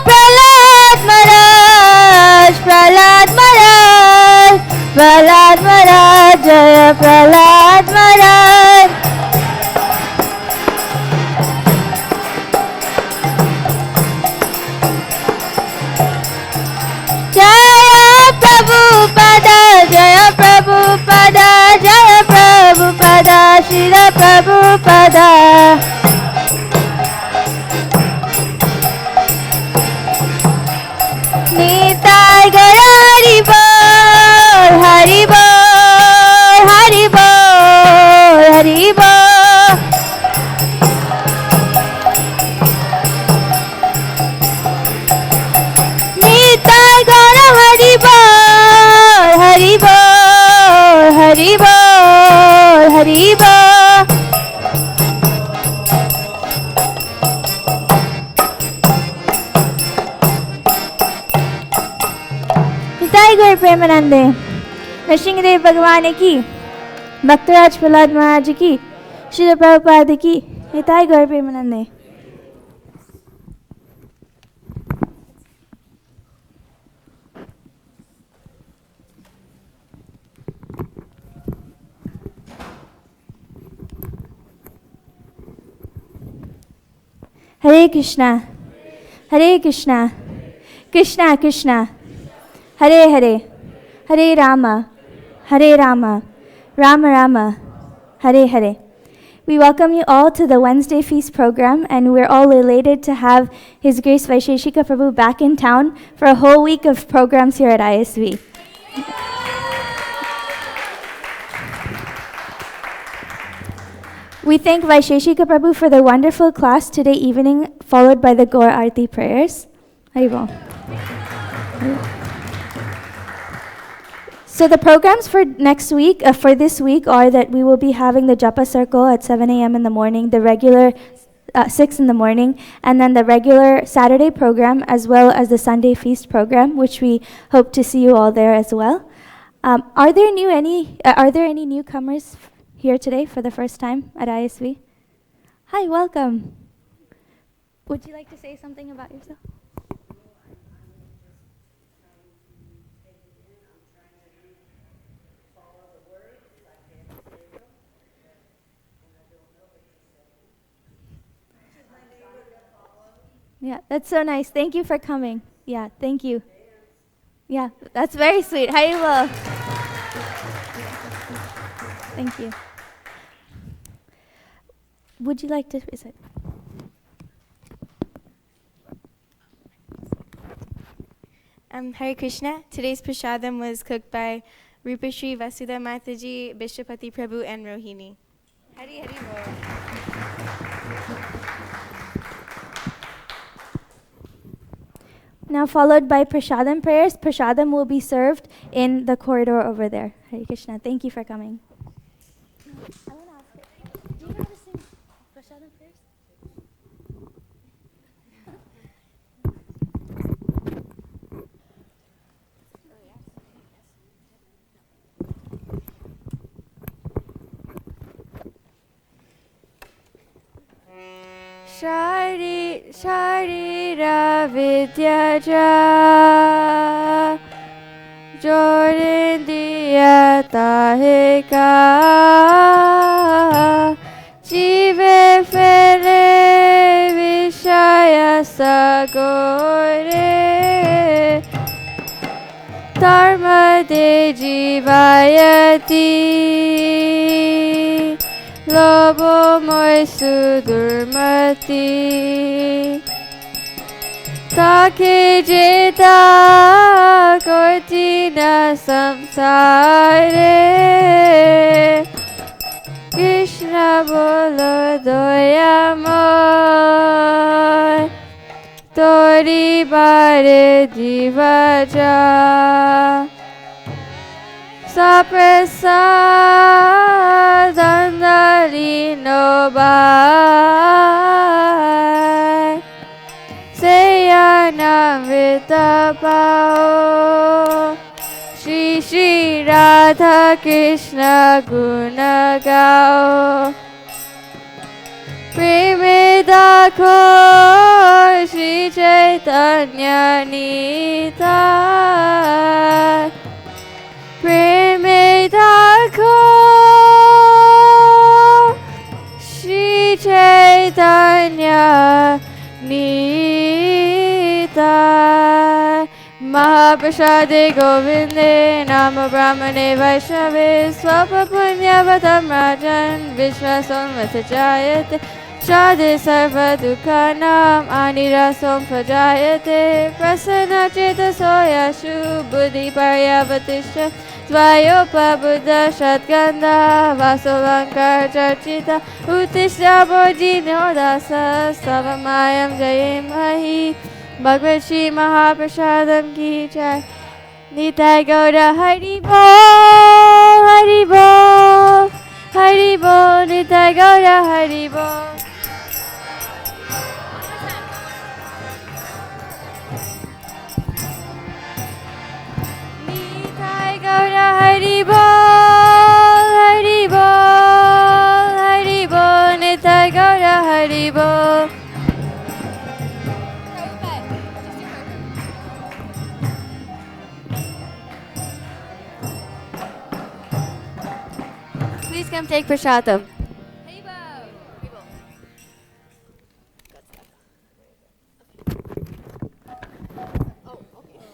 प्रहलाद महाराज प्रहलाद महाराज प्रहलाद महाराज जय प्रहलाद महाराज जय प्रभुपदा श्रील प्रभुपदा निताय गौर हरि बोल हरि बोल हरि बोल हरि बोल निताय गौर हरि बोल हरि बोल हरि बोल हरि बोल। निताय गौर प्रेमानंदे नरसिंहदेव भगवान की भक्तराज प्रहलाद महाराज की श्रील प्रभुपाद की निताय गौर प्रेमानंदे। हरे Krishna Krishna Krishna Hare Hare Hare Ram Ram Ram Hare Hare. We welcome you all to the Wednesday Feast program, and we're all elated to have His Grace Vaisheshika Prabhu back in town for a whole week of programs here at ISV. We thank Vaisheshika Prabhu for the wonderful class today evening, followed by the Gaur Aarti prayers. Haribol. So the programs for next week, for this week, are that we will be having the Japa Circle at 7 a.m. in the morning, the regular 6 in the morning, and then the regular Saturday program, as well as the Sunday Feast program, which we hope to see you all there as well. Are there any newcomers here today for the first time at ISV? Hi, welcome. Would you like to say something about yourself? Yeah, that's so nice. Thank you for coming. Yeah, thank you. Yeah, that's very sweet. Haribol. Thank you. Would you like to recite? Hare Krishna. Today's prasadam was cooked by Rupashri Vasudha Mataji, Bishopati Prabhu, and Rohini. Hari Hari Bol. Now followed by prasadam prayers. Prasadam will be served in the corridor over there. Hare Krishna. Thank you for coming. I want to ask it. Do you know how to sing prasadam prayers? Sharira Vidyaja Jorindiya Tahika Jive Fele Vishaya Sagore Dharma De Jivayati Lobo Moisu Durmati Take Jeta Kortina Samsare Krishna Bolo Doyamoy Tori Bare Divaja Saprasad no Bhai Seyana Vitapao Shri Shri Radha Krishna Guna Gao Primidako Shri Chaitanya Nita Primidako Shri Chaitanya Nita Mahaprasade Govinde Nama Brahmane Vaishnave Swapa Punya Vatam Rajan Vishwason Vatajayate Shade Sarva Dukhanam Anirasom Fajayate Prasanna Cheta Soyashu Buddhi Paryavatisha Svayopa Buddha Shatganda Vasolankar Charchita Utishta Bojino Dasa Savamayam Jayemahi Bhagavad Shri Mahaprasadam Ki Jai Nitai Gaura Hari Bol Hari Bol Hari Bol Nitai Gaura Hari Bol Gaura Hari Bol, Hari Bol, Hari Bol, Nitai Gaura Hari Bol. Please come take prasadam.